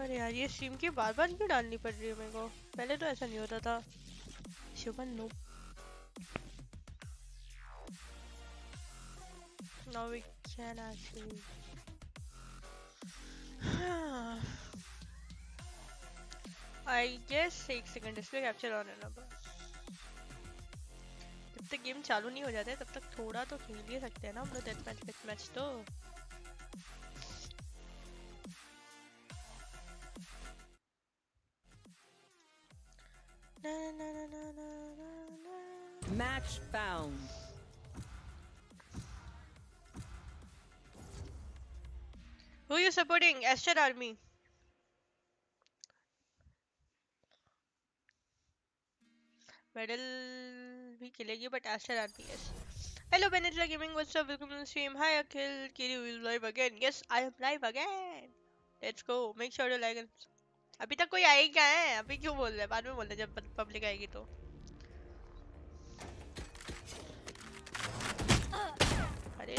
अरे यार ये स्ट्रीम की बार बार क्यों डालनी पड़ रही है मेरे को? पहले तो ऐसा नहीं होता था। शुभन no. Now we can actually. I guess 1 second display capture on है ना बस। जब तक गेम चालू नहीं हो जाता है तब तक थोड़ा तो खेल ही सकते हैं ना हम लोग डेथ मैच तो। Match found. Who are you supporting? Aster Army. Medal भी खेलेगी but Aster Army yes. Hello Benedra Gaming, what's up? Welcome to the stream. Hi Akhil, Kiri will live again. Yes, I am live again. Let's go. Make sure to like and अभी तक कोई आए क्या है? अभी क्यों बोल रहे हैं? बाद में बोल रहे हैं जब पब्लिक आएगी तो। अरे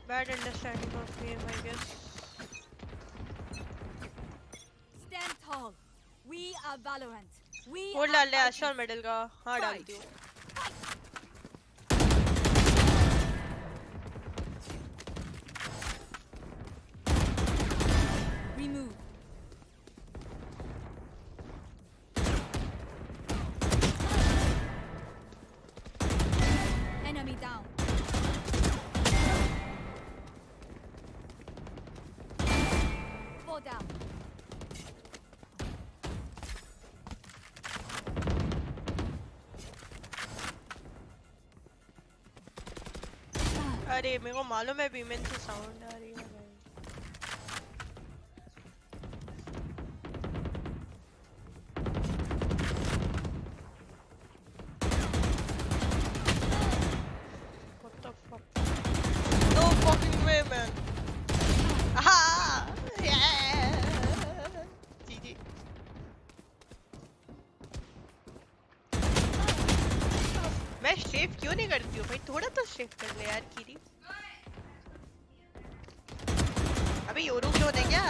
bad understanding of game, I guess. Stand tall. We are Valorant. We vote डाल ले एस्टर मेडल का। हाँ डालती हूँ। Remove. Enemy down. Fall down. अरे मेरे को मालूम है बीमेन से साउंड आ रही है भाई। What the fuck? No fucking way, man. Ah, yeah. GG. मैं स्ट्रेफ क्यों नहीं करती हूँ भाई? थोड़ा तो स्ट्रेफ कर ले यार कीरी। अबे योरू क्यों दे क्या?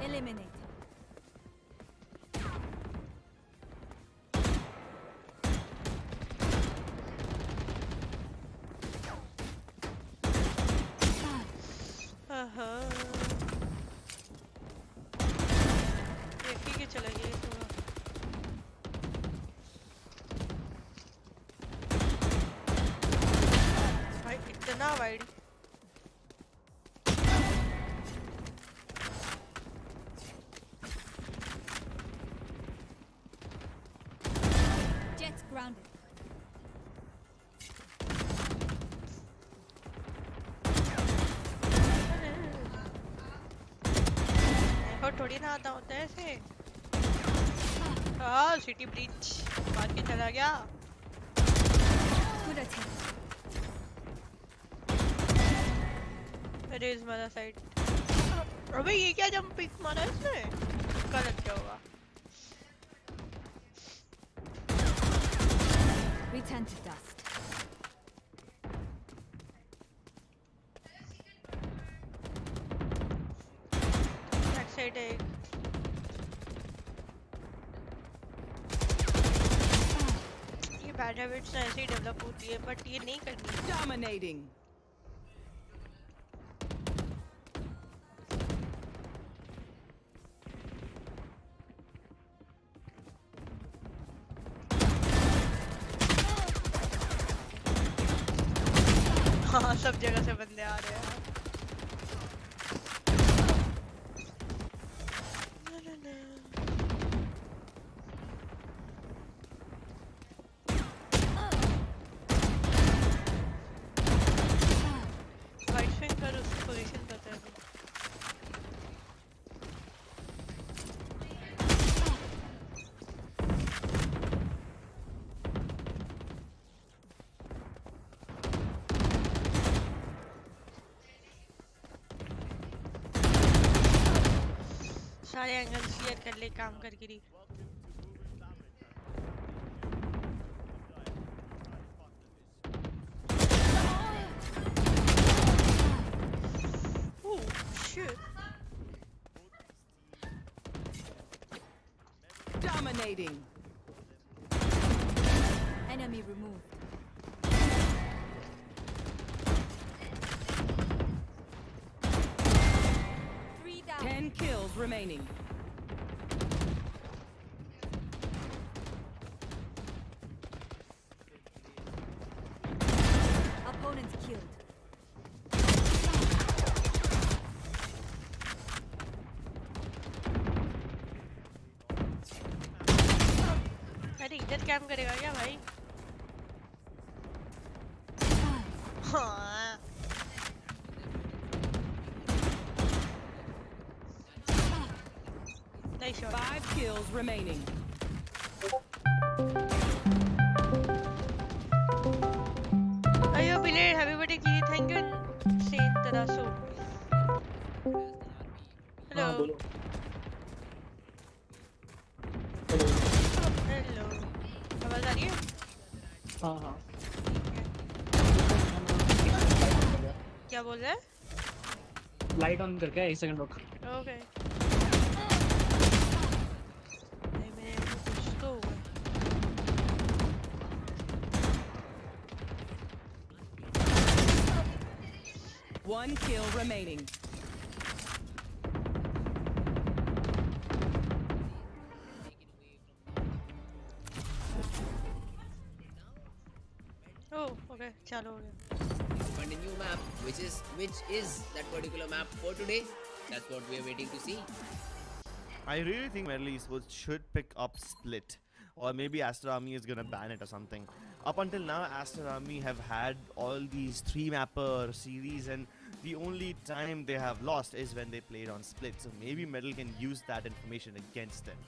Eliminate. ठीक है चला गया थोड़ा। भाई इतना वाइड। Jets grounded. और थोड़ी ना आता होता है ऐसे। हाँ सिटी ब्रीच मार के चला गया। Good attempt. रेज मारा साइड। अबे ये क्या जंप पिक मारा इसने? तुक्का लग गया होगा। Return to dust. Back side है एक। ये बैड हैबिट्स ऐसे ही डेवलप होती है बट ये नहीं करनी। Dominating. हाँ सब जगह से बंदे आ रहे हैं। वाइट स्विंग कर उसकी पोजीशन पता है। सारे एंगल क्लियर कर ले काम कर गिरी। shit. Dominating. Enemy removed. 3 down. 10 kills remaining. Opponent killed. अरे इधर कैम करेगा क्या भाई? हाँ. Nice shot. 5 kills remaining. Ayo belated happy birthday ki thank you Saint Taraso. Hello. हाँ बोलो। Hello. आवाज आ रही है? हाँ हाँ। क्या बोल रहा है? लाइट ऑन करके 1 सेकंड रुक। ओके. नहीं मेरे कुछ तो हुआ. One kill remaining. Oh, okay. चलो हो गया. Find a new map, which is that particular map for today. That's what we are waiting to see. I really think Metal Esports should pick up Split, or maybe Aster Army is gonna ban it or something. Up until now, Aster Army have had all these 3-mapper series, and the only time they have lost is when they played on Split. So maybe Metal can use that information against them.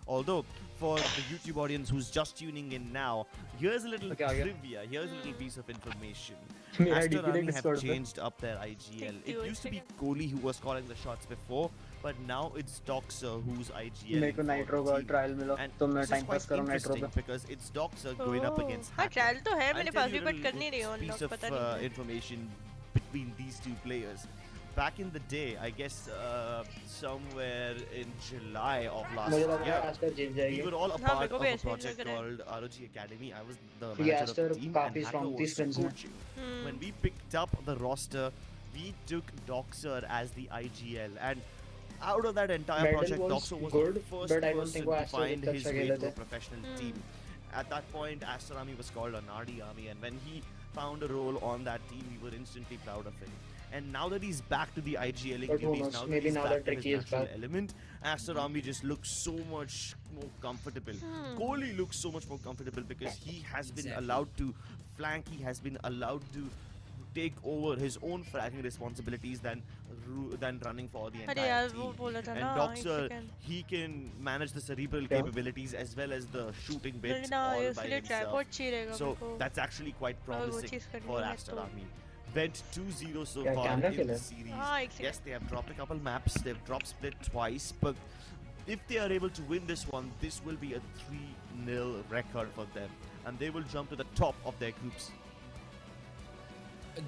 Although, for the YouTube audience who's just tuning in now, here's a little trivia, here's a little piece of information. Aster Army have changed up their IGL. It used to be Kohli who was calling the shots before, but now it's Doxer who's IGL. मेरे को nitro का trial मिला तो मैं time pass करूँ nitro पे. Because it's Doxer going up against हाँ Hacker. Trial तो है I'll मेरे tell पास you भी a बट कर नहीं रही हूँ piece अनलॉक of पता नहीं. information between these two players. Back in the day, I guess somewhere in July of last मुझे लग रहा है year, आस्टर जीत we जाएगी. were all a हाँ, part मेरे को of भी a ऐसे ही project लग रहा है. called ROG Academy. I was the ये manager of आस्टर the team and काफी Hacker strong थी was strengths में. coaching. When we picked up the roster, we took Doxer as the IGL, and out of that entire Medal project, was Doxer was good, the first but I don't person think वो to Aster find जितना his अच्छा way खेले to a थे. professional team. At that point, Aster Army was called an RD Army, and when he found a role on that team, we were instantly proud of him. And now that he's back to the IGLing But who duties, knows, now that maybe he's now back that to his Tricky is natural back. element, Aster Army just looks so much more comfortable. Kohli looks so much more comfortable because he has been Exactly. allowed to flank, he has been allowed to take over his own flanking responsibilities than running for the अरे entire यार team. वो बोला था And ना एक Doxer, second. he can manage the cerebral capabilities as well as the shooting bit नहीं ना all ये by उसके लिए himself. ट्राइपॉड चाहिए रहेगा So मेरे को. that's actually quite वो promising चीज़ करनी for है Aster तो. Army. Went 2-0 so Yeah, far camera in killer. the series. हाँ एक Yes, second. they have dropped a couple maps. They've dropped Split twice, but if they are able to win this one, this will be a 3-0 record for them, and they will jump to the top of their groups. A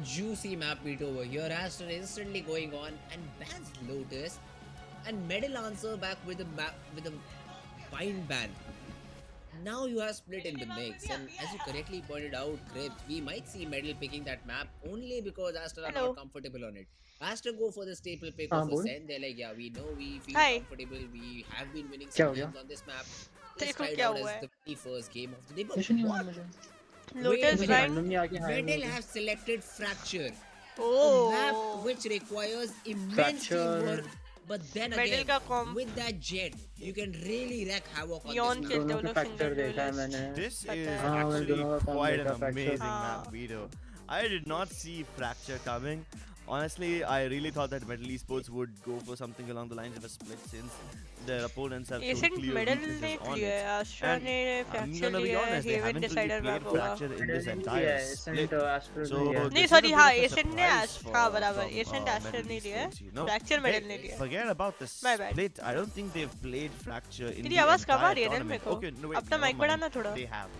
juicy map beat over here. Aster instantly going on and bans Lotus, and Medal answer back with a bind ban. Now you have Split in the mix, and as you correctly pointed out, Crips, we might see Medal picking that map only because Aster are Hello. not comfortable on it. Aster go for the staple pick हाँ, of a बोल. Zen. They're like, yeah, we know we feel Hi. comfortable. We have been winning क्या हो sometimes गया? on this map. Let's देखो try it क्या out हुआ as है. the very first game of the day. But कुछ नहीं हुआ what? मुझे. Lotus Wait, rank. randomly आके हाय Medal बोल have selected Fracture. A oh. map which requires immense Fracture. teamwork, but then Medal again, का com. with that jet, you can really wreak havoc on Neon this खेलते map. वो दोनों लोग का fracture single देखा है मैंने. This पता is है. हाँ, मैं actually दोनों का quite देखा an fracture. amazing हाँ. map video. I did not see Fracture coming. Honestly, I really thought that Metal Esports would go for something along the lines of a split since their opponents have shown Ascent clear Medal weaknesses नहीं on लिया it. है. आस्ट्रा And ने I'm fracture gonna be लिया है. honest, they Haven haven't really decider played map होगा. Fracture in this entire split. Ascent Aster So नहीं है. नहीं this सॉरी is a हाँ bit of a एसेंट ने surprise हाँ for- बराबर from, एसेंट आस्टर Metal नहीं लिया है. Esports, you know. Fracture Medal नहीं Hey, लिया है. forget about the My bad. split. I don't think they've played Fracture in तेरी the आवाज कम आ entire रही है ना tournament. मेरे को. Okay, no, wait, अपना never माइक mind. बढ़ाना थोड़ा. They have.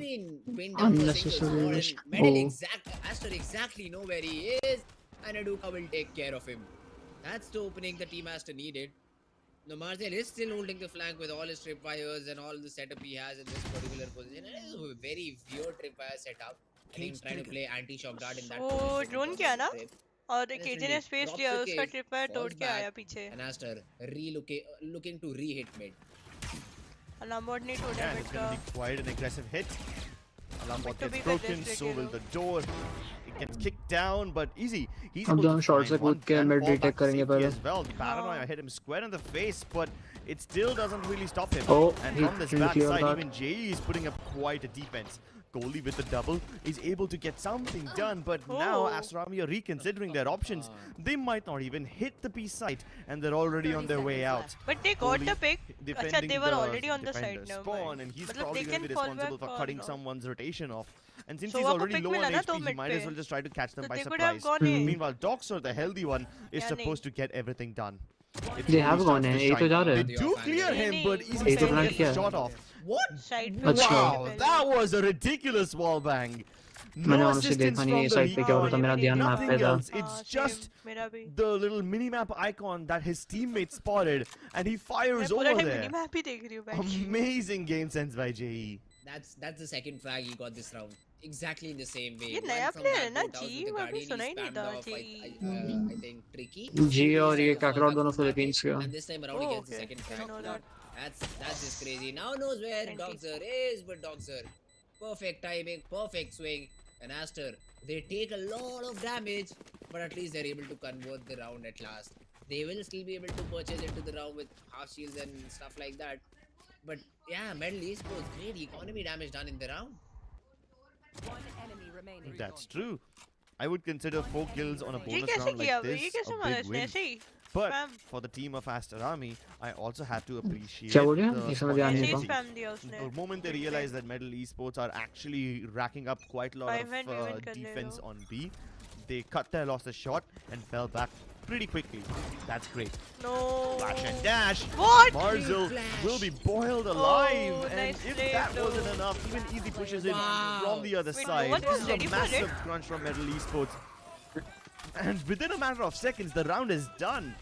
been pinned down for single unnecessary squad, risk. and Medal Oh, Aster exactly know where he is, and Aduka will take care of him. That's the opening the team Aster needed. No, Marcel is still holding the flank with all his tripwires and all the setup he has in this particular position. And it is a very weird tripwire setup. I think trying to play anti-shock dart in that So position drone becomes किया a ना? trip. और And KJ ने instantly space drops लिया, the उसका cage, tripper तोड़ falls के back, आया पीछे. and Aster looking to re-hit mid. Alarmbot नहीं टूटा Yeah, and मिड it's का. going to be quite an aggressive hit. Alarm bot to gets be broken, congested, so you will know. the door. It gets kicked down, but easy. He's अब able जो to हम short से find कूद one के and mid fall retake back to करेंगे safety पहले. as well. The paranoia hit him square in the face, but it still doesn't really stop him. Oh, And he from this didn't clear backside, that. even JE is putting up quite a defense. Goalie with the double is able to get something done, but now Oh. Astrami are reconsidering their options. They might not even hit the B site, and they're already on 30 their way seconds out. But they got the Goalie pick. अच्छा, defending they were the already on the side defender now. spawn, and he's मतलब probably they going to can be fall responsible back for or cutting not. someone's rotation off. And since So he's वहाँ को already pick low on मिला ना HP, 2 he mid might पे. as well just try to catch them So by they could have surprise. gone in. Meanwhile, Doxer, the healthy one, is Yeah, supposed to get everything done. It They really have starts gone to in. ये तो shine. जा रहे They हैं. do clear him, but नहीं, Easy नहीं, still नहीं, gets the नहीं, shot नहीं. off. What? Side पे अच्छा. Wow, that was a ridiculous wall bang. मैंने No honestly assistance देखा नहीं from ये the साइड पे क्या हो रहा था. हाँ, मेरा ये ध्यान भी मैप nothing पे था. else. It's हाँ, just same, मेरा भी. the little minimap icon that his teammate spotted, and he मैं fires पूरा over टाइम there. मिनीमैप ही देख रही हूँ बैठ के. Amazing game sense by JE. That's the second frag he got this round. Exactly in the same way. ये One नया from player that है ना boat house ji, with the वो अभी Guardian, सुना he ही नहीं spammed था off, ji. I think Tricky. Ji He और ये decided to fall काकरोड back दोनों from that फिलीपींस way, के. and this time around he Oh, gets the okay. second I frag. know that. That's just crazy. Now knows where 20. Doxer is, but Doxer, perfect timing, perfect swing, and Aster, they take a lot of damage, but at least they're able to convert the round at last. They will still be able to purchase into the round with half shields and stuff like that. But yeah, Medal Esports, great economy damage done in the round. One enemy remaining. That's true. I would consider 4 kills on a ये bonus कैसे round किया like भाई? ये this कैसे a मारा big इसने win. ऐसे ही? But Spam. for the team of Aster Army, I also had to appreciate क्या बोल रहे हैं? the ये समझ आ नहीं ऐसे ही था. spam दिया उसने. The moment they realized that Medal Esports are actually racking up quite a lot Five of and even कर ले defense low. on B, they cut their losses short and fell back pretty quickly. That's great. No. Flash and dash. What? Marzel Flash. will be boiled alive, Oh, and nice if play, that though. wasn't enough, even Easy pushes in Wow. from the other Wait, no side. one This was is ready a for it? massive crunch from Medal Esports. And within a matter of seconds, the round is done.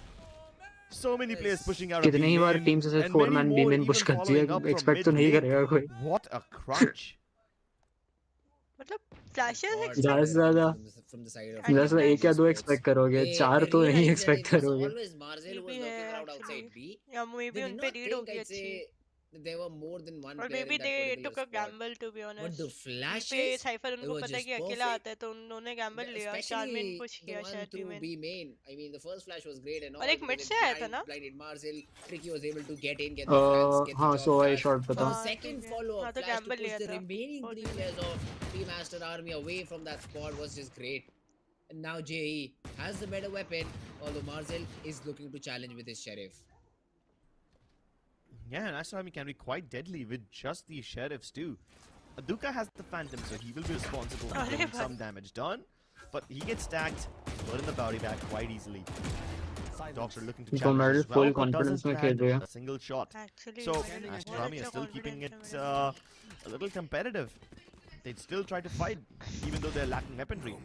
So many players pushing out of कितने the he bar lane, team से and 4 many man B more main push even करती है. following up from expect तो mid नहीं lane. करेगा कोई. What a crunch. मतलब flashes God, expect. ज़्यादा से ज़्यादा from the side of And जैसे एक या दो Esports. एक्सपेक्ट करोगे. They 4 तो नहीं realized that expect it was करोगे. always Marzel who was भी है lurking around actually. outside B. या maybe They उन did पे not रीड think, होगी I'd अच्छी. say, that there were more than one और player maybe in that they particular took a squad. gamble to be But honest. the पे flashes, cipher it उनको was पता है just कि अकेला perfect. आता है तो उन्होंने gamble लिया. 4 Especially मैन पुश the किया one शायद through main. B main. I mean, the first flash was great and all. और एक mid because से it आया था ना? blinded Marzel. Tricky was able to get in, get the flags, get the हाँ job सो आई done. Shot पे The था. हाँ, second ठीक है. follow-up हाँ तो flash to gamble push लिया the था. remaining और 3 ठीक है. players of Team Aster Army away from that spot was just great. And now JE has the better weapon, although Marzel is looking to challenge with his Sheriff. Yeah, and Aster Army can be quite deadly with just these sheriffs too. Aduka has the Phantom, so he will be responsible for getting some damage done. But he gets stacked, put in the bounty bag quite easily. Dogs are looking to इनको challenge medal as well, full but confidence doesn't में खेल land रहे हैं. a single shot. Actually, So मैंने Aster बहुत Army is अच्छा still keeping confidence it है मेरे. a little competitive. They'd still try to fight, even though they're lacking weaponry.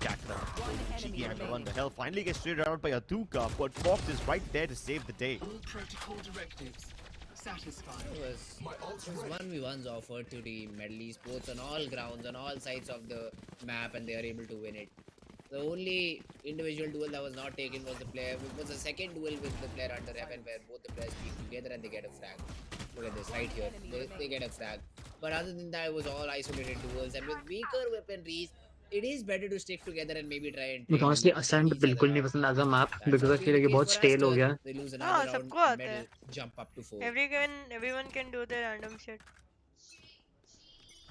Jacked up. Cheeky angle on the hell. Finally gets straight out by Aduka, but Fox is right there to save the day. All protocol directives satisfied. It was 1v1s offered to the Medal Esports on all grounds, on all sides of the map, and they are able to win it. The only individual duel that was not taken was the second duel with the player under heaven, where both the players speak together and they get a frag. Look at this right here. They get a frag. But other than that, it was all isolated duels, and with weaker weaponries, it is better to stick together and maybe try and. मुझे honestly Ascent बिल्कुल नहीं पसंद as a map because I feel like ये बहुत stale हो गया. They lose हाँ, another round. सबको आता है. Medal jump up to 4. Everyone can do their random shit.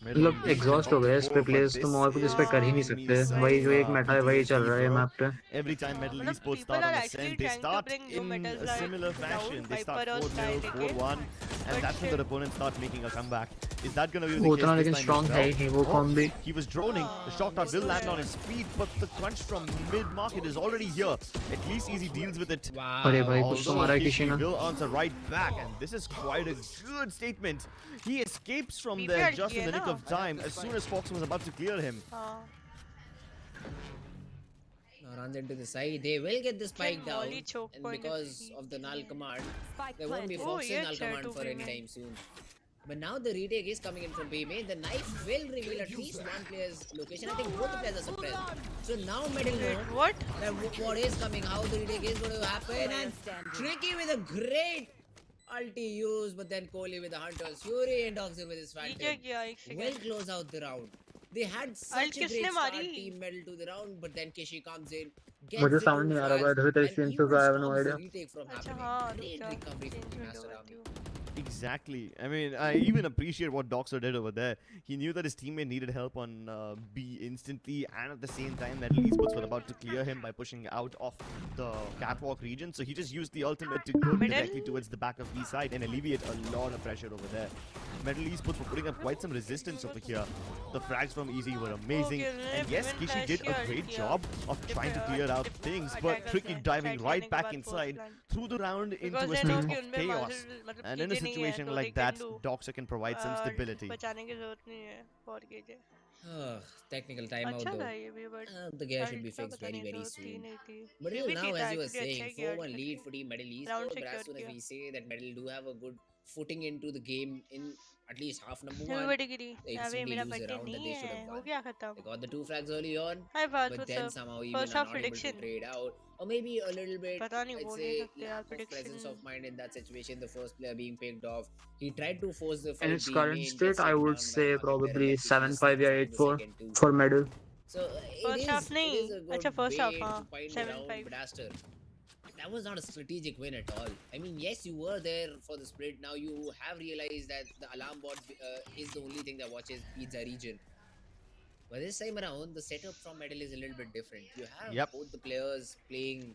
मतलब एग्जॉस्ट हो गए इस पे प्लेयर्स. तुम और कुछ इस पे कर ही नहीं सकते. वही जो एक मेटा है वही चल रहा है मैप पे. Every time Medal मतलब Esports people start on are the actually ascent, they trying to start bring new in metals a like similar down, fashion. They start Viper or 4-0, Sky 4-1, and But that's when shit. their opponents start making a comeback. Is that going to be वो the उतना case लेकिन this time strong as है well? ही नहीं वो combi. He was droning. The shock dart will land on his feet, but the crunch from mid-market is already here. At least Easy deals with it. Wow. अरे भाई कुछ तो Although मारा है he किसी ने. will answer right back, and this is quite a good statement. He escapes from there BPR just in the किए nick ना. of time as soon as Fox was about to clear him. हाँ. Now runs into the side. They will get the spike down, Molly choke and point because if of the null command, Spike there won't be planted. Oh, Fox's yeah, null chair command to for be any made. time soon. But now the retake is coming in from B main. The knife will reveal at least one player's location. I think both the players are suppressed. So now Medal know What? that what is coming, how the retake is going to happen. And Tricky with a great ulti use, but then Kohli with the Hunters Fury and Doxer with his ये Phantom क्या किया एक will second? close out the round. They had such a किसने great start, मारी? team Medal to the round, but then Kishi comes in, gets मुझे the sound two नहीं आ रहा frags, भाई, इधर तेरे and स्क्रीन even से I have no stops the idea. retake from अच्छा happening. हाँ Great रुक recovery जा. from Team Aster Army. Exactly. I mean, I even appreciate what Doxer did over there. He knew that his teammate needed help on B instantly, and at the same time, Metal Esports were about to clear him by pushing out of the catwalk region. So he just used the ultimate to go Middle? directly towards the back of B side and alleviate a lot of pressure over there. Metal Esports were putting up quite some resistance over here. The frags from Easy were amazing, Okay, and yes, even Kishi Flash did a here, great yeah. job of trying to clear out things, but Tricky diving right back inside through the round into Because a they state know of कि उनमें chaos. muscle मतलब And in a चीजें नहीं है situation तो like they can that, do. Doxer can provide some stability. बचाने की जरूरत नहीं है for कीजिए. Technical timeout अच्छा though. था ये भी but The gear should be ulti का fixed पता very, नहीं very जरूरत थी soon. नहीं थी. But ये till भी now, थी as you were actually अच्छा saying, किया 4-1 lead for Team Medal Round Esports, but as secured soon as किया. we say that Medal do have a good footing into the game in at least half number मैं one, बड़ी गिरी. they अबे instantly मेरा lose a birthday round that नहीं they should है. have हो won. गया They खत्म. got the 2 frags early on, Hi Baz, but what's then up? somehow even First are half not able to prediction. trade out. Or maybe a little bit, पता नहीं I'd बोल नहीं say, सकते यार lack of prediction. presence of mind in that situation. The first player being picked off. He tried to force the In fight its B current main, state, gets I taken would down by say the market player, and probably then Kishi just 7-5 sneaks या out in the 8-4 second too. for medal. So First half it नहीं. is a good अच्छा first half way हाँ. to find the round, 7-5. but Aster, that was not a strategic win at all. I mean, yes, you were there for the split. Now you have realized that the alarm bot is the only thing that watches Pizza region. But this time around, the setup from Medal is a little bit different. You have both the players playing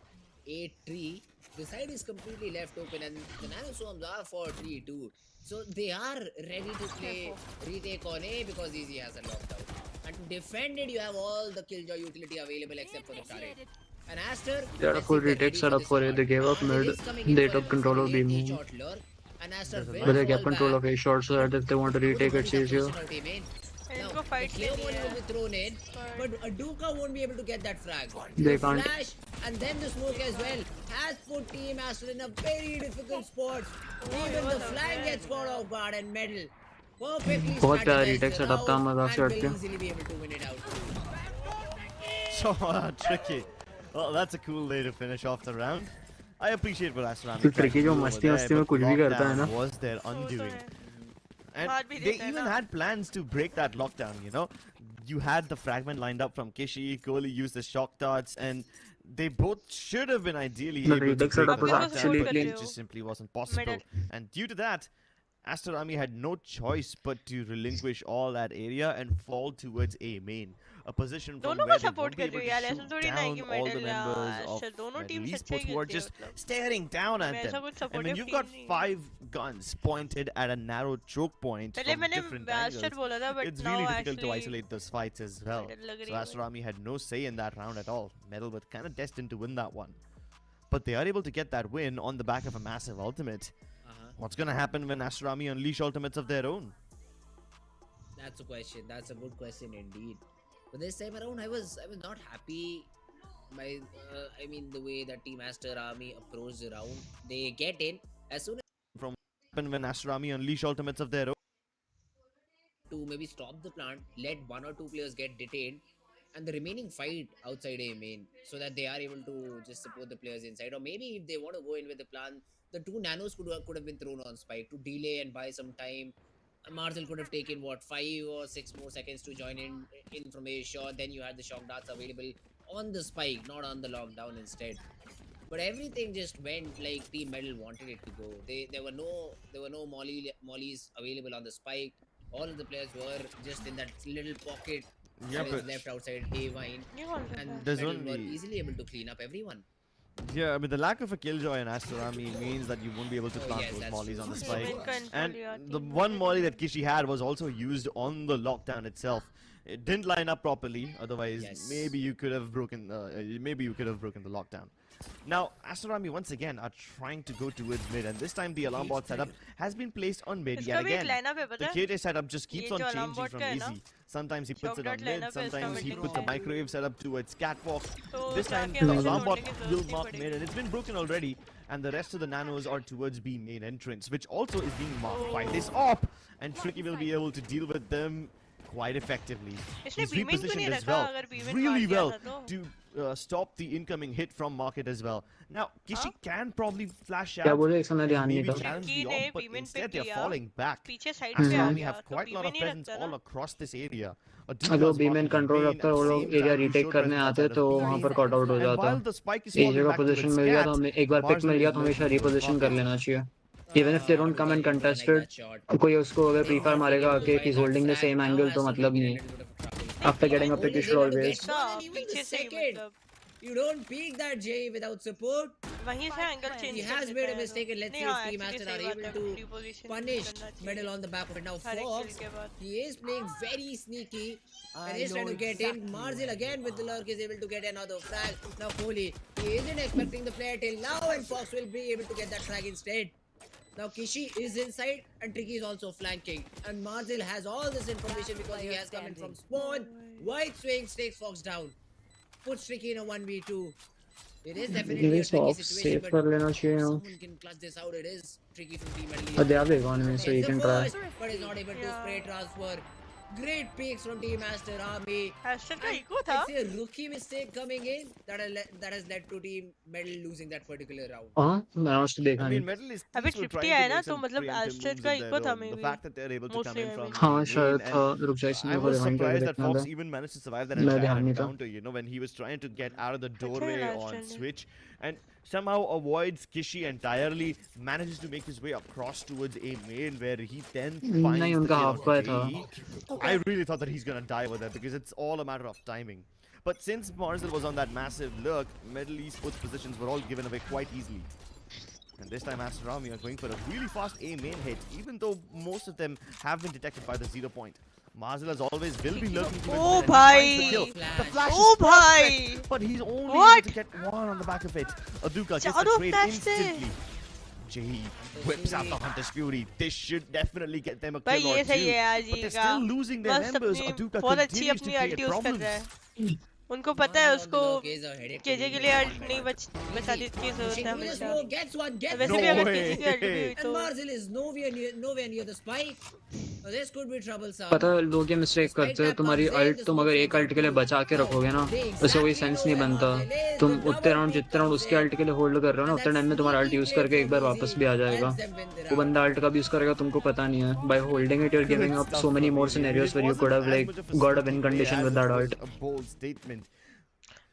8-3. The side is completely left open, and the Nano Swarms are for 3-2. So they are ready to play retake on A because Easy has a lockdown. And to defend it, you have all the Killjoy utility available except for the turret. And Aster, They had a full retake setup for it. They gave up mid. They took control of B main. And Aster There's a will But they fall kept control back. of A short so that if they want to retake, it's easier. Now, इनको the fight clear लेनी one है. will be thrown in, but Aduka won't be able to get that frag. They The can't. flash and then the smoke as well has put Team Aster in a very difficult spot. Even the flag gets caught off guard and medal. Perfectly बहुत प्यारा strategized retake setup था, round मजाक से and हट will के. easily be able to win it out. So tricky. Well, that's a cool way to finish off the round. I appreciate what Aster Army तो tried to tricky do जो over मस्ती there, मस्ती में but कुछ भी करता है lockdown ना. was their वो तो undoing. है. And मार भी they देता है even ना. had plans to break that lockdown, you know. You had the fragment lined up from Kishi, Kohli used the shock darts, and they both should have been ideally The able to retake break setup the was lockdown, actually but clean. it just simply wasn't possible. Middle. And due to that, Aster Army had no choice but to relinquish all that area and fall towards A main, a position from दोनों where को they support won't be कर able रही to है यार, ऐसा shoot थोड़ी ना है down कि all the medal या members of Aster दोनों Medal teams अच्छे Esports ही who are खेलती है just मतलब. staring down at मैं ऐसा them. कुछ And supportive when you've team got नहीं है. 5 guns pointed at a narrow choke point पहले from मैंने different Aster angles, बोला था but it's now really difficult to actually isolate those fights as well. medal लग So रही है Aster Army had no say in that round at all. Medal was kind of destined to win that one. But they are able to get that win on the back of a massive ultimate. What's going to happen when Aster Army unleash ultimates of their own? That's a question. That's a good question indeed. But this time around, I was not happy by I mean the way that Team Aster Army approached the round. They get in as soon From happen when Aster Army unleash ultimates of their own? to maybe stop the plant, let 1 or 2 players get detained, and the remaining fight outside A main so that they are able to just support the players inside. Or maybe if they want to go in with the plan, the 2 nanos could have been thrown on spike to delay and buy some time. Marcel could have taken what 5 or 6 more seconds to join in from a shot. Then you had the shock darts available on the spike, not on the lockdown instead. But everything just went like Team Medal wanted it to go. There were no mollies available on the spike. All of the players were just in that little pocket that is left outside A vine, ये कौन सा and था? There's Medal were only- easily able to clean up everyone. Yeah, I mean, the lack of a killjoy in Aster Army means that you won't be able to Oh, plant yes, those that's mollies true. on the Yeah, spike. इनका info And लिया the team one में. molly that Kishi had was also used on the lockdown itself. It didn't line up properly, otherwise Yes. maybe you could have broken the lockdown. Now, Aster Army once again are trying to go towards mid, and this time the alarm bot setup has been placed on mid इसका yet भी एक again. lineup है The पता है? KJ setup just keeps ये on जो alarm changing bot from का है ना, easy. Sometimes he puts shock it on dart mid, lineup है इसका sometimes he middle puts a में. microwave setup towards catwalk. तो This time जाके the हमें alarm bot छोड़ने की will जरूरत नहीं mark पड़ेगी. mid, and it's been broken already. And the rest of the nanos are towards B main entrance, which also is being marked by this op. and Tricky will be able to deal with them quite effectively. इसने He's B-main क्यों नहीं repositioned as रखा? well, अगर B-main really मार दिया well था तो? to stop the incoming hit from Market as well. Now, Kishi can probably flash क्या out बोले एक समय ध्यान नहीं maybe था challenge Tricky the ने op, but B-main instead pick they're किया, falling back. पीछे साइड Aster पे आ Army गया have तो quite a lot B-main of नहीं presence रखता all ना? across this area. अगर वो Aduka's B-main marking the control main रखता at है वो the लोग same area time to retake show करने presence आते outside of तो वहाँ B-main. पर कट आउट हो And जाता. while the spike is एक falling जगह back पोजीशन towards मिल गया तो Scat, हमें एक बार पिक Marzel मिल is गया तो हमेशा lurking towards रिपोजिशन कर Market. लेना चाहिए. Even if they don't come and Aduka didn't like contested, that shot. कोई उसको अगर They pre fire have been मारेगा able to कि find he's that holding the frag. same Now angle तो Aster will मतलब be नहीं. in a little bit of trouble. After getting a Cole pick, is you should able to always. get one and even the पीछे से ही second. मतलब You don't peek that Jay without support. वहीं से angle change He कर has देता made a है mistake, and तो. let's नहीं see if हाँ Team एक्चुअली Aster सही are बात able है, to reposition punish करना चाहिए Medal on the back of it. Now हर एक Fox, kill के बाद. he is playing very sneaky and is trying to get in. Marzil again with the lurk is able to get another frag. Now Kohli, he isn't expecting the player till now, and Fox will be able to get that frag instead. Now Kishi is inside and Tricky is also flanking, and Marzil has all this information because he has come in from spawn. White swing takes Fox down, puts Tricky in a 1v2. It is definitely a Release tricky off, situation, save but कर लेना चाहिए. someone can clutch this out. It is tricky from Team Medley. But they have the economy, so you Gets can the try. first, but is not able to spray transfer. Great picks from Team Aster Army. Aster का And eco था. it's a rookie mistake coming in that has led to Team Medal losing that particular round. हाँ मैंने उसको देखा I mean, नहीं. medalists अभी were ट्रिप्टी trying आया to ना make तो some मतलब preemptive एस्टर moves का of इको their था own. मे The बी fact that they're able to come mostly in I from mean. हाँ the शायद main, था. and रुक जा इसमें I को was रिवाइंड करके surprised that देखना Fox था. even managed to survive that मैं entire ध्यान नहीं था. encounter, you know, when he was trying to get out of the अच्छा doorway है on एस्टर ने. switch and somehow avoids Kishi entirely, manages to make his way across towards a main where he then finds नहीं the उनका kill half on का था. JE. I really thought that he's gonna die with that because it's all a matter of timing. But since Marzel was on that massive lurk, Middle Esports positions were all given away quite easily. And this time Aster Army are going for a really fast A main hit, even though most of them have been detected by the 0 point. Marzel as always will be lurking to Oh, and he finds the kill. Flash. The flash Oh, is perfect, bhai. but he's only What? able to get one on the back of it. Aduka gets the Charo trade flashed it. instantly. Jay whips out the Hunter's Fury. This should definitely get them a भाई kill or ये two. सही है आज But he they're का. still losing their मस्त members. अपनी Aduka बहुत अच्छी continues to अपनी create अल्ट यूज कर problems. रहा है. उनको पता है उसको केजे के लिए अल्ट नहीं बचाने की जरूरत है हमेशा. Gets one, gets वैसे No भी अगर way. केजे की अल्ट भी हुई And तो Marzil is nowhere near the spike. So this could be troublesome. पता है लोग ये मिस्टेक करते हैं. तुम्हारी अल्ट तुम अगर एक अल्ट के लिए बचा के रखोगे ना उससे कोई सेंस नहीं बनता. तुम उतने राउंड जितने राउंड उसके अल्ट के लिए होल्ड कर रहे हो ना उतने टाइम में तुम्हारा अल्ट यूज करके एक बार वापस भी आ जाएगा. वो बंदा अल्ट का भी यूज करेगा तुमको पता नहीं है. By holding it you are giving up so many more scenarios where you could have like got a win condition with that ult. A bold statement.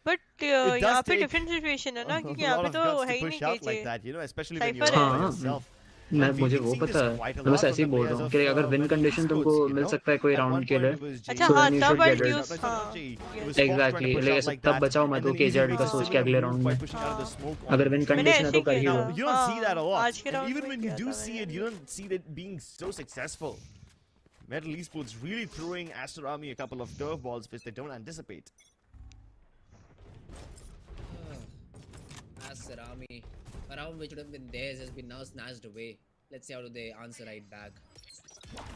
But does यहाँ पे take डिफरेंट सिचुएशन है ना A क्योंकि lot यहाँ पे of तो guts है to ही नहीं push out like KJ. that, you know, especially when you're Cypher all by है. yourself. मैं And मुझे we've वो seen पता this है. quite a मैं बस lot ऐसे ही from the बोल रहा players हूँ of, कि अगर विन Middle कंडीशन Esports, तुमको you मिल know. सकता है कोई At one राउंड के point लिए it was अच्छा JE, हाँ you तब should get ult it. Use It हाँ was yes. Fox Exactly. trying to push like out like तब that, बचाओ मत and वो then केजे easily अल्ट का did a सोच के similar अगले move राउंड by में. pushing out of the smoke on अगर विन Tricky. मैंने कंडीशन है ऐसे तो ही कर ही किया दो. था. You don't see that a lot. आज के And राउंड even में when you किया do था see मैंने. it, you don't see it being so successful. Middle Esports really throwing Aster Army a couple of curveballs which they don't anticipate. Aster Army, a round which would have been theirs has been now snatched away. Let's see how do they answer right back.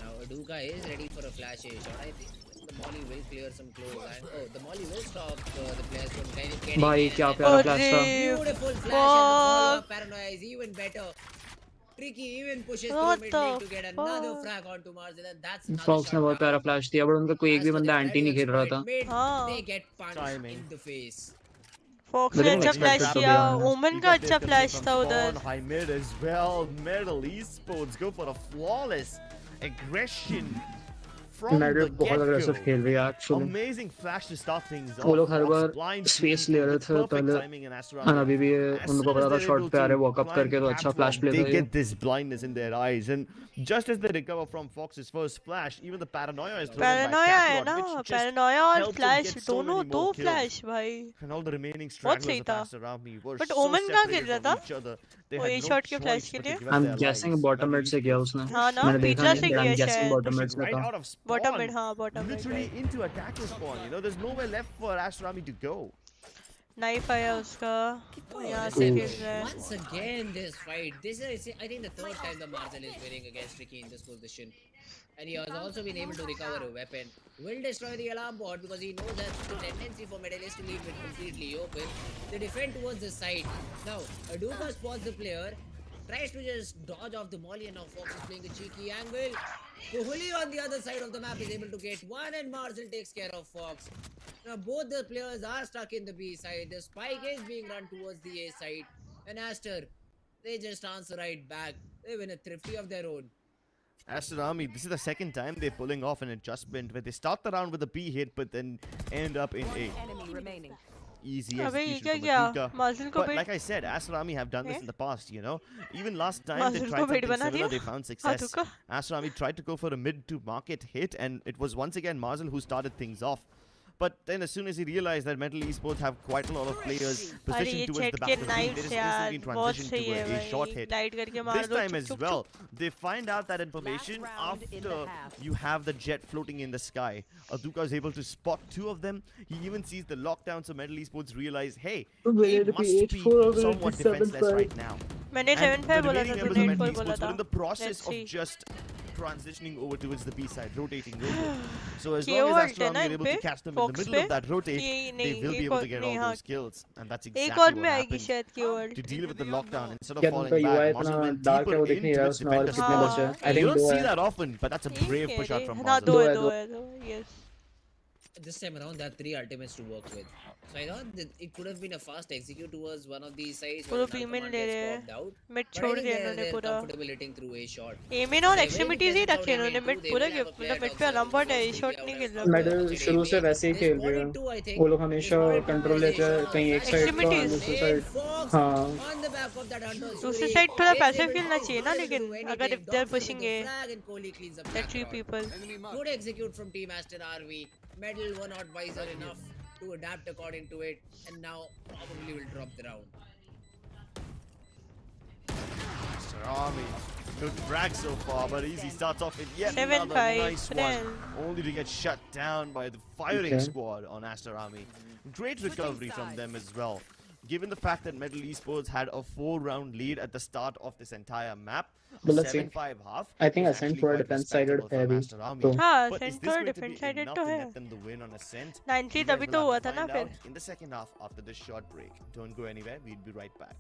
Now Aduka is ready for a flash A shot. I think the molly will clear some close and the molly will stop the players from getting भाई in. क्या प्यारा अरे flash था. Beautiful flash and the follow-up paranoia is even better. Tricky even pushes What through mid the lane to get another fuck? frag onto Marzil, and that's another Fox ने shot बहुत प्यारा down. Flash दिया but उनका कोई एक As भी for बंदा the anti नहीं Gladiators खेल रहा था. mid, हाँ. they get punched Timing. in the face. Fox But ने they अच्छा expected फ्लैश to be किया. honest. ओमन He का got अच्छा taken फ्लैश from था spawn, उधर. high mid as well. Middle Esports go for a flawless aggression from medal the बहुत aggressive get-go. खेल रही है actually. Amazing flash to start things off. वो लोग हर Fox बार blind स्पेस Tricky ले with रहे the थे perfect पहले. timing and Aster और Army. अभी भी As उनको soon पता as था they're शॉट able पे आ रहे to वॉकअप climb करके तो अच्छा catwalk, फ्लैश प्ले they करेंगे. get this blindness in their eyes, and just as they recover from Fox's first flash, even the paranoia is thrown by Paranoia है Kakarot, ना. which just Paranoia और helps them flash get so दोनों many दो more kills. Flash भाई. And all the remaining बहुत stragglers सही of था. Aster Army were But so ओमन कहाँ separated खेल रहा from था? each other. They वो had ए no शॉट के choice फ्लैश के but to लिए. give up I'm their guessing lives. bottom Middle mid से किया Esports उसने. हाँ ना, मैंने देखा पिज्जा नहीं से but I'm किया guessing शायद. bottom mid pushing से right था. out of spawn. Bottom mid हाँ बॉटम मिड Literally भाई. into attacker spawn. You know, there's nowhere left for Aster Army to go. Knife आया उसका. यहाँ Listen, से खेल रहा है. once again this fight, this is I think the third time the Marzil is winning against Tricky in this position, and he has also been able to recover a weapon. Will destroy the alarm board because he knows that the tendency for medalists to leave it completely open. They defend towards the side. Now Aduka spots the player, Tries to just dodge off the molly, and now Fox is playing a cheeky angle. Kohli on the other side of the map is able to get one, and Marcel takes care of Fox. Now both the players are stuck in the B side. The spike is being run towards the A side. And Aster, they just answer right back. They win a thrifty of their own. Aster Army, this is the second time they're pulling off an adjustment where they start the round with a B hit but then end up in A. Enemy remaining. Easy अबे ये execution क्या from किया? Aduka. माजिल को But bat like I said, Aster Army have done this Eh? in the past, you know. Even last time they माजिल tried को बेट something बना similar, दिया? they found success. Aduka? Aster Army tried to go for a mid to market hit and it was once again Marzel who started things off. But then as soon as he realized that Metal Esports have quite a lot of players अरे positioned ये towards jet the के back of the field, they knifes just यार instantly बहुत transitioned सही to है a short भाई hit. Light करके मार This दो time चुप as चुप well, चुप they find out that information round in the after half. you have the jet floating in the sky. Aduka is able to spot two of them. He even sees the lockdown, so Metal Esports realize, hey, Will it it be must be 8-4 or will it be somewhat defenseless 7-5? right now. मैंने And 7-5 the बोला remaining था members तूने of 8 Metal 4 बोला Esports were था in the process Let's of see. just transitioning over towards the B side, rotating. So as ये long as ult है Astro ना are in able पे to catch them in Fox the middle पे of that rotate, ये they नहीं will be एक able और to get नहीं all हाँ those kills. And that's एक exactly और what में आएगी happened. शायद की ult To deal with the lockdown, instead of क्या falling तुमका back, UI Marcel इतना went डार्क deeper है वो दिख नहीं into रहा its उसमें और defender कितने बचे हाँ हैं? I You think don't 2 see है. that often, but that's a ठीक brave है push रे out from हाँ Marcel. दो है है, दो दो. है दो yes This time around, there are 3 ultimates to work with. So I thought that it could have been a fast execute towards one of these sides वो where तो the null बीमिन command ले gets रहे popped हैं out. Mid But I छोड़ think दिया इन्होंने they're पूरा comfortable hitting through a shot. एमिन और They're very एक्सट्रीमिटीज ही defensive रखे out in इन्होंने main मिड 2. They पूरा will have a player मतलब मिड top पे side who अलम्बॉट है wants to शॉट take नहीं out खेल as रहा well. कोई मेडल शुरू से वैसे ही They खेल रहे spotted हैं. 2, I think. वो लोग They हमेशा spotted 2 कंट्रोल लेते हैं position कहीं on एक that साइड side. का Extremities. दूसरी Then साइड. Fox हाँ. on the back of that hunter दूसरी Suri साइड थोड़ा is पैसिव able to खेलना do चाहिए not ना able to लेकिन do अगर anything. if they're Dogs with pushing the it flag and Kohli cleans up there are that 3 rod. people Good execute from Team Aster RV. Medal were not wiser enough to adapt according to it, and now probably will drop the round. Aster Army. Good brag so far, but Easy starts off with yet 7-5 another nice one. friend. Only to get shut down by the firing Okay. squad on Aster Army. Great recovery from them as well. Given the fact that Metal Esports had a 4-round lead at the start of this entire map, a But let's see. 7-5 half I think is Ascent actually for a quite defense-sided respectable from है Aster Army. तो. हाँ But is Ascent this थोड़ा going to be defence sided enough तो to है net them the win on Ascent? 90 You guys तभी will तो have हुआ to था ना find फिर out in the second half after this short break. Don't go anywhere, we'll be right back.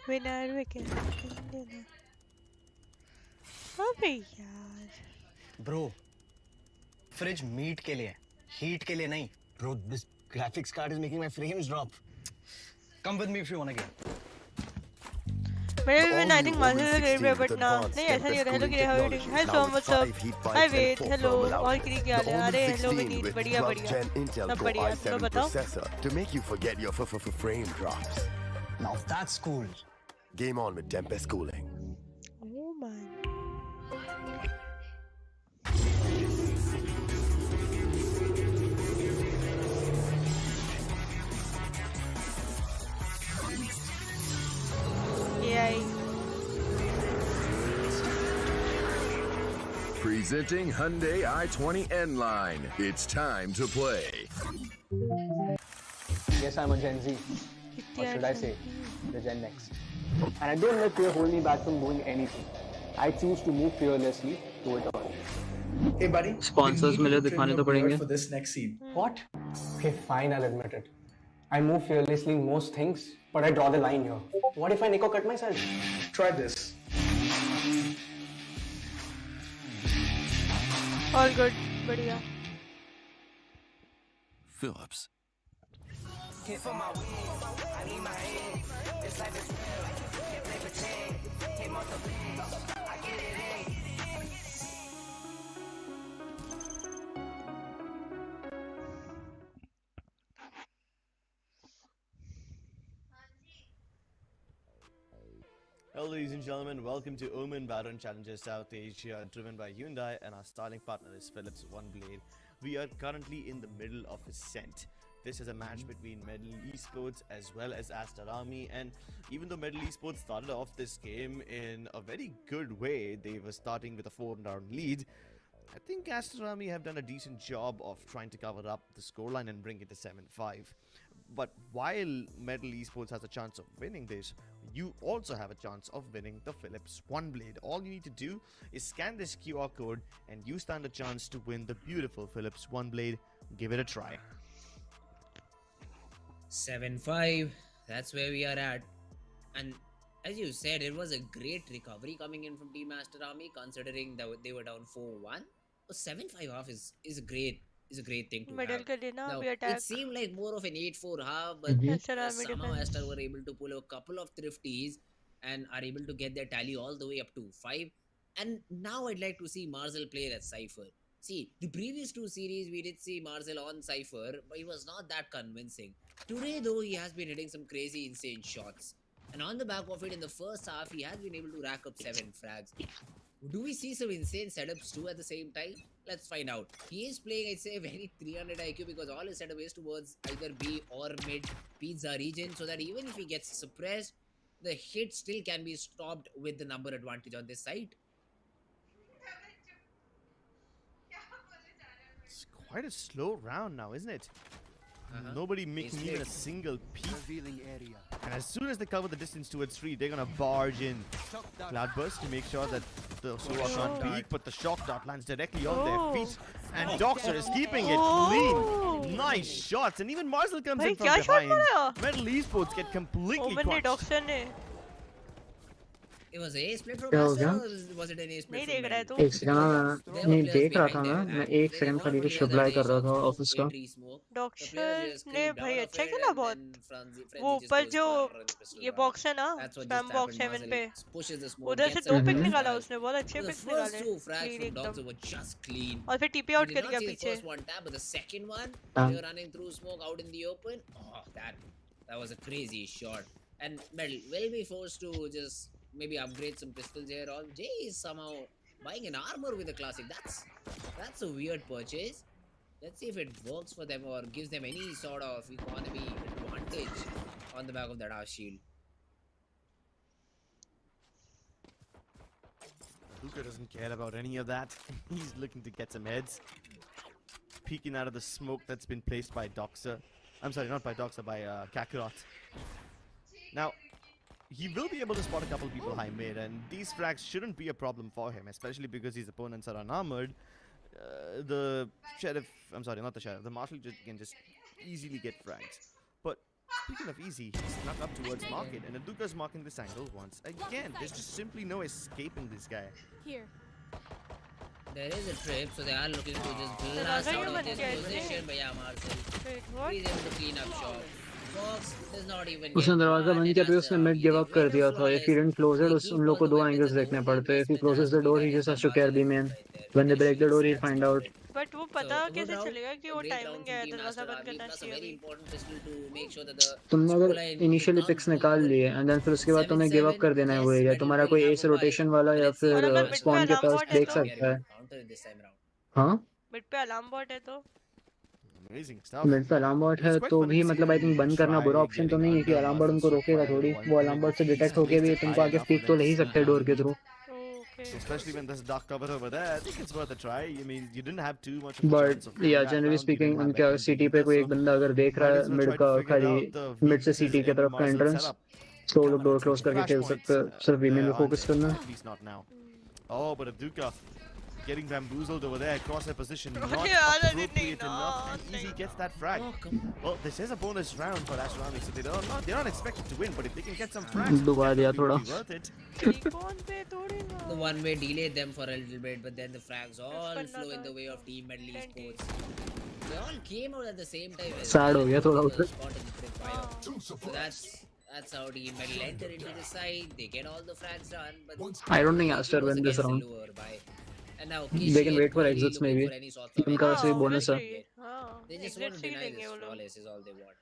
Winner wicket अबे यार bro fridge meet के लिए हीट के लिए नहीं bro this graphics card is making my frames drop come with me if you want again मेरे win I think माजिल का game but ना नहीं ऐसा नहीं हो रहा हेलो किरे how are doing hi so what's hi wait hello और किरे क्या हाल है अरे हेलो विनीत बढ़िया बढ़िया सब बढ़िया तो बताओ to make you forget your frame drops. Now that's cool Game on with Tempest Cooling. Oh man. Yay. Presenting Hyundai i20N line. It's time to play. Yes, I'm a Gen Z. Or should I say, the Gen X. And I don't let fear hold me back from doing anything. I choose to move fearlessly to it all. Hey buddy, Sponsors मिले दिखाने तो पड़ेंगे. for this next scene. What? Okay, fine, I'll admit it. I move fearlessly in most things, but I draw the line here. What if I Nico cut myself? Try this. All good. बढ़िया. Phillips. Hello ladies and gentlemen, welcome to OMEN Valorant Challenger South Asia, driven by Hyundai, and our starting partner is Philips One Blade. We are currently in the middle of Ascent. This is a match between Metal Esports as well as Aster Army, and even though Metal Esports started off this game in a very good way, they were starting with a 4-round lead. I think Aster Army have done a decent job of trying to cover up the scoreline and bring it to 7-5. But while Metal Esports has a chance of winning this, you also have a chance of winning the Philips One Blade. All you need to do is scan this QR code and you stand a chance to win the beautiful Philips One Blade. Give it a try. 7-5. That's where we are at. And as you said, it was a great recovery coming in from Team Aster Army, considering that they were down 4-1. So 7-5 half is a great thing to Middle have. ka dena Now abhi it attack. seemed like more of an 8-4 half, but Aster Army somehow defense. Aster were able to pull a couple of thrifties and are able to get their tally all the way up to 5. And now I'd like to see Marcel play that Cypher. See, the previous two series we did see Marcel on Cypher, but he was not that convincing. Today though, he has been hitting some crazy insane shots. And on the back of it, in the first half, he has been able to rack up 7 frags. Do we see some insane setups too at the same time? Let's find out. He is playing, I'd say, very 300 IQ because all his setup is towards either B or mid pizza region, so that even if he gets suppressed, the hit still can be stopped with the number advantage on this side. It's quite a slow round now, isn't it? Nobody making even a single peek. And as soon as they cover the distance towards 3, they're gonna barge in. Cloudburst to make sure that the Sora can't peek, but the shock dart lands directly on their feet. And Doxer is keeping it clean. Nice shots. And even Marcel comes in from behind. Metal Esports get completely OMEN ने crushed. Doxer ने It was a split from क्या हो Aster, गया? or was it an A split नहीं from देख रहा है Metal? तू एक सेकंड मैं देख रहा था मैं 1 सेकंड खाली तो शिवलाई कर रहा था ऑफिस का। डॉक्टर ने भाई अच्छा खेला बहुत। वो ऊपर जो ये बॉक्स है ना स्पैम बॉक्स 7 पे उधर से 2 पिक निकाला उसने, बहुत अच्छे पिक निकाले क्लीन एकदम, और फिर टीपी आउट कर गया पीछे। But the second one, they were running through smoke out in the open. Oh, that was a crazy shot. And Metal will be forced to just maybe upgrade some pistols here on. Jay is somehow buying an armor with a classic. That's a weird purchase. Let's see if it works for them or gives them any sort of economy advantage on the back of that Ash shield. Luka doesn't care about any of that. He's looking to get some heads. Peeking out of the smoke that's been placed by Doxer. I'm sorry, not by Doxer, by Kakarot. Now, he will be able to spot a couple people high mid, and these frags shouldn't be a problem for him, especially because his opponents are unarmored. The Sheriff, I'm sorry, not the Sheriff, the Marshal can just easily get frags. But speaking of easy, he snuck up towards Market, and Aduka's marking this angle once again. There's just simply no escaping this guy. Here. There is a trip, so they are looking to just blast out of this position. But yeah, Marcel, he's able to clean up shop. Fox does not even get उसने दरवाजा बंद किया फिर उसने mid give up कर दिया था। If he didn't close it, उन लोग को 2 एंगल्स देखने पड़ते। If he closes the door, he just has to carry B main. When they break the door, he'll find out. But वो पता कैसे चलेगा कि वो टाइमिंग है, दरवाजा बंद करना चाहिए। तुमने अगर इनिशियली पिक्स निकाल लिए एंड देन फिर उसके बाद तुम्हें गिव अप कर देना है वो एरिया, तुम्हारा कोई एस रोटेशन वाला या फिर स्पॉन के पास देख सकता है। हाँ मिड पे अलार्म बॉट है तो Amazing stuff. मिड पे अलार्म बॉट है तो भी मतलब आई थिंक बंद करना बुरा ऑप्शन तो नहीं है कि अलार्म बॉट उनको रोकेगा थोड़ी। वो अलार्म बॉट से डिटेक्ट होके भी तुमको आगे पीक तो ले ही सकते हैं डोर के through. Especially when there's dark cover over there, I think it's worth a try. I mean, you didn't have too much of a but chance of या that generally round. You speaking didn't have उनका any city पे defense, कोई एक so बंदा अगर देख रहा might है as well मिड try का to figure खाली out the मिड से weaknesses सिटी की in तरफ का Marcel's एंट्रेंस setup. तो वो लोग डोर क्लोज करके खेल सकते हैं, सिर्फ वी में फोकस करना है। At least not now. Oh, but Aduka getting bamboozled over there, cross their position, not appropriate enough, and easy gets that frag. Well, this is a bonus round for Aster Army, so they're not expected to win, but if they can get some frags, डुबा दिया it थोड़ा। will be worth it. The one way delayed them for a little bit, but then the frags all flow in the way of Team Metal Esports. They all came out at the same time. Sad हो गया थोड़ा उधर। So that's how Team Metal enter into the side. They get all the frags done, but I don't think Aster win this round. And now They can wait for exits maybe. उनका वैसे भी bonus है। They just want to deny this flawless is all they want.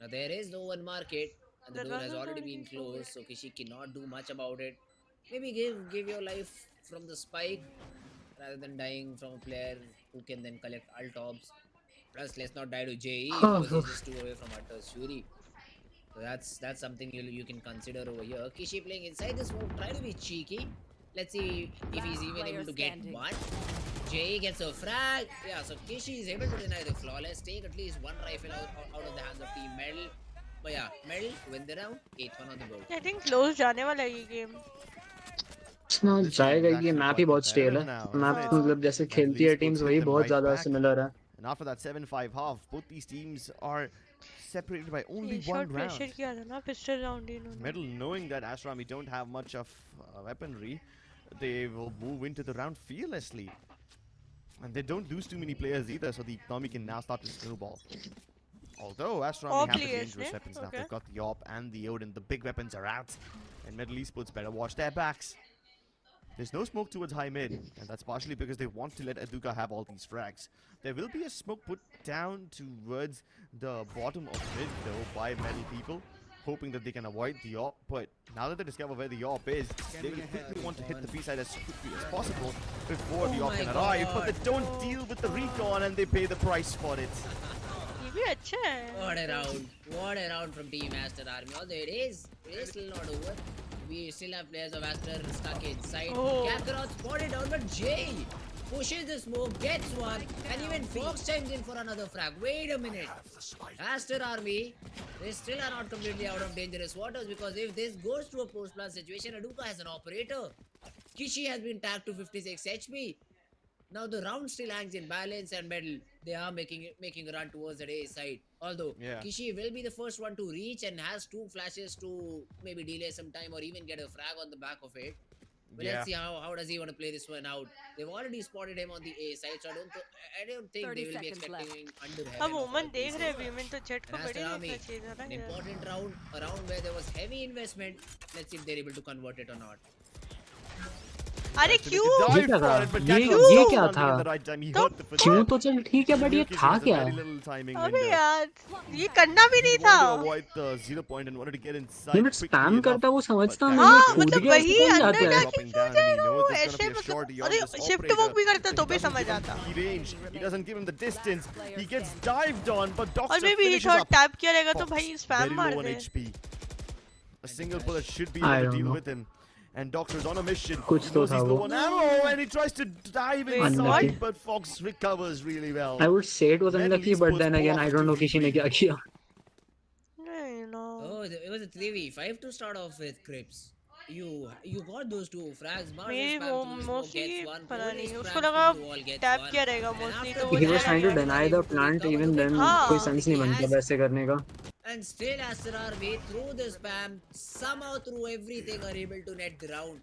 Now there is no one market, and the door has already been closed, so Kishi cannot do much about it. Maybe give your life from the spike rather than dying from a player who can then collect ult orbs. Plus, let's not die to JE because he's just 2 away from Hunter's Fury. So that's something you can consider over here. Kishi playing inside the smoke, try to be cheeky. Let's see if he's even able to get one. Jay gets a frag. Yeah, so Kishi is able to deny the flawless. Take at least one rifle out of the hands of Team Medal. But yeah, Medal win the round. 8th one on the board. I think close जाने वाला है ये game. ना This game जाएगा is ये actually map ही quite बहुत stele competitive है now, map isn't it? मतलब जैसे Medal खेलती है Esports टीम्स hit वही them बहुत right ज्यादा back. सिमिलर है And after that 7-5 half, both these teams are separated by only ये one shot pressure round. किया था ना pistol round ही इन्होंने. Medal, knowing that Ashrami don't have much of weaponry, they will move into the round fearlessly. And they don't lose too many players either, so the economy can now start to snowball. Although Ashrami have the dangerous weapons now. They've got the AWP and the Odin. The big weapons are out. And Medal Esports better watch their backs. There's no smoke towards high mid, and that's partially because they want to let Aduka have all these frags. There will be a smoke put down towards the bottom of mid though by Medal people, hoping that they can avoid the AWP, but now that they discover where the AWP is, they quickly want to hit the B side as quickly as possible before the AWP can arrive, but they don't deal with the recon and they pay the price for it. ये भी अच्छा है. What a round from Team Aster Army. Although it is still not over. We still have players of Aster stuck inside. Kakarot spotted down, but Jay pushes the smoke, gets one, and even Fox chimes in for another frag. Wait a minute. Aster Army, they still are not completely out of dangerous waters, because if this goes to a post-plant situation, Aduka has an operator. Kishi has been tagged to 56 HP. Now the round still hangs in balance, and Medal, they are making a run towards the A side. Although Kishi will be the first one to reach and has 2 flashes to maybe delay some time or even get a frag on the back of it. But let's see how does he want to play this one out. They've already spotted him on the A side, so I don't think they will be expecting under heaven. अब ओमन देख रहे हैं women तो चट को बड़ी देखना चाहिए था ना. An important round, a round where there was heavy investment. Let's see if they're able to convert it or not. अरे क्यों? ये क्या था? ये क्या था? क्यों तो चल ठीक है, बट ये था क्या? अबे यार, ये करना भी नहीं था. ये मैं स्पैम करता वो समझता हूँ. हाँ, मतलब वही अंदर जाके क्यों जाएगा वो ऐसे, मतलब अरे शिफ्ट वॉक भी करता तो भी समझ आता. और मे बी थर्ड टैप किया रहेगा तो भाई स्पैम मार दे. A single bullet should be able to deal with him. And Doctor's on a mission. He कुछ तो knows था he's वो. low on ammo and he tries to dive inside, but Fox recovers really well. I would say it was unlucky, but then again, I don't know किसी ने क्या किया. Oh, it was a 3v5 to start off with, Crips. You got those 2 frags. मेरी वो mostly पता नहीं, उसको लगा टैप किया रहेगा मोस्टली तो वो. He was trying to deny the plant, even then कोई sense नहीं बनता वैसे करने का. And still Aster Army through the spam, somehow through everything are able to net the round.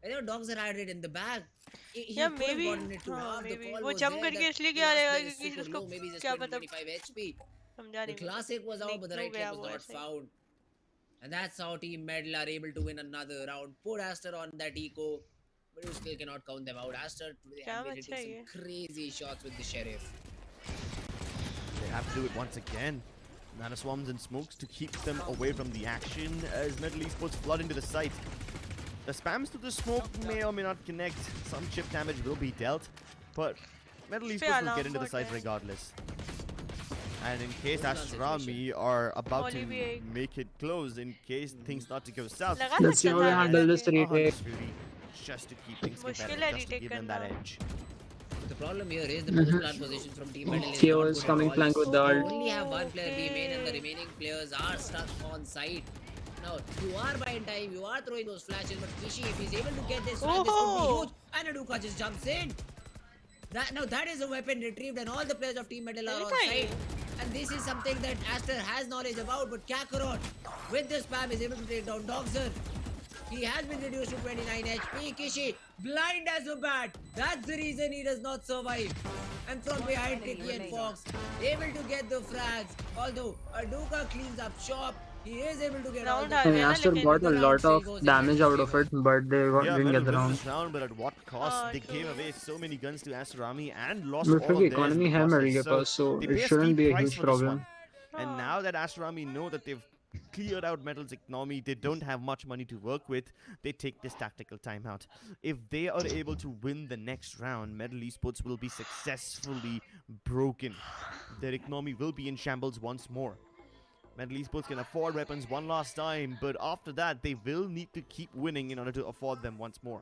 I know dogs are had it in the bag. Yeah, maybe. maybe. वो jump करके इसलिए क्या रहेगा क्योंकि उसको क्या पता. The classic was out, but the right clip was not found. And that's how Team Medal are able to win another round. Put Aster on that eco, but you still cannot count them out. Aster today have been hitting some crazy shots with the Sheriff. They have to do it once again. Nano swarms and smokes to keep them away from the action as Medal Esports flood into the site. The spams to the smoke may or may not connect. Some chip damage will be dealt, but Medal Esports will get into the site regardless. And in case Ashrami are about to make it close, in case things start to go south, let's see how they handle this retake. Just to keep things competitive, just to give them that edge. The problem here is the post-plant position from Team Medal is Theo is coming flank with the ult. They only have one player B main and the remaining players are stuck on site. Now, you are buying time, you are throwing those flashes, but Kishi, if he's able to get this flag, this could be huge. And Aduka just jumps in. That is a weapon retrieved and all the players of Team Medal are on site. And this is something that Aster has knowledge about, but Kakarot, with the spam, is able to take down Dogzer. He has been reduced to 29 HP. Kishi, blind as a bat. That's the reason he does not survive. And from behind, Tiki and Fox, able to get the frags. Although Aduka cleans up shop, he is able to get all the frags. Aster got a lot of damage out of it, but they didn't get the round. But at what cost? They gave away so many guns to Aster Army and lost but all of economy theirs. So it shouldn't be a huge problem. And now that Aster Army know that they've cleared out Medal's economy, they don't have much money to work with, they take this tactical timeout. If they are able to win the next round, Medal Esports will be successfully broken. Their economy will be in shambles once more. Medal Esports can afford weapons one last time, but after that they will need to keep winning in order to afford them once more.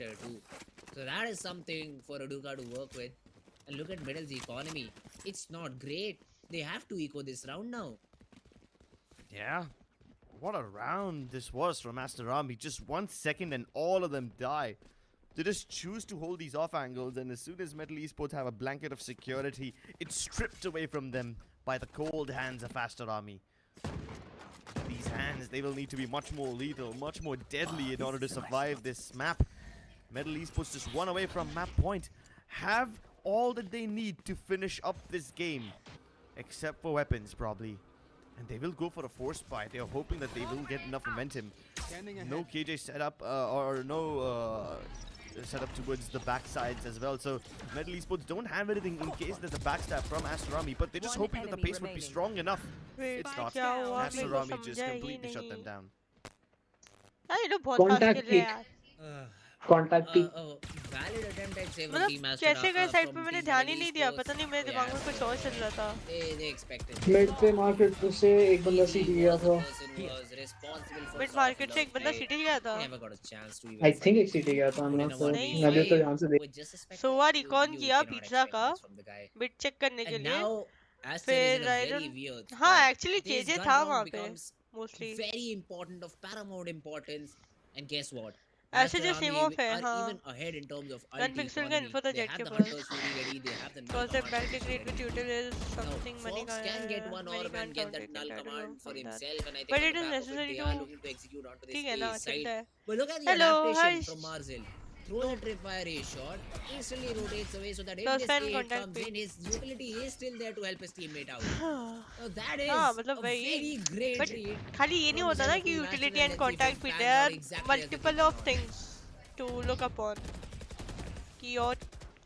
later too. So that is something for Aduka to work with. And look at Middle's economy. It's not great. They have to eco this round now. Yeah. What a round this was from Aster Army. Just 1 second and all of them die. They just choose to hold these off angles, and as soon as Metal Esports have a blanket of security, it's stripped away from them by the cold hands of Aster Army. These hands, they will need to be much more lethal, much more deadly in order to survive this map. Metal Esports just one away from map point. Have all that they need to finish up this game, except for weapons probably. And they will go for a force buy. They are hoping that they will get enough momentum. No KJ setup or no setup towards the backsides as well. So Metal Esports don't have anything in case there's a backstab from Aster Army, but they're just hoping that the pace would be strong enough. It's not. Aster Army just completely shut them down. ये तो बहुत fast खेल रहे हैं यार. Contact peak. Valid attempt at saving मतलब team Aster कैसे गए साइड पे from मैंने Team ध्यान ही Metal नहीं दिया. Esports. पता नहीं मेरे दिमाग में कुछ और चल रहा था. They expected. मिड पे मार्केट से एक बंदा सीधी गया था. मिड मार्केट से एक बंदा सिटी गया था. Never got a chance to even I think एक सीधी गया था. मैं तो ध्यान से देख. सोवा रिकॉन किया पिज्जा का बिट चेक करने के लिए. फिर हाँ एक्चुअली केजे था वहाँ पे mostly. very important of paramount importance. And guess what? ऐसे जो सिमोफ है हाँ. Even ahead in terms of gun pixel का इन्फो था जेट के पास. Because the back degrade with util is something money Fox can get one orb and get that null command for himself, and I think But on it the is back of it, necessary they are to looking to execute onto this ठीक है ना A चलता side. है. But look at the Hello, adaptation hi. from Marzel. Throws a tripwire A shot, instantly rotates away so that if First this time A contact comes pick. in, his utility is still there to help his teammate out. So that is हाँ a मतलब very वही. great But read. खाली ये नहीं from होता ना Zen कि to utility National and and contact C4 पे fans there are are exactly as multiple they of things to look upon. कि और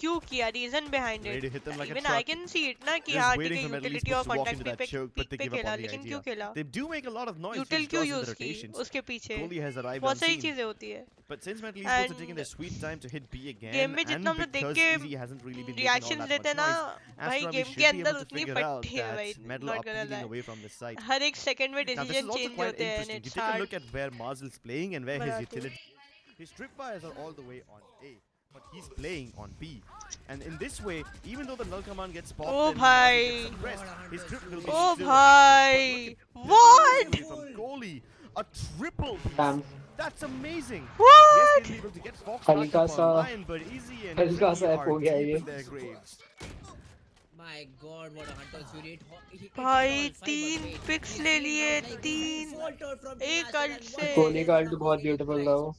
क्यों किया reason behind Ready it. to hit them like a Even truck. I can see it ना कि Just हाँ ठीक waiting है for Metal utility Esports और to walk contact into पे that choke, but they पे give up खेला on the लेकिन idea. क्यों खेला. They do make a lot of noise. Util He's क्यों crossing the use की rotations. उसके पीछे. Kohli has arrived बहुत सही unseen. चीजें होती है. But since Metal Esports are taking their sweet time to hit B again, game में and जितना हम लोग देख because के Easy hasn't really been making all reactions that लेते much हैं ना noise, भाई Aster Army गेम should के be अंदर able to उतनी figure out फट्टी है भाई. that Metal Not are gonna peeling lie. away from this site. हर एक सेकंड में Now this is decision also change quite होते हैं and interesting. You it's take a hard. look at where Marzel's playing and where his बनाते हैं. utility. His tripwires are all the way on A, but he's playing on B. And in this way, even though the null command gets popped Oh and Marzel bhai. gets suppressed, his trip will be Oh still bhai. active. But What? look at from Kohli, a triple piece. Damn. That's amazing. What? Yes, they'll be able to get Fox back हल्का up सा online, but Easy and हल्का Ricky सा are हो गया deep ये. in their graves. My God, what a hunter's fury! It भाई all five, but 3 wait, picks he ले still लिए. got like 3 faltered from Team एक Aster अल्ट and से. one कोहली का second अल्ट from बहुत Team ब्यूटीफुल था वो.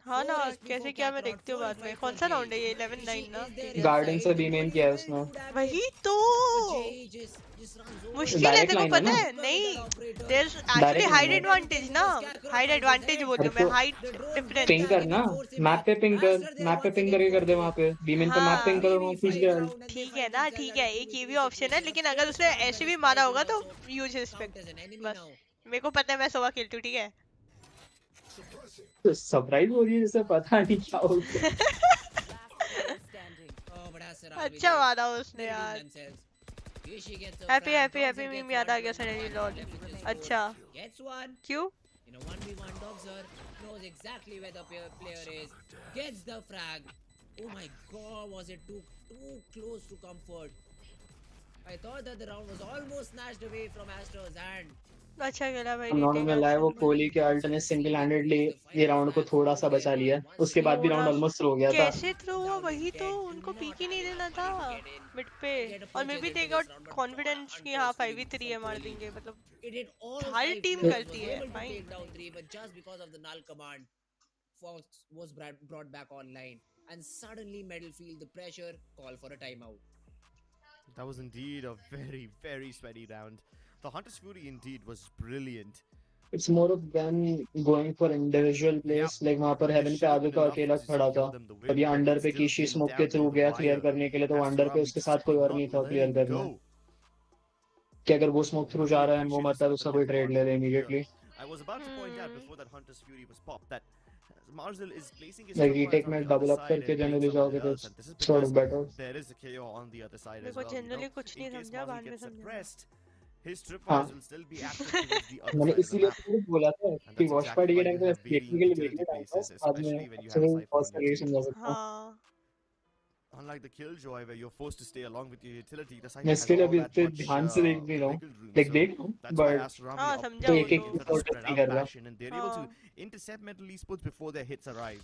हाँ ना 4 HP कैसे for क्या मैं Kakarot, देखती हूँ 4 बाद में. HP कौन for सा Jay. राउंड है ये 11-9 ना. Is there गार्डन से inside? बी मेन किया है उसने. वही तो Jay just runs over. मुश्किल है Direct तेरे को line है पता ना? है नहीं. There's actually Direct height line है. advantage ना. Height advantage बोलती हूँ मैं. Height difference. पिंग करना. मैप पे पिंग कर. मैप पे पिंग करके कर दे वहाँ पे. बी मेन पे मैप पिंग करो वहाँ खींच गया. ठीक है ना ठीक है एक ये भी ऑप्शन है लेकिन अगर उसने ऐसे भी मारा होगा तो यूज रिस्पेक्ट. बस मेरे को पता है मैं सोवा खेलती हूँ ठीक है. सरप्राइज हो रही है जैसे पता नहीं क्या हो गया. अच्छा मारा उसने यार. हैप्पी हैप्पी हैप्पी मीम याद आ गया सडनली लॉर्ड. अच्छा क्यों. In a 1v1, Dogzer knows exactly where the player is. Gets the frag. Oh my God, was it too close to comfort? I thought that the round was almost snatched away from Aster's hand. अच्छा खेला भाई. उन्होंने मिला है वो कोहली के alt ने single handedly ये राउंड को थोड़ा सा बचा लिया. उसके बाद भी राउंड ऑलमोस्ट थ्रो हो गया था. कैसे थ्रो हुआ वही तो उनको पीक ही नहीं देना था मिड पे. और may be they got confidence कि हाँ 5v3 है मार देंगे मतलब. It did all her five team players करती was है able to भाई. take down 3, but just because of the null command, Fox was brought back online, and suddenly Metal feel the pressure, call for a timeout. That was indeed a very, very sweaty round. The Hunter's Fury indeed was brilliant. It's more of them going for individual plays. Like वहाँ पर haven पे आगे का अकेला खड़ा था. अब ये अंडर पे किसी स्मोक के थ्रू गया क्लियर करने के लिए तो अंडर पे उसके साथ कोई और नहीं था क्लियर करना. कि अगर वो स्मोक थ्रू जा रहा है वो मतलब उसका कोई ट्रेड ले ले immediately. I was about to point out before that Hunter's Fury was popped that Marzel is placing his Like tripwires retake on में the double other up side करके and playing generally somewhere जाओगे तो else, and this is sort of because better. there is a KO on the other side मेरे as को well. Generally कुछ नहीं In case समझा Marzel बाद में gets समझा. suppressed, his tripwires will still be active towards the other मैंने side of the इसीलिए map. तो बोला था And कि that's वॉच exactly पार्टी के why टाइम you पे have varying देखने के लिए utility देखने टाइम places, बाद में especially when you अच्छे have से Cypher पॉज on your करके team. समझा सकता हूँ. हाँ Unlike the Killjoy, where you're forced to stay along with your utility, the मैं Cypher has इसके लिए all अभी that इतने much ध्यान से देख भी रहा हूँ. wiggle room. Like So देख रहा हूँ that's why but Aster Army हाँ opt समझा to वो एक play एक तो. in such a sort of spread नहीं out कर रहा. fashion, and they're able to intercept Metal Esports before their hits arrive.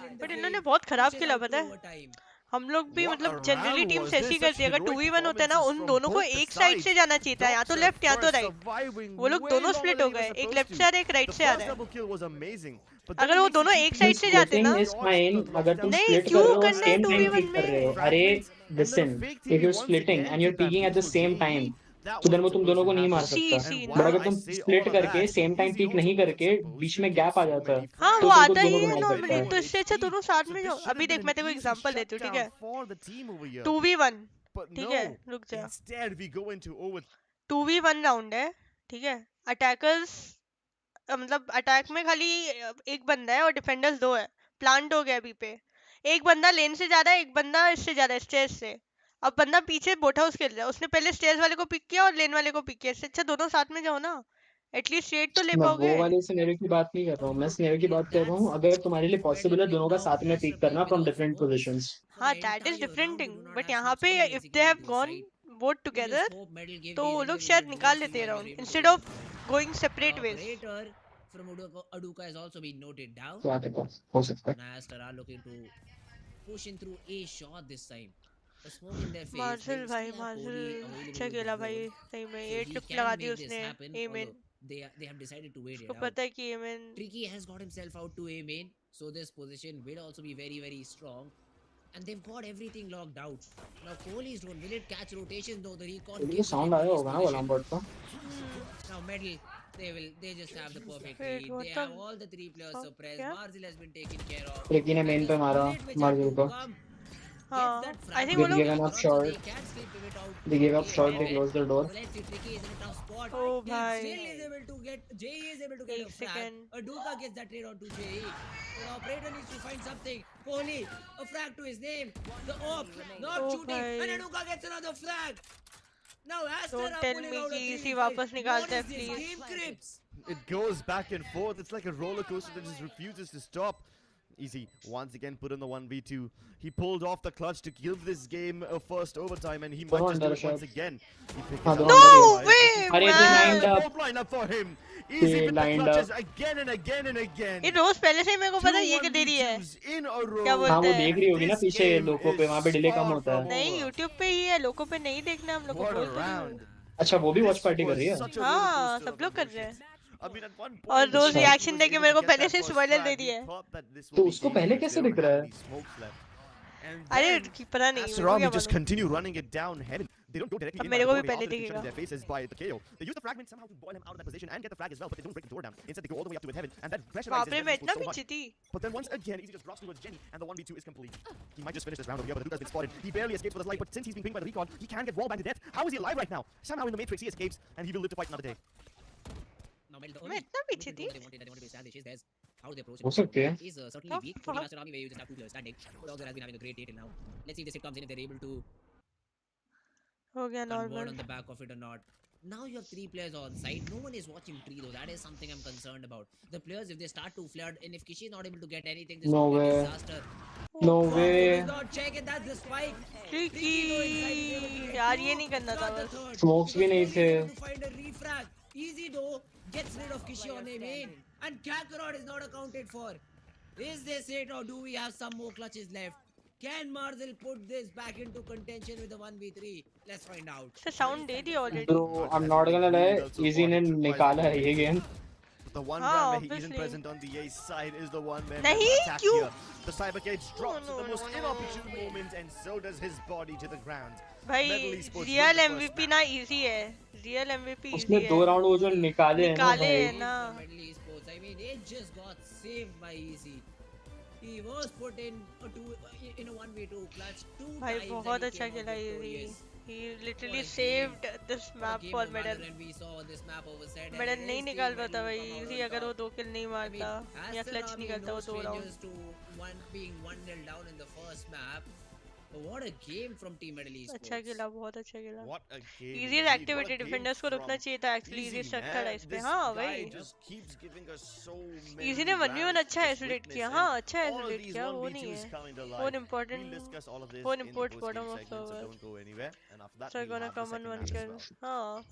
But इन्होंने बहुत खराब खेला पता है. हम लोग भी What मतलब a generally round teams was ऐसी this? करती है, Such अगर heroic 2v1 होता है ना, performances उन from दोनों को both the एक साइड से sides. जाना चाहिए था, या तो Doxer लेफ्ट या तो first राइट. surviving वो लोग way दोनों longer स्प्लिट than हो he was गए, एक supposed लेफ्ट to. से और एक राइट The से आ first रहा है. double kill was amazing. But अगर then वो it makes दोनों the एक TP साइड से जाते स्प्लिटिंग ना. इज फाइन अगर तुम नहीं, स्प्लिट कर क्यों रहे हो करना है सेम टाइम 2v1 पीक कर रहे हो. में? अरे fragments, and then a listen, fake if TP you once splitting again and you to peeking at the bamboozle same JE. Time, That तो देन wasn't वो तुम supposed दोनों to को नहीं मार happen. सी सकता. सी And बट ना. while अगर I तुम say स्प्लिट all of करके that, same time Easy peak also नहीं wasn't करके supposed बीच to में get गैप आ so जाता, many हाँ, तो वो तेरे को आता ही दोनों को है नहीं नॉर्मली, सकता. तो इससे अच्छा दोनों साथ में जाओ. should अभी have been देख, an मैं तेरे को easy एग्जांपल देती हूँ, ठीक shutdown है? for the team over here. 2v1, But ठीक है, no, रुक जा. instead we go into over 2v1 round है, ठीक है? अटैकर्स मतलब अटैक में खाली एक बंदा है और डिफेंडर्स दो है. प्लांट हो गया अभी पे. एक बंदा लेन से जा रहा है, एक बंदा इससे जा रहा है, स्टेयर्स से. अब बंदा पीछे बोटा हाउस खेल रहा है, उसने पहले स्टेयर्स वाले को पिक किया और लेन वाले को पिक किया. इससे अच्छा दोनों साथ में जाओ ना, एटलीस्ट रेड तो ले मैं वो पाओगे. वाले सिनेरियो की बात नहीं कर रहा हूँ, मैं सिनेरियो की बात कर रहा हूँ अगर तुम्हारे लिए पॉसिबल है दोनों का साथ में पिक करना फ्रॉम डिफरेंट पोजीशंस. हाँ, that is different thing, but यहाँ पे if they have gone both together तो वो लोग शायद निकाल लेते हैं round instead of going separate veg. From Aduka has also been noted down. क्या देखो हो सकता है. And Aster are looking to push in through a shot this time. A smoke in their face. Marshal They भाई, still have marshal Kohli available अच्छा with the खेला भाई, drone. सही में. So 8 he ट्रिप can लगा दी make this उसने. happen. एमेन, Although they have decided to wait उसको it out. पता है कि amen. Tricky has got himself out to A-main, so this position will also be very, very strong. And they've got everything locked out. Now Kohli's drone, will it catch rotations? No, the recon ये gives sound him आया his होगा ना वो position. Lambert का. Now medal, they just have the perfect Wait, read. what They the have all the three players fuck, suppressed. क्या? Marzil has been taken care of. Tricky ने main पे मारा मार्जिल को. हाँ, आई थिंक They वो लोग. gave up short. They gave up short. They closed the door. Oh भाई, Still is able to get JE is able to get एक a frag. second. Aduka gets that trade onto JE. The operator needs to find something. Kohli, a frag to his name. The op not Oh shooting, भाई. and Aduka gets another flag. Now Aster Don't are tell pulling me out a कि इसी 3v5. वापस निकालते हैं, What is this? please. Game crips. it goes back and forth. It's like a roller coaster that just refuses to stop. Easy once again put in the 1v2. He pulled off the clutch to give this game a first overtime, and he might just do it once again. He picked हाँ, it up. No way, अरे ये man. lined up. Both line up for him. Easy with the lined clutches up. again and again and again. ये रोज पहले से ही मेरे को पता है ये 2 क्या दे रही है. 1v2s in a row. क्या बोलते हाँ वो हैं? देख रही होगी ना This पीछे game लोगों पे, is वहाँ पे डिले कम far होता है. from नहीं, over. यूट्यूब पे ही है, लोगों पे नहीं देखना हम लोग को. What a बोल तो रही हूँ. round. अच्छा वो भी वॉच This पार्टी कर रही है. was such a हाँ, roller coaster सब of लोग कर रहे emotions. हैं. I mean, at one और point, रोज he रिएक्शन was देके able मेरे to को get पहले that से first spoiler flag. They the We है. thought that this तो would be उसको game पहले because कैसे they दिख don't रहा have है? any smokes left. And अरे then पता नहीं, मेरे को Asarami क्या just मालूम. continue running it down heaven. They don't go directly अब in मेरे by को the भी door. पहले They often get shot in दिखेगा. their faces by the KO. They use the fragment somehow to boil him out of that position and get the flag as well, but they don't break the door down. Instead, they go all the way up to with heaven, and that pressurizes बाप रे, Devil मैं Esports इतना so much. पीछे थी. But then once again, Easy just drops towards Jenny, and the 1v2 is complete. He might just finish this round over here, but Aduka's been spotted. He barely escapes with his life, but since he's been pinged by the recon, he can get wallbanged to death. How is he alive right now? Somehow in the Matrix, he escapes, and he will live to fight another day. मैं इतना पीछे थी. How they approach हो सकती है. is certainly Oh, weak. fuck. Master Army, where you just have two players standing. But also has been having a great day till now. Let's see if this hit comes in, if they're able to हो गया convert normal. on the back of it or not. Now you have three players on site. No one is watching tree though. That is something I'm concerned about. The players, if they start to flood, and if Kishi is not able to get anything, this No could be a way. disaster. No Oh, way. does not check it. That's the spike. Tricky though inside is able to get यार two, ये नहीं करना था not the बस. third. Smokes भी नहीं He's थे. able to find a refrag. Easy though gets rid of Kishi on a main, and Kakarot is not accounted for. Is this it, or do we have some more clutches left? Can Marzil put this back into contention with the 1v3? Let's find out. इससे sound दे दिया already. Bro, I'm not gonna lie, Easy ने निकाला है ये game. The one Ah, round where he isn't obviously. present on the ace side is the one where Nahi, the attack kyun? here. The cybercage drops no, at the most no, no. inopportune moments, and so does his body to the ground. भाई Medal Esports real win the first MVP match. ना easy है. Real MVP उसने easy 2 है. Round वो जो निकाले हैं ना निकाले भाई. हैं ना. Medal Esports, I mean, it just got saved by Easy. He was put in a 1v2 clutch 2 भाई times बहुत and he अच्छा came out खेला easy. victorious. He literally What a saved this What a map game for of medal. Valorant we saw on this map over set, and medal his नहीं team निकाल medal पाता भाई. come out easy on अगर वो top. 2 किल नहीं I mean, मारता या Aster clutch Army नहीं no करता वो 2 round. strangers to being 1-0 down in the first map. But what a game from Team Medal Esports. अच्छा खेला, बहुत अच्छा खेला. What a game! Easy indeed. Activity What a game defenders को रुकना from चाहिए था. Actually easy Easy, stuck man. था इस पे. This हाँ guy भाई. just keeps giving us so many easy ने 1v1 rounds अच्छा to आइसोलेट किया. witness, हाँ and अच्छा all of आइसोलेट these किया. वो नहीं 1v2s है. coming to One life. important. We'll discuss all of this One in the import post-game bottom of segment, so server. don't go anywhere. And after that, So we'll gonna have the come on second one match as kill. well. हाँ.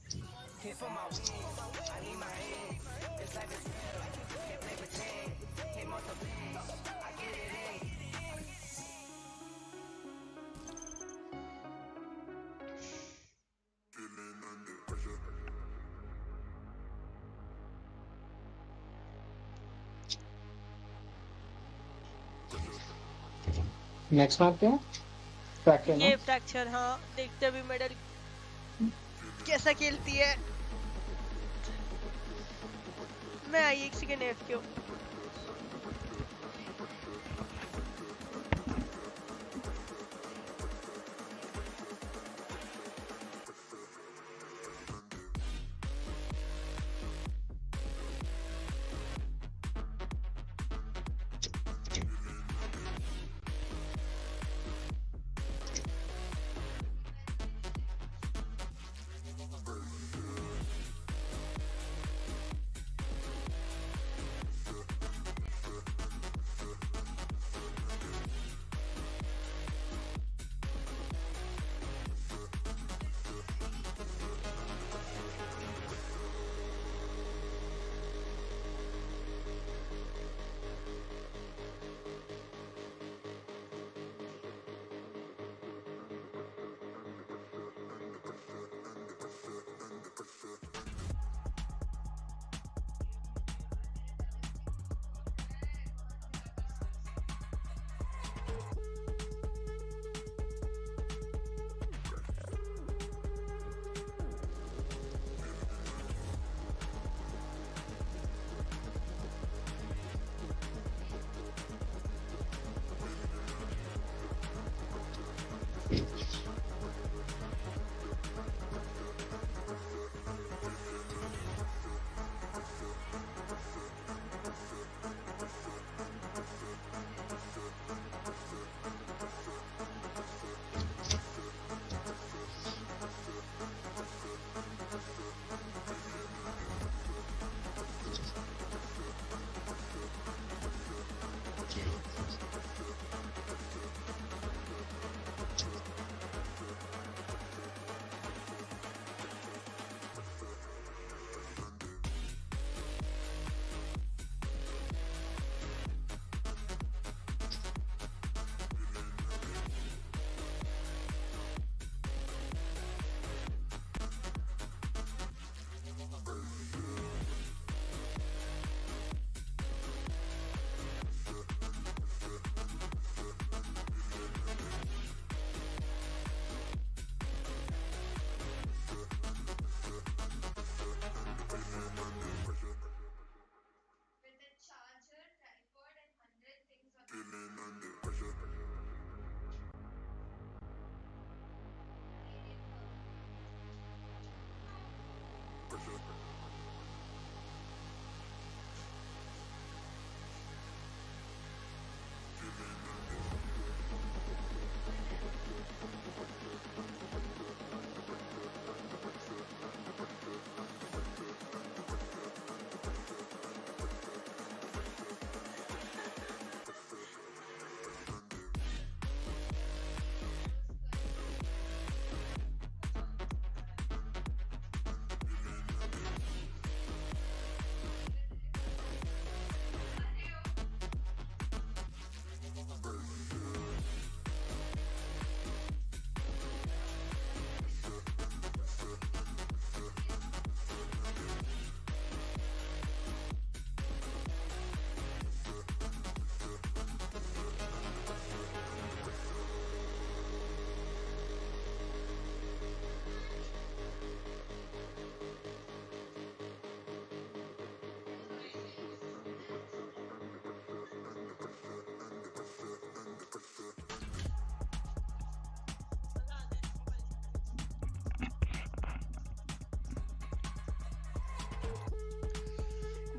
Next map क्या है? Fracture ना? ये fracture, हाँ देखते अभी medal कैसा खेलती है। मैं आई एक सेकेंड एफ क्यों।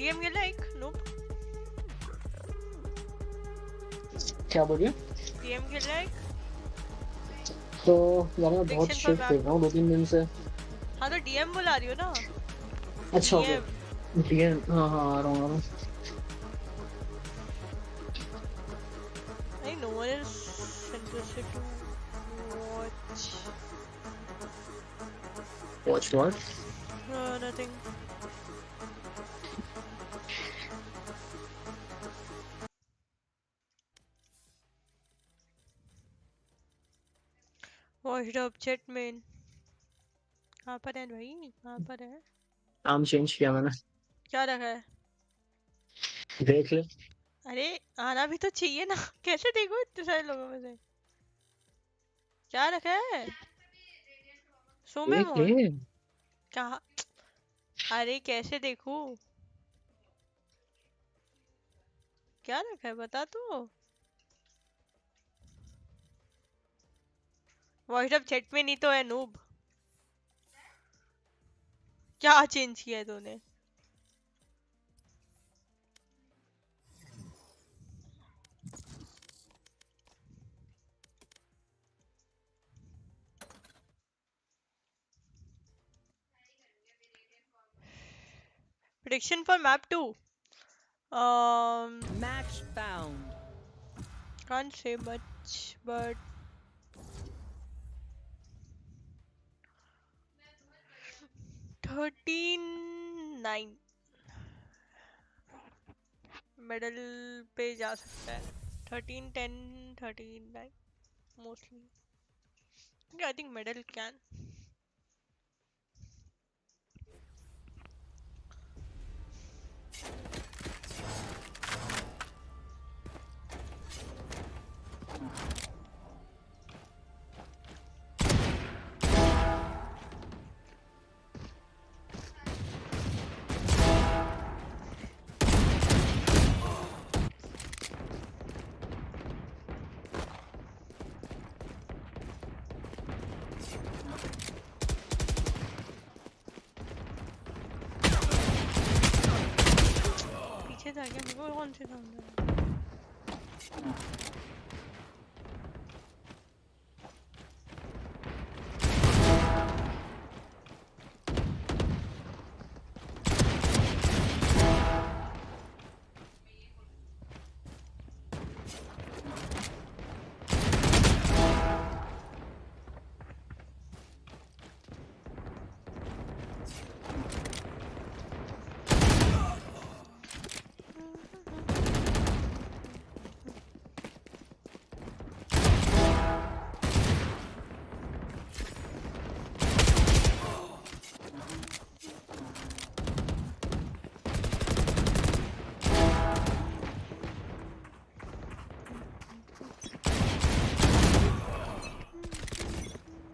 डीएम ये लाइक नो क्या बोलिए? डीएम के लाइक। तो यार मैं बहुत शिट खेल रहा हूँ 2-3 दिन से। हाँ तो डीएम बुला रही हो ना। अच्छा हो गया। डीएम हाँ हाँ आ रहा हूँ। I no one is interested to watch. Watch what? Nothing. Watched up chat main. कहाँ पर है भाई? कहाँ पर है? नाम चेंज किया मैंने। क्या रखा है? देख ले। अरे आना भी तो चाहिए ना। कैसे देखो इतने सारे लोगों में से क्या रखा है सोमे एक मोड है। क्या। अरे कैसे देखूं क्या रखा है बता तो। वॉइस ऑफ चैट में नहीं तो है नूब। क्या चेंज किया है तूने। prediction for map 2 Match found. can't say much but 13-9 medal पे जा सकता है 13-10 13-9 mostly I think medal can पीछे था क्या वो कौन से था अंदर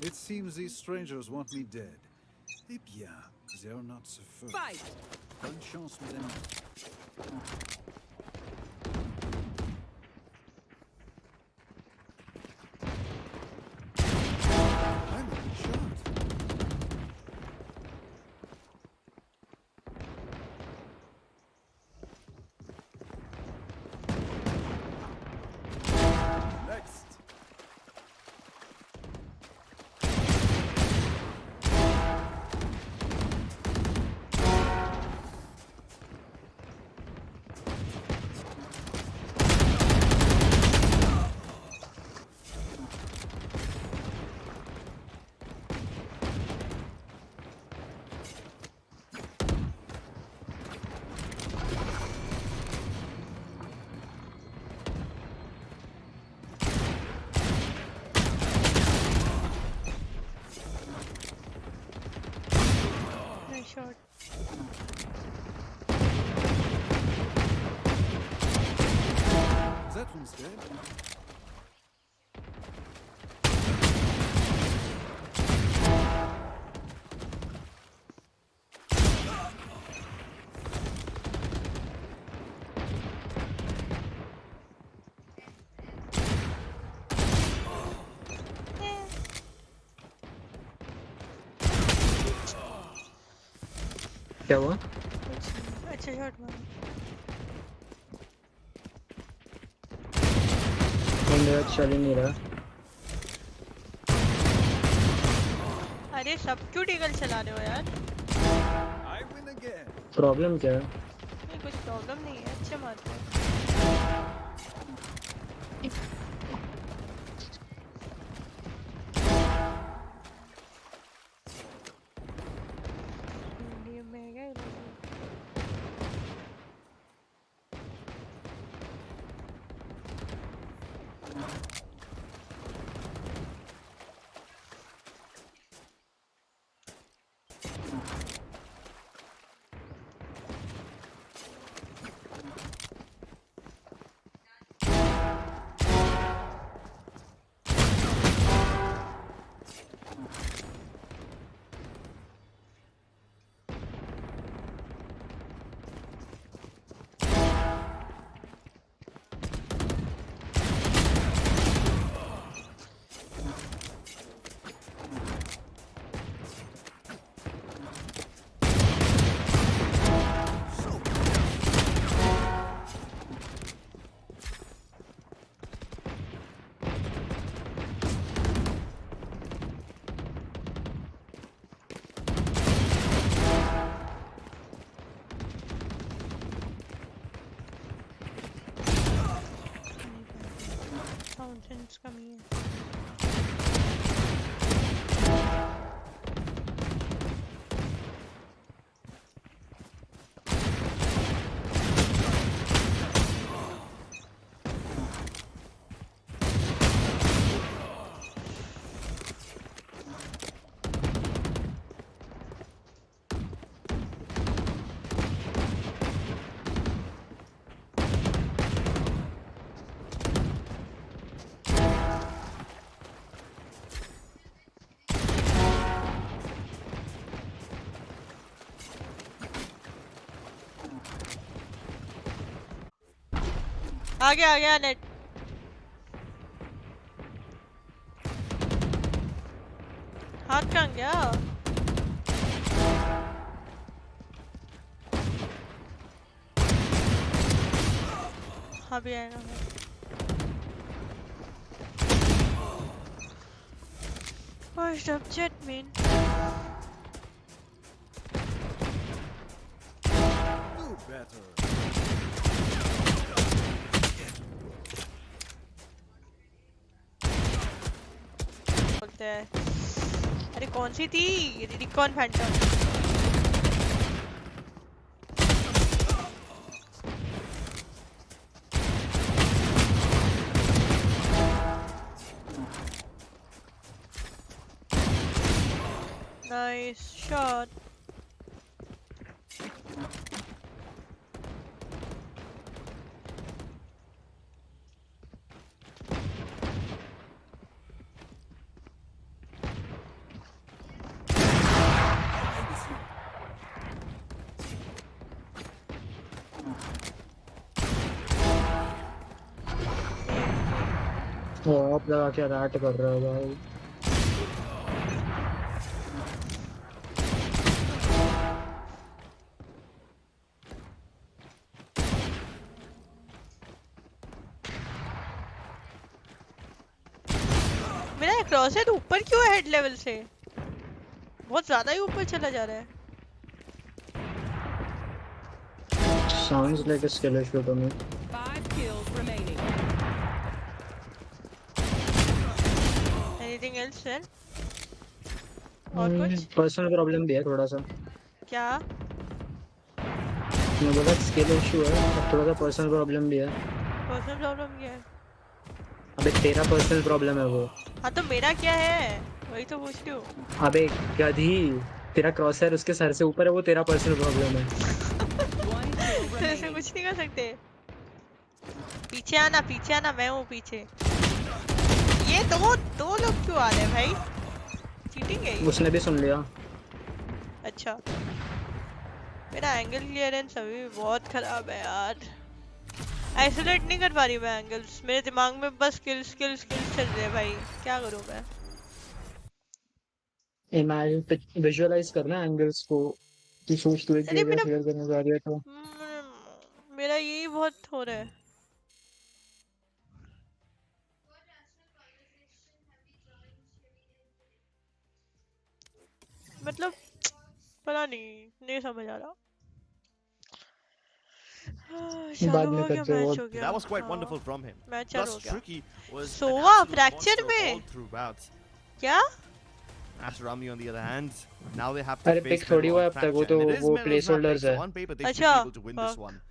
It seems these strangers want me dead. Eh bien, they're not so first. Fight! Bonne chance, mes amis. I'm a good shot. Next. nice shot That one's dead. क्या हुआ? अच्छा शॉट मारा मेरा चल ही नहीं रहा। अरे सब क्यों टीगल चला रहे हो यार I win again. प्रॉब्लम क्या है? नहीं कुछ प्रॉब्लम नहीं है अच्छे मारते हैं ये महंगा है आ गया नेट. हाथ कहाँ गया? हाँ भी आएगा. First up jet main. Do better. बोलते हैं. अरे कौन सी थी? Recon Phantom. Nice shot. वो आप लगा के रैट कर रहा है भाई. मेरा क्रॉस हेड ऊपर क्यों है हेड लेवल से? बहुत ज्यादा ही ऊपर चला जा रहा है. Sounds like a skill issue to me. 5 kills remaining. Anything else sir? और कुछ? पर्सनल प्रॉब्लम भी है थोड़ा सा. क्या? मैं बोला स्किल इशू है और थोड़ा सा पर्सनल प्रॉब्लम भी है. पर्सनल प्रॉब्लम क्या है? अबे तेरा पर्सनल प्रॉब्लम है वो. हाँ तो मेरा क्या है? वही तो पूछ रही हूँ. अबे गधी, तेरा क्रॉसर उसके सर से ऊपर है, वो तेरा पर्सनल प्रॉब्लम है. ऐसे कुछ नहीं कर सकते. पीछे आना मैं हूँ पीछे. ये दो लोग क्यों आ रहे हैं भाई? चीटिंग है ये. उसने भी सुन लिया. अच्छा. मेरा एंगल क्लियरेंस अभी भी बहुत खराब है यार. आइसोलेट नहीं कर पा रही मैं एंगल्स. मेरे दिमाग में बस स्किल्स चल रहे हैं भाई. क्या करूँ मैं? इमेजिन विजुअलाइज करना एंगल्स को कि सोच तू एक अरे एरिया क्लियर करने जा रही है तो. मेरा यही बहुत हो रहा है. मतलब पता नहीं समझ आ रहा. बाद चालू में हो कर गया. दे वो. मैच हो गया. That was quite wonderful from him. Match चालू Plus, हो गया. Tricky was an Sova absolute Fracture monster all में. throughout. क्या? Ashrami on the other hand, now they have to अरे face पिक थोड़ी हुआ Medal है on अब तक, वो fracture. तो And it is वो Medal's place map pick, holders so है. on paper they should be अच्छा, able to win this one.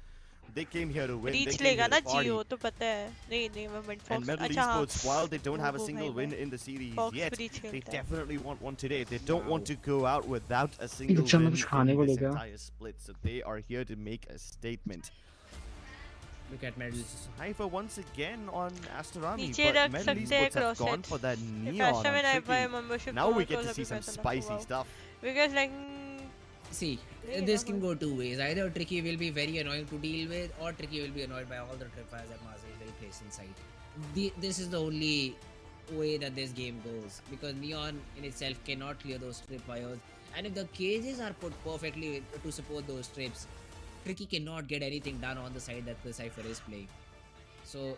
They came here to win. They reach came लेगा here ना to जी. party. वो तो पता है. नहीं मैं मिड And फॉक्स. Medal अच्छा हाँ. Esports, while they don't have a ओहो single भाई win in the series Fox yet, Breach they खेलता है. definitely want one today. They don't want to go out without a single बच्चा मैं win कुछ खाने in को this ले गया. entire split. So they are here to make a statement. Look at medals. Cypher once again on Astorami, नीचे but रख Medal सकते हैं Esports have gone क्रॉसेट. for that If neon Aster on when I buy Tricky. membership Now we code get to तो see सभी some पैसा spicy लगूंगा. stuff. Because like See, this can go two ways. Either Tricky will be very annoying to deal with, or Tricky will be annoyed by all the tripwires that Marcel will place inside. This is the only way that this game goes, because Neon in itself cannot clear those tripwires, and if the cages are put perfectly to support those trips, Tricky cannot get anything done on the side that the Cypher is playing. So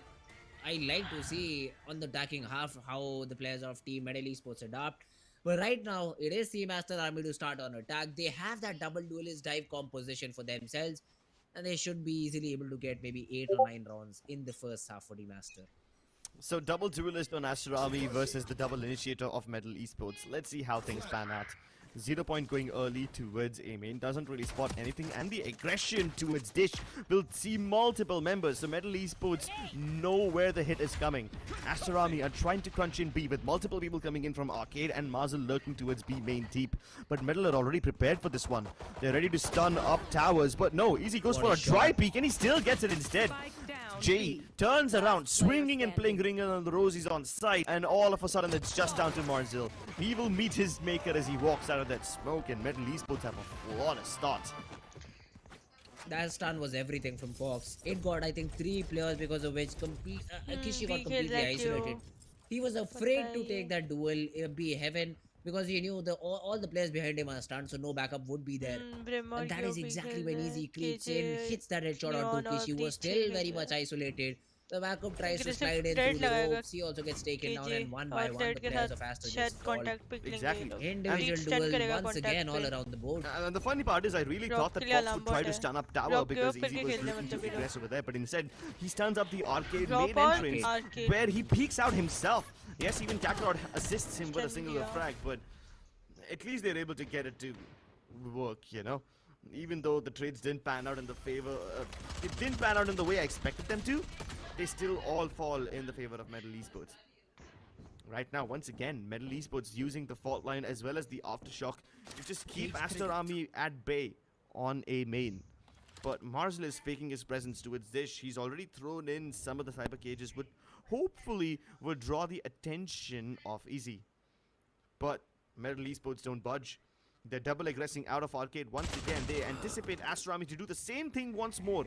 I like to see on the attacking half how the players of Team Medal Esports adapt. But right now, it is Team Aster Army to start on attack. They have that double duelist dive composition for themselves, and they should be easily able to get maybe 8 or 9 rounds in the first half for Team Aster. So double duelist on Astorami versus the double initiator of Medal Esports. Let's see how things pan out. 0 point going early towards OMEN, doesn't really spot anything, and the aggression towards Dish will see multiple members. So Medal Esports know where the hit is coming. Astorami are trying to crunch in B with multiple people coming in from Arcade and Mazel lurking towards B main deep. But Medal are already prepared for this one. They're ready to stun up towers, but no, Easy goes for a dry peek and he still gets it instead. Jay turns around, swinging and playing Ringer on the Rosies on site, and all of a sudden it's just down to Marzil. He will meet his maker as he walks out of that smoke, and Medal Esports have a flawless start. that stun was everything from Fox. It got, I think, 3 players because of which Kishi got we खेल completely रहा है isolated. क्यों He was afraid to take that duel, be heaven, because he knew all the players behind him are stunned, so no backup would be there. And ब्रेमर that क्यों is भी exactly खेल when रहा है Easy creeps KJ in, hits that headshot onto Neon और Kishi, who was Breach still खेल very रहा much है isolated. The backup tries to aggressive slide in thread through the लगाएगा ropes. He also gets taken down, KJ and one by और one, thread the के players साथ of Aster शायद just fall. Contact pick लेंगे ये Exactly. लोग Individual Breach stun duel करेगा once contact again all पे around the board. And the funny part is, I really drop thought के that लिए Fox अलार्म would try बॉट to है stun up tower drop because give Easy करके was खेलते हैं looking to मतलब ये लोग aggress over there, but instead he stuns up the arcade drop main और entrance arcade where he peeks out himself. Yes, even Kakarot assists him with a Stun singular किया frag, but at least they're able to get it to work, you know. Even though the trades didn't pan out in the favor, it didn't pan out in the way I expected them to, they still all fall in the favor of Metal Esports. Right now, once again, Metal Esports using the fault line as well as the aftershock to just keep Aster Army at bay on a main. But Marzel is faking his presence towards Dish. He's already thrown in some of the cyber cages, but hopefully would draw the attention of Easy. But Metal Esports don't budge. They're double aggressing out of arcade once again. They anticipate Aster Army to do the same thing once more.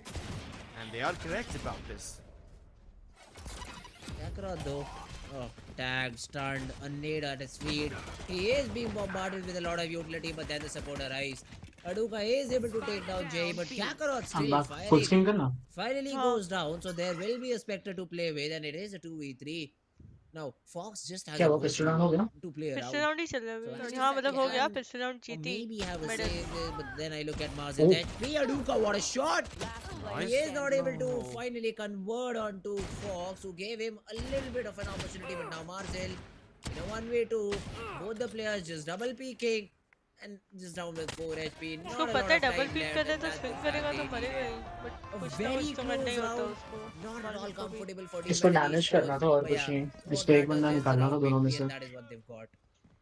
And they are correct about this. Kakarot though. Oh, tagged, stunned, a nade at his feet. He is being bombarded with a lot of utility, but then the support arrives. Aduka is able to take down Jay, but Kakarot still full screen करना finally goes down, so there will be a Spectre to play with, and it is a 2v3. Now, Fox just has क्या a वो good pistol round हो गया to play पिछले around. Round ही चल रहा So है Aster हाँ मतलब हो गया can पिछले राउंड or जीती maybe have a medal save there, but then I look at Marzel. That Aduka, what a shot! He is not able to finally convert onto Fox, who gave him a little bit of an opportunity, but now Marzel in a 1v2, both the players just double peeking and just down with 4 HP. उसको Not a पता lot है of double time pick left, कर दे and तो that's swing the करेगा fact तो that मरेगा ही but a कुछ ना very कुछ तो करना close ही होता है round, उसको not at all मार्जिन को भी comfortable for इसको Metal डैमेज करना Esports, था और but कुछ yeah, नहीं what इसको एक matters बंदा is the निकालना था round दोनों में victory, से and that is what they've got.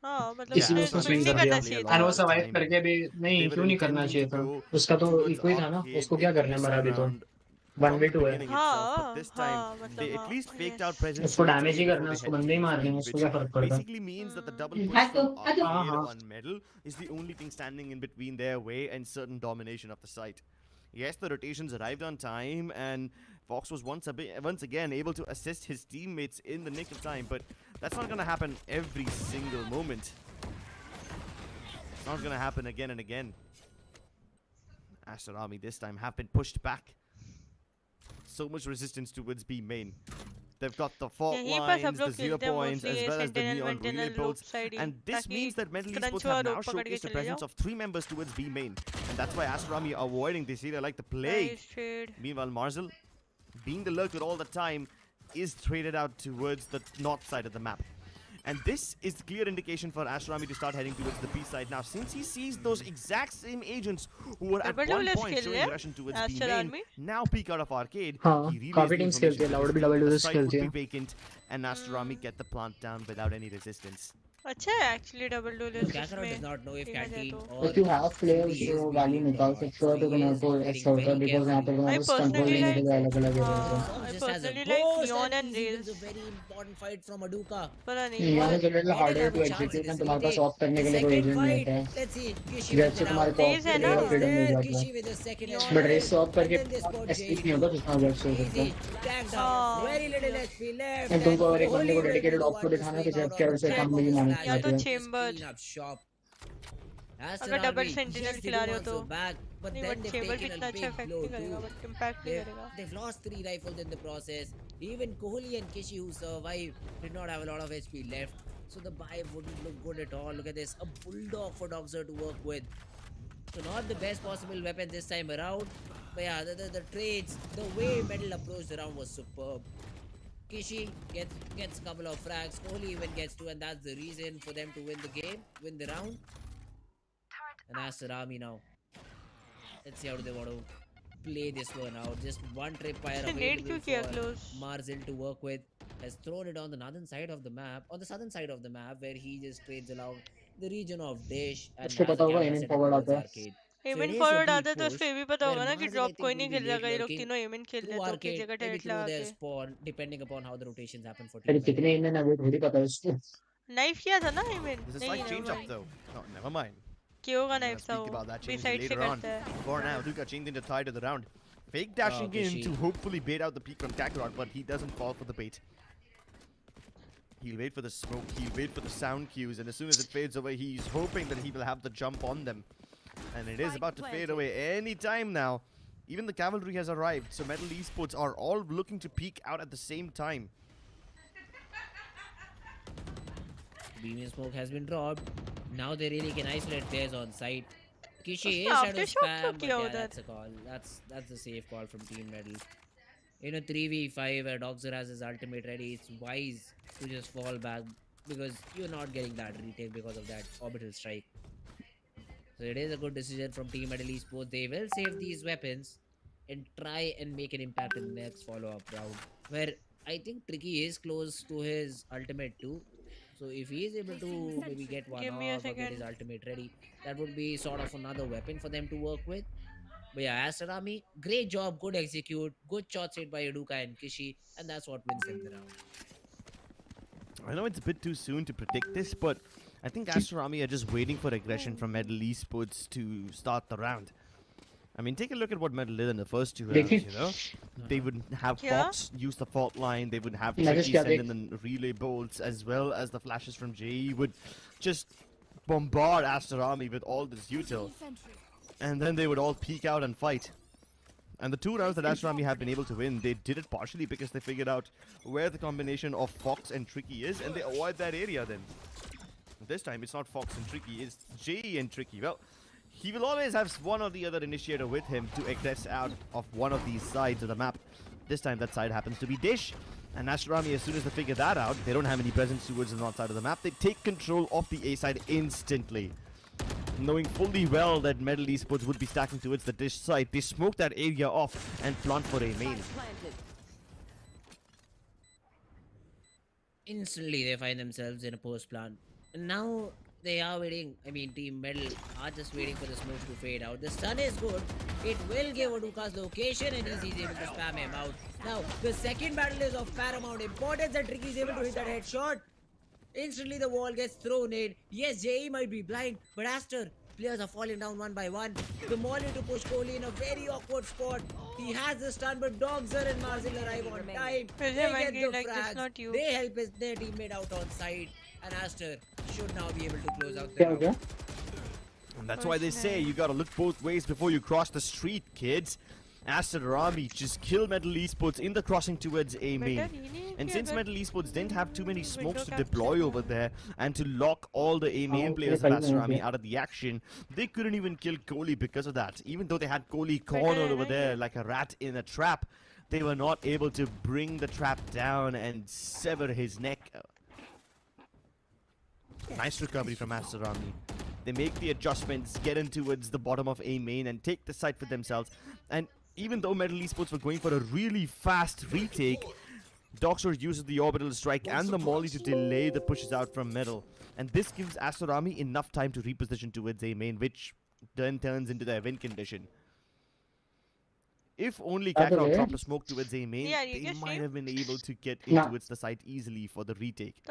हाँ मतलब किसी Yeah, को उसने उसको Astra स्विंग स्विंग नहीं कर had दिया करना to play a चाहिए और था lot वो of सर्वाइव timing. करके भी नहीं They were क्यों नहीं करना intending चाहिए to था go उसका तो towards इको ही था ना arcade उसको क्या in the करना है missile मरा भी तो round वन from वी the टू है beginning itself, but हाँ this time हाँ they मतलब at हाँ least faked out yes presence उसको towards damage A he before करना है they उसको head बंदे ही towards मारने B, हैं उसको which क्या फर्क पड़ता है basically means that the double push from arcade on Metal is the only thing standing in between their way and certain domination of the site. Yes, the rotations arrived on time, and Fox was once again able to assist his teammates in the nick of time, but that's not going to happen every single moment. It's not going to happen again and again. Aster Army this time have been pushed back. So much resistance towards B main. They've got the fault यहीं पर सब lines, the लोग 0 खेलते हैं points, mostly as ये well as the sentinel neon relay वेंटिनल builds. Loop side he And this ताकि means that Metal crunch Esports हुआ have now रोप पकड़ के showcased the चले presence जाओ of 3 members towards B main. And that's why Aster Army are avoiding this area like the plague. Nice trade Meanwhile, Marzel, being the lurker all the time, is traded out towards the north side of the map. And this is the clear indication for Aster Army to start heading towards the B side. Now, since he sees those exact same agents who were at double one double point खेल showing रहे aggression towards B Aster main, Army now peek out of arcade, हाँ he relays काफी the teams information खेलती है to his loud भी team double that the doubles site खेलती would है be vacant, and Aster Army get the plant down without any resistance. अच्छा है actually double double Kakarot does इसमें not know if देखा जाए Canteen तो or if you have players Suri जो is value being निकाल or सकते हो तो Suri मेरे is को getting अच्छा होता है very बिकॉज यहाँ carefully. पर I तुम्हारे स्टंट personally होल्डिंग like के अलग अलग है Fox I just has a personally like burst, Neon and and Easy wins Rails a very important fight from Aduka. पता नहीं यहाँ बहुत पे little Metal harder have to a chance in execute this है तुम्हारे पास retake. ऑफ करने The के लिए कोई second एजेंट नहीं fight, होता है let's see, Kishi wins जैसे it तुम्हारे out. को Rails है The ना nade is फ्रीडम मिल there, जाता है Kishi with the second as but well. रेस ऑफ And करके then they spot एसपी Jay. नहीं होता जितना वर्क हो सकता Easy, है tagged हाँ down. Very little HP left. And तुमको And अगर एक बंदे Kohli को will be dedicated the of one को to दिखाना है swing तो out Jeff on care the से back काम of नहीं his मांगनी या flash तो चाहिए and just chamber clean up shop. Aster अगर डबल Army सेंटिनल just खिला didn't रहे हो answer तो back, but नहीं then बट they've चेम्बर भी taken इतना a अच्छा big इफेक्ट blow नहीं करेगा too. बट इम्पैक्ट नहीं करेगा They've lost 3 rifles in the process. Even Kohli and Kishi, who survived, did not have a lot of HP left. So the buy wouldn't look good at all. Look at this. A bulldog for Doxer to work with. So not the best possible weapon this time around. But yeah, the trades, the way Metal approached the round was superb. Kishi gets a couple of frags. Kohli even gets 2, and that's the reason for them to win the game, win the round. And Aster Army now. Let's see how they want to play this one out. Just one trip fire net available क्यों किया for close Marzel to work with. Has thrown it on the northern side of the map, on the southern side of the map, where he just trades along the region of Dish and उसको has पता a होगा camera एमिन set up forward towards आता है arcade. So एमिन it is a forward B आता है तो उसको push ये भी पता where होगा ना कि Marzel I ड्रॉप think कोई would नहीं be खेल late रहा ये लोग lurking तीनों एमिन खेल रहे through तो की arcade, जगह maybe टेरेट through लगा their के spawn, depending upon how the rotations happen for अरे Team Metal. कितने इनने अभी थोड़ी पता है उसको नाइफ किया था ना एमिन There's a नहीं slight never change up mind. though. No, never mind. ये होगा I'm gonna नाइफ था speak वो about that भी change साइड से later on. करता है For now, Luka changed into tied to the round. Fake dashing in Kishi. to hopefully bait out the peak from Kakarot, but he doesn't fall for the bait. He'll wait for the smoke, he'll wait for the sound cues, and as soon as it fades away, he's hoping that he will have the jump on them. And it is about to fade away any time now. Even the cavalry has arrived, so Metal Esports are all looking to peek out at the same time. Beaming smoke has been dropped. Now they really can isolate theirs on site. Kishi उसने is trying to aftershock क्यों spam, but किया yeah, उधर? that's a call. That's a safe call from Team Metal. In a 3v5 where Doxer has his ultimate ready, it's wise to just fall back because you're not getting that retake because of that orbital strike. So it is a good decision from Team Metal Esports. They will save these weapons and try and make an impact in the next follow-up round, where I think Tricky is close to his ultimate too. So if he is able to maybe get one Give me a off or get his second. ultimate ready, that would be sort of another weapon for them to work with. But yeah, Aster Army, great job, good execute, good shot set by Eduka and Kishi, and that's what wins them the round. I know it's a bit too soon to predict this, but I think Aster Army are just waiting for aggression from Metal Esports to start the round. I mean, take a look at what Metal did in the first two rounds, you know? They would have Yeah. Fox use the fault line, they would have Yeah, Tricky just send in the relay bolts, as well as the flashes from JE would just bombard Aster Army with all this util. And then they would all peek out and fight. And the two rounds that Aster Army have been able to win, they did it partially because they figured out where the combination of Fox and Tricky is, and they avoid that area then. This time, it's not Fox and Tricky, it's JE and Tricky. Well, he will always have one or the other initiator with him to aggress out of one of these sides of the map. This time, that side happens to be Dish. And Aster Army, as soon as they figure that out, they don't have any presence towards the north side of the map. They take control of the A side instantly. Knowing fully well that Metal Esports would be stacking towards the Dish side, they smoke that area off and plant for a main. Instantly, they find themselves in a post plant. And now they are waiting. I mean, Team Metal are just waiting for the smoke to fade out. The stun is good. It will give Oduka's location and he's able to spam him out. Now, the second battle is of paramount importance and Tricky is able to hit that headshot. Instantly, the wall gets thrown in. Yes, JE might be blind, but Aster, players are falling down one by one. The Molly to push Kohli in a very awkward spot. He has the stun, but Dogzer and Marzil arrive on time. They get the like this, frags. not you. They help their teammate out on side. And Aster should now be able to close out the round. And that's why they say you gotta look both ways before you cross the street, kids. Aster Army just killed Metal Esports in the crossing towards A main. And since Metal Esports didn't have too many smokes to deploy over there and to lock all the A main players of Aster Army out of the action, they couldn't even kill Kohli because of that. Even though they had Kohli cornered over there like a rat in a trap, they were not able to bring the trap down and sever his neck. Nice recovery from Aster Army. They make the adjustments, get in towards the bottom of A main and take the site for themselves. And even though Metal Esports were going for a really fast retake, Doxer uses the orbital strike and the molly to delay the pushes out from Metal. And this gives Aster Army enough time to reposition towards A main, which then turns into their win condition. If only Kakarot dropped a smoke towards A main, they might have been able to get in towards the site easily for the retake.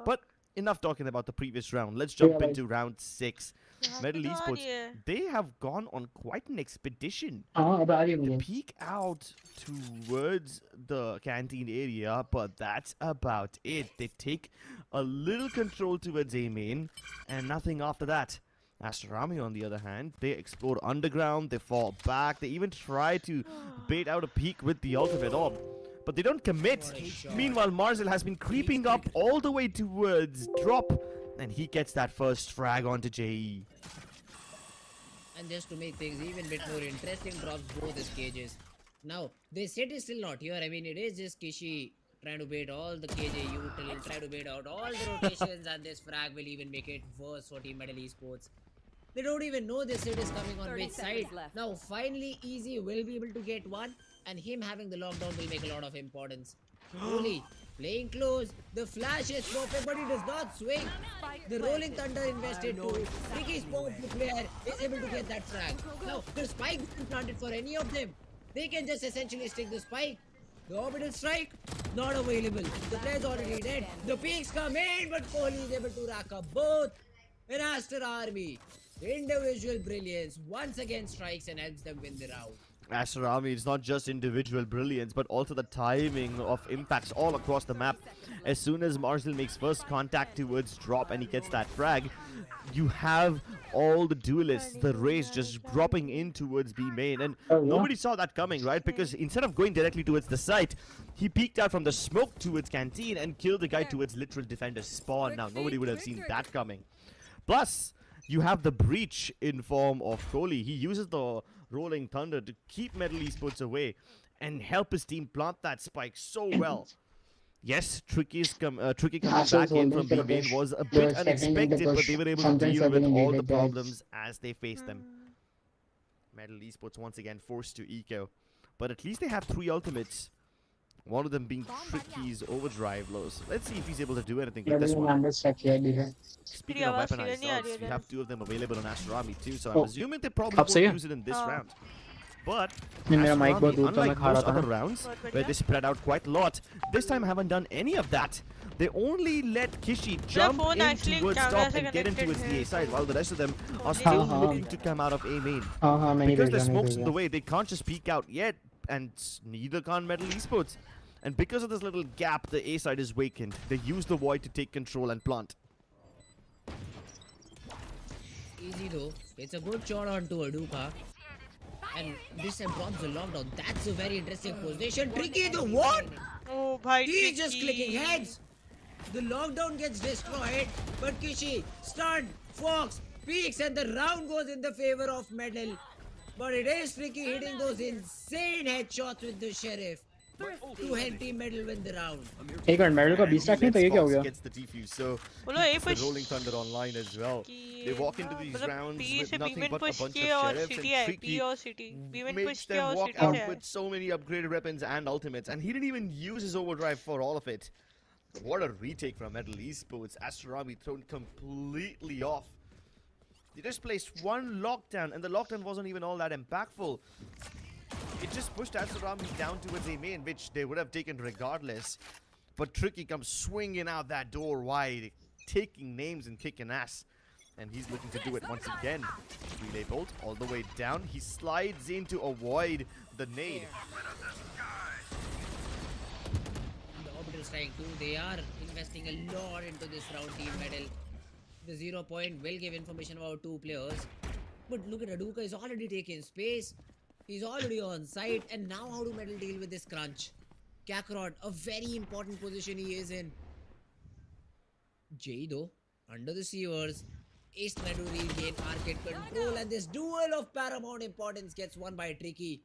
But enough talking about the previous round. Let's jump into round 6. Metal Esports, they have gone on quite an expedition to peek out towards the canteen area, but that's about it. They take a little control towards A main and nothing after that. Aster Army, on the other hand, they explore underground, they fall back, they even try to bait out a peek with the ultimate orb. But they don't commit. Meanwhile, Marzil has been creeping up all the way towards drop, and he gets that first frag onto JE. And just to make things even bit more interesting, drops both his cages. Now, the set is still not here. I mean, it is just Kishi trying to bait all the KJ util, try to bait out all the rotations, and this frag will even make it worse for Team Metal Esports. They don't even know this set is coming on which side. Now, finally, Easy will be able to get one, and him having the lockdown will make a lot of importance. Holy, playing close, the flash is perfect, but it does not swing. The Rolling Thunder invested too. Ricky's powerful player is able to get that frag. Now, the spike isn't planted for any of them. They can just essentially stick the spike. The orbital strike, not available. The player's already dead. The peaks come in, but Kohli is able to rack up both. And Aster Army, individual brilliance once again strikes and helps them win the round. Aster Army is not just individual brilliance, but also the timing of impacts all across the map. As soon as Marcel makes first contact towards drop and he gets that frag, you have all the duelists, the race just dropping in towards B main. And nobody saw that coming, right? Because instead of going directly towards the site, he peeked out from the smoke towards canteen and killed the guy towards literal defender spawn. Now, nobody would have seen that coming. Plus, you have the breach in form of Kohli. He uses the Rolling Thunder to keep Metal Esports away and help his team plant that spike so well. Yes, Tricky coming back in from B main was a bit unexpected, but they were able to deal with all the problems as they faced them. Metal Esports once again forced to eco, but at least they have 3 ultimates. One of them being Tricky's overdrive lows. Let's see if he's able to do anything with this one. Speaking of weaponized dogs, we have 2 of them available on Aster Army too, so I'm assuming they probably won't use it in this round. But Aster Army, unlike most other rounds, where they spread out quite a lot, this time haven't done any of that. They only let Kishi jump in towards top and get into his DA side, while the rest of them are still looking to come out of A main. Because the smoke's in the way, they can't just peek out yet, and neither can Metal Esports. And because of this little gap, the A side is vacant. They use the void to take control and plant. Easy though. It's a good shot onto Aduka. And this time drops the lockdown. That's a very interesting position. Tricky the what? Oh, bhai, He's just clicking heads. The lockdown gets destroyed. But Kishi, stunned, Fox, peeks, and the round goes in the favor of Medal. But it is Tricky hitting those insane headshots with the Sheriff to help Team Medal win the round. एक minute medal का 20 stack नहीं तो ये क्या हो गया? Gets the defuse, so बोलो ये it's the Rolling Thunder online as well. They walk into these rounds with nothing but a bunch of sheriffs, and Tricky makes them walk out with so many upgraded weapons and ultimates, and he didn't even use his overdrive for all of it. What a retake from Metal Esports. Aster Army thrown completely off. They just placed one lockdown, and the lockdown wasn't even all that impactful. It just pushed Aster Army down towards a main, which they would have taken regardless. But Tricky comes swinging out that door wide, taking names and kicking ass. And he's looking to do it once again. Relay bolt all the way down. He slides in to avoid the nade. The Orbital Strike too, they are investing a lot into this round, Team Medal. The 0 point will give information about 2 players. But look at Aduka, he's already taken space. He's already on site, and now how do Medal deal with this crunch? Kakarot, a very important position he is in. Jay though, under the Seawers, is trying to regain arcade control, and this duel of paramount importance gets won by Tricky.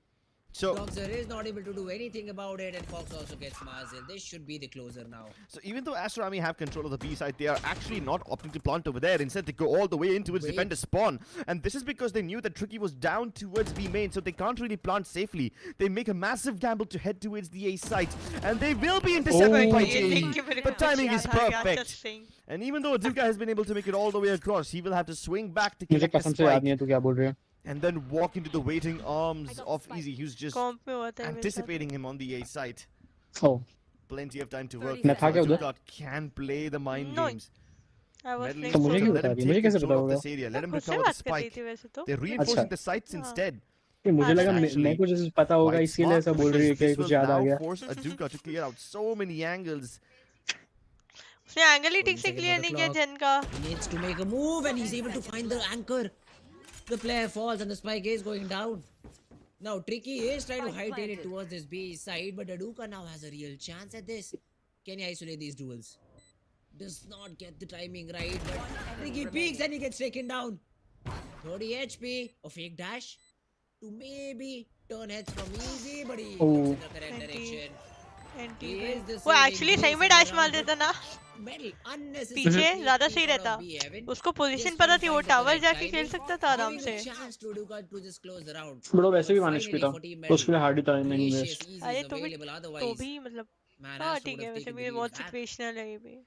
So Doxer is not able to do anything about it, and Fox also gets Marzil. This should be the closer now. So even though Aster Army have control of the B side, they are actually not opting to plant over there. Instead, they go all the way into its defender spawn. And this is because they knew that Tricky was down towards B main, so they can't really plant safely. They make a massive gamble to head towards the A site. And they will be intercepted by JE. But timing is perfect. And even though Aduka has been able to make it all the way across, he will have to swing back to collect the spike. And then walk into the waiting arms of Easy, who's just anticipating him on the A site. Oh. Plenty of time to work. Aduka can play the mind games. Let him take control of this area. Let him recover the spike. They're reinforcing the sites instead. मुझे लगा मैं को जैसे पता होगा इसीलिए ऐसा बोल रही है कि कुछ याद आ गया. Force Aduka to clear out so many angles. उसने एंगल ही ठीक से क्लियर नहीं किया जन का. He needs to make a move, and he's able to find the anchor. The player falls and the spike is going down. Now Tricky is trying to hightail it towards this B side, but Aduka now has a real chance at this. Can he isolate these duels? Does not get the timing right, but Tricky peeks and he gets taken down. 30 HP, a fake dash to maybe turn heads from Easy, but he goes in the correct direction. वो actually सही में dash मार देता ना पीछे ज्यादा सही रहता उसको पोजीशन पता थी वो टावर जाके खेल सकता था आराम से बड़ा वैसे भी वानिश भी था तो उसके लिए हार्ड ही था नहीं वेस्ट अरे तो भी मतलब हां ठीक है वैसे भी बहुत सिचुएशनल है ये भी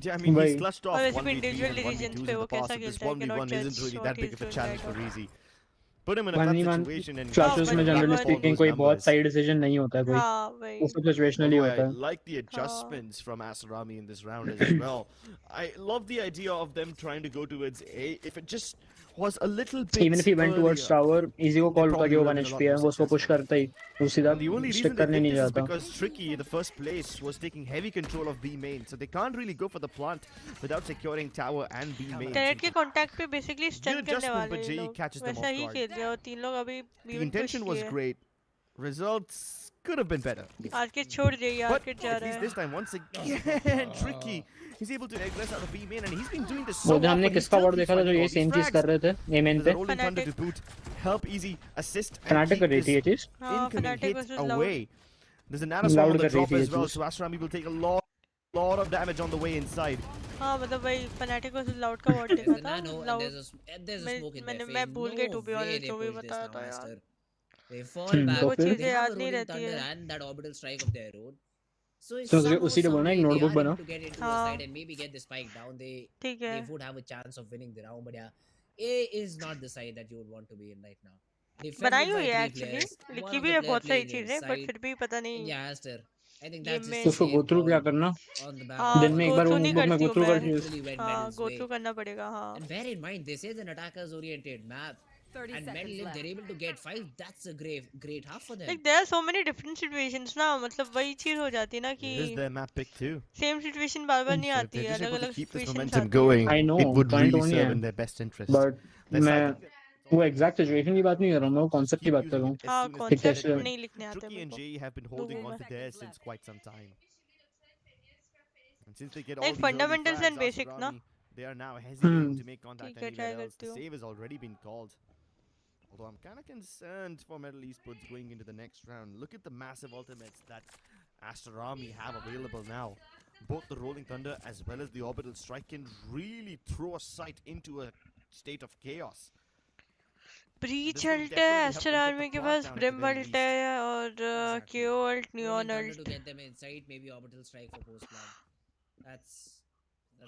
Yeah, I mean, he's clutched off individual decisions पे वो कैसा खेलता है 1v1 isn't really that big of a challenge for Easy. put him in a one tough he one situation and clutches में one run generally up all speaking those कोई बहुत numbers. सही decision नहीं होता है कोई, हाँ वो वही सब सिचुएशनली Although I होता है. like the adjustments from Aster Army in this round as well. I love the idea of them trying to go towards A. If it just was a little bit Even if he went towards earlier, tower, easy को they call probably कि वो would have 1 been a lot HP है, more वो उसको push successful. करता ही, वो सीधा And the only stick reason they करने did नहीं this is जाता. because Tricky in the first place was taking heavy control of B main, so they can't really go for the plant without securing tower and B main. Tarot के contact पे basically stun करने adjustment, वाले but ये JE लोग catches them वैसा off ही guard. खेल रहे हैं और 3 लोग अभी The भी पुश intention was किए great. Results could have been better. Orchid छोड़ दिए But आर्किड जा at रहा least है this time, once again, Tricky. He's able to regress out of B main, and he's been doing this वो so दिन हमने often. He किसका still ward keeps देखा था जो finding ये all these सेम चीज कर frags. रहे थे एमेन There's पे. a rolling thunder to Fnatic. boot. Help easy, assist, and fanatic keep कर रही थी ये this चीज. हाँ incoming fanatic hit versus loud away. There's a nanoswarm Loud on the कर रही drop थी ये as well, चीज. so Aster Army will take a lot of damage on the way inside. हाँ मतलब वही फनाटिक वर्सेस लाउड का ward There's देखा a था nano and loud there's a smoke in their face. मैं भूल गई No to be way honest they जो भी push this बताया now, था यार Aster. They fall back. तो वो फिर चीजें They have याद a नहीं rolling रहती thunder है and that orbital strike of their own. So if तो somehow, उसी ने some बोला way एक they नोटबुक are बना. able to get into a हाँ side and maybe get the spike down, ठीक they है would have a chance of winning the round. But yeah, A is not the side that you would want to be in right now. बनाई Defended by हुई है 3 actually players. One लिखी of भी the है player बहुत सारी playing चीजें but inside. फिर भी पता And नहीं yeah, Aster. I think ये that's में his तो उसको safe गो थ्रू क्या call करना, on the back हाँ of दिन में एक गो बार वो थ्रू नहीं नोटबुक में करती गो हूँ थ्रू मैं कर literally went हाँ Medal's गो way. थ्रू करना पड़ेगा हाँ And bear in mind, this is an attackers oriented map. 30 And seconds Medal, if left. they're able to get 5, that's a great half for them. Like there are so many different situations ना मतलब वही चीज हो जाती है ना It is कि their map pick too. Same situation बार बार नहीं So if आती they're है just अलग able to अलग keep this सिचुएशंस momentum आती है going, I know it would point really वो नहीं serve है, in their best interest. But Their मैं side वो एग्जैक्ट सिचुएशन की बात नहीं कर रहा हूँ, मैं वो कॉन्सेप्ट की keep बात कर using रहा it हूँ as हाँ soon as they कि get it, कॉन्सेप्ट कैसे. but नहीं लिखने आते Tricky मेरे and को JE have been holding on to theirs since quite some time. And since they get all like these early fundamentals frags, and Aster basic ना Army, they are now hesitating Hmm. to make contact ठीक है try anywhere else. करती The हूँ save has already been called. Although I'm kind of concerned for Metal Esports going into the next round. Look at the massive ultimates that Aster Army have available now. Both the Rolling Thunder as well as the Orbital Strike can really throw a sight into a state of chaos. Breach This will ult है definitely help Aster them get Army the के plot पास down at the Brim very ult least. है और Exactly. Q ult Rolling Neon Thunder to ult get them inside, maybe orbital strike for post plan. That's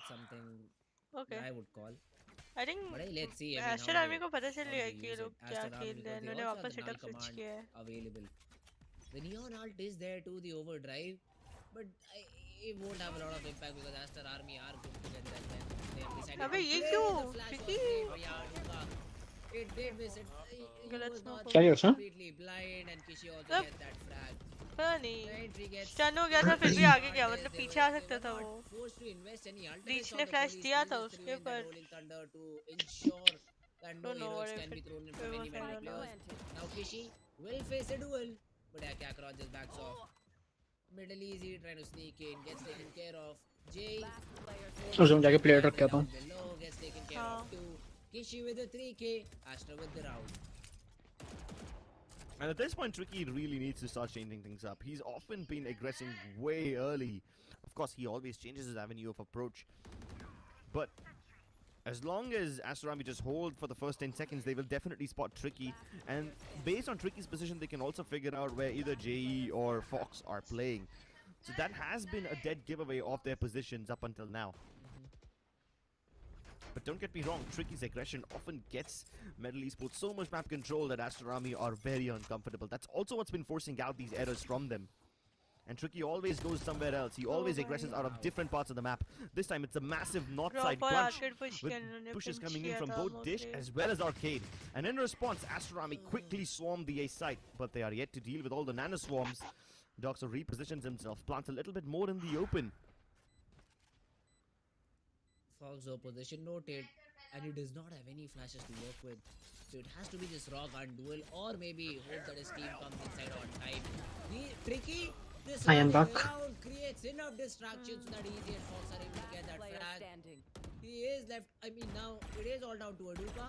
something okay I would call. I think But hey, let's see. I mean, Aster how Army को पता चल how गया they है कि ये use लोग it. क्या Aster Army खेल रहे हैं because they इन्होंने also have वापस the null setup switch command किया है available. The neon ult is there to the overdrive, but it won't have a lot of impact because Aster Army are good together and then they have decided अबे to ये play क्यों? the flash was क्योंकि- great, but yeah, Duka, it did miss it. He गलत was smoke not हो क्या गया। ये उसमें? completely blind and Kishi also अब- gets that frag. पता The नहीं entry gets स्टन हो गया था फिर भी आगे गया मतलब they पीछे आ were सकता था not वो forced to invest any ultimates reach on ने the फ्लैश police, दिया they था just उसके threw in that पर rolling thunder to ensure that no Don't know what heroics if can be it- thrown in it from was, any I Medal don't know. players. Now Kishi will face a duel, but yeah, Kakarot just backs off. Middle easy, trying to sneak in, gets taken care of. Jay उसमें जाके player रख क्या था. down below, gets taken care हाँ. of too. Kishi with the 3k, Aster with the round. And at this point, Tricky really needs to start changing things up. He's often been aggressing way early. Of course, he always changes his avenue of approach. But as long as Aster Army just hold for the first 10 seconds, they will definitely spot Tricky. And based on Tricky's position, they can also figure out where either JE or Fox are playing. So that has been a dead giveaway of their positions up until now. But don't get me wrong, Tricky's aggression often gets Metal Esports so much map control that Aster Army are very uncomfortable. That's also what's been forcing out these errors from them. And Tricky always goes somewhere else. He always aggresses out of different parts of the map. This time it's a massive north side Proper crunch arcade push with किया इन्होंने, pushes pinch coming in किया from था both Dish mostly. as well as Arcade. And in response, Aster Army quickly swarmed the A site, but they are yet to deal with all the nano swarms. Doxo repositions himself, plants a little bit more in the open. Fog's opposition noted, and he does not have any flashes to work with. So it has to be this rock and duel, or maybe hope that his team comes inside on time. Tricky, this I am running back. around creates enough distractions so that Easy and Fox are able to get that Player frag. standing. He is left, I mean now it is all down to Aduka.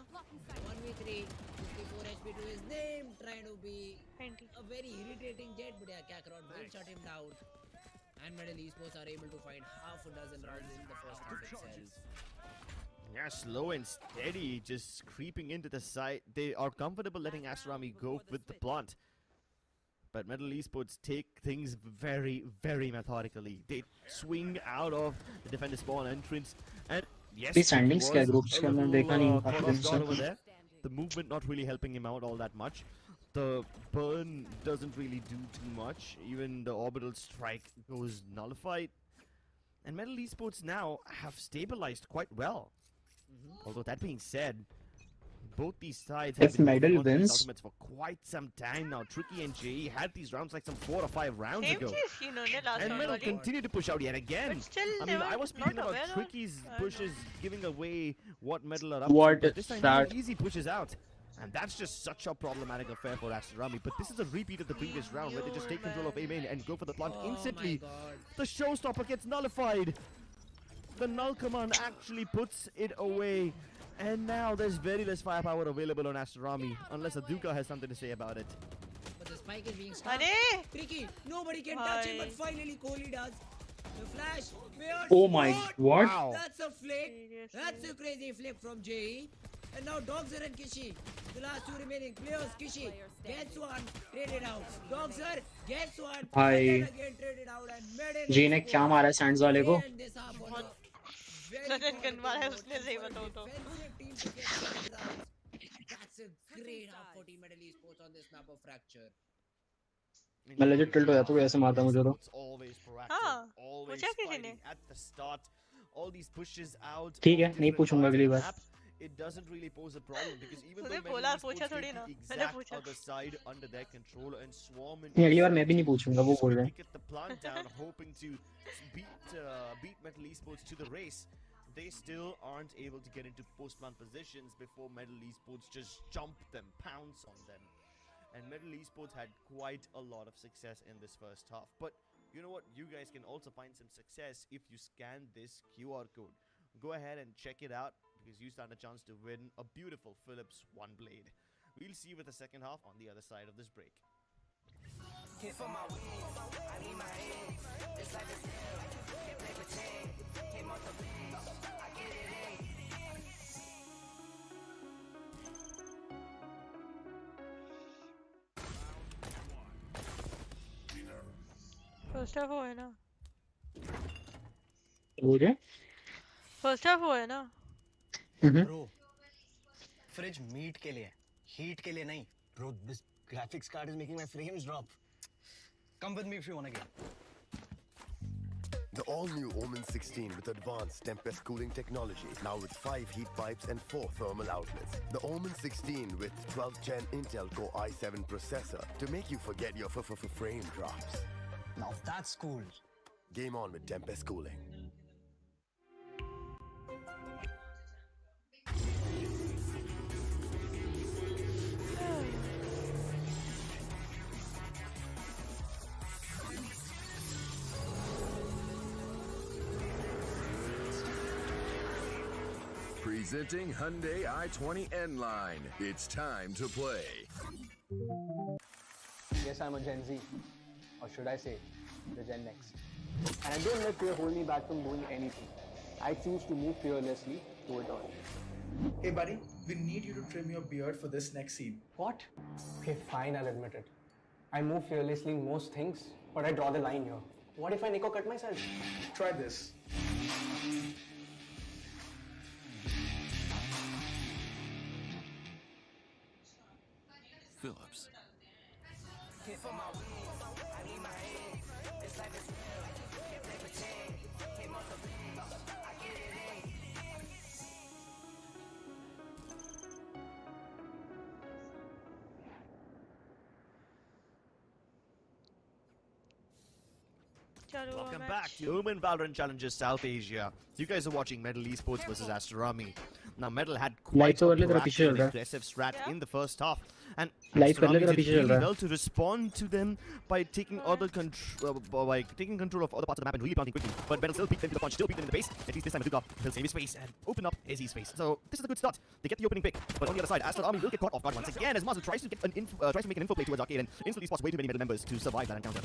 1v3, 54 HP to his name, trying to be 90 a very irritating jet, but yeah, Kakarot will shut him down. And Medal Esports are able to find half a dozen rounds in the first half itself. Yeah, slow and steady, just creeping into the site. They are comfortable letting Aster Army go with the plant. But Metal Esports take things very, very methodically. They swing out of the defender spawn entrance. And yes, These standings it क्या was groups a के अंदर little, देखा नहीं caught काफी off दिन guard से. over there. The movement not really helping him out all that much. The burn doesn't really do too much. Even the orbital strike goes nullified. And Metal Esports now have stabilized quite well. Although that being said, both these sides have If been holding Medal on to these wins, ultimates for quite some time now. Tricky and JE had these rounds like some 4 or 5 rounds Same ago. चीज की इन्होंने last And round Metal वाली. continue to push out yet again. But still, I they mean, were I was not speaking about aware of- Tricky's I don't pushes know. giving away what Metal are up What to. But this time, that- easy pushes out. And that's just such a problematic affair for Aster. But this is a repeat of the previous round where they just take control of OMEN and go for the plant instantly. The showstopper gets nullified. The null command actually puts it away. And now there's very less firepower available on Aster unless Aduka has something to say about it. But the spike is being stopped. अरे Tricky, nobody can touch him, but Bhai. finally Kohli does. The flash. Weird Oh my, spot. what? Wow. That's a flick. Seriously. That's a crazy flick from JE. And now Dogzer and Kishi. The last two remaining players. Kishi gets one, traded out. Dogzer gets one, Bhai. and then again traded out. And Medal जी ने क्या मारा है Sands वाले को? end this half on a very सदन gun मारा है positive उसने, note सही for बताऊं तो. defensive team to get some results. That's a great half for Team Medal Esports on this map of Fracture. मैं legit tilt हो जाता हूँ ऐसे मारता मुझे तो. It's always proactive, हाँ, always पूछा किसी ने? fighting at the start. All these pushes out. ठीक है, of नहीं different पूछूंगा parts of अगली the bar. map, it doesn't really pose a problem because even तूने though बोला, Metal पूछा Esports थोड़ी take ना. the मैंने exact पूछा. other side under their control and swarm into नहीं अगली बार the मैं भी नहीं पूछूंगा वो just बोल रहे quickly हैं. get the plant down, hoping to beat Metal Esports to the race. They still aren't able to get into post-plant positions before Metal Esports just jump them, pounce on them. And Metal Esports had quite a lot of success in this first half. But you know what? You guys can also find some success if you scan this QR code. Go ahead and check it out because you stand a chance to win a beautiful Philips One Blade. We'll see you with the second half on the other side of this break. First half वो है ना. बोल रहे? First half वो है ना. Bro fridge meet के लिए हीट के लिए नहीं bro this graphics card is making my frames drop come with me if you want to game The all-new OMEN 16 with advanced Tempest cooling technology, now with 5 heat pipes and 4 thermal outlets. The OMEN 16 with 12th Gen Intel Core i7 processor to make you forget your frame drops. Now that's cool Game on with Tempest cooling. Presenting Hyundai i20 N-Line. It's time to play. Yes, I'm a Gen Z. Or should I say, the Gen Next. And I don't let fear hold me back from doing anything. I choose to move fearlessly through it all. Hey buddy, we need you to trim your beard for this next scene. What? Okay, fine, I'll admit it. I move fearlessly in most things, but I draw the line here. What if I Nico cut myself? Try this. Phillips. Welcome back to OMEN Valorant Challenges South Asia. You guys are watching Metal Esports versus Aster. Now Metal had quite a proactive and aggressive strat in the first half, and Aster did really well to respond to them by taking taking control of other parts of the map and really planting quickly. But Metal still beat them to the punch, still beat them in the base. At least this time Aduka will save his space and open up his space. So this is a good start. They get the opening pick, but on the other side, Aster will get caught off guard once again as Master tries to get tries to make an info play towards Arcade and instantly spots way too many Metal members to survive that encounter.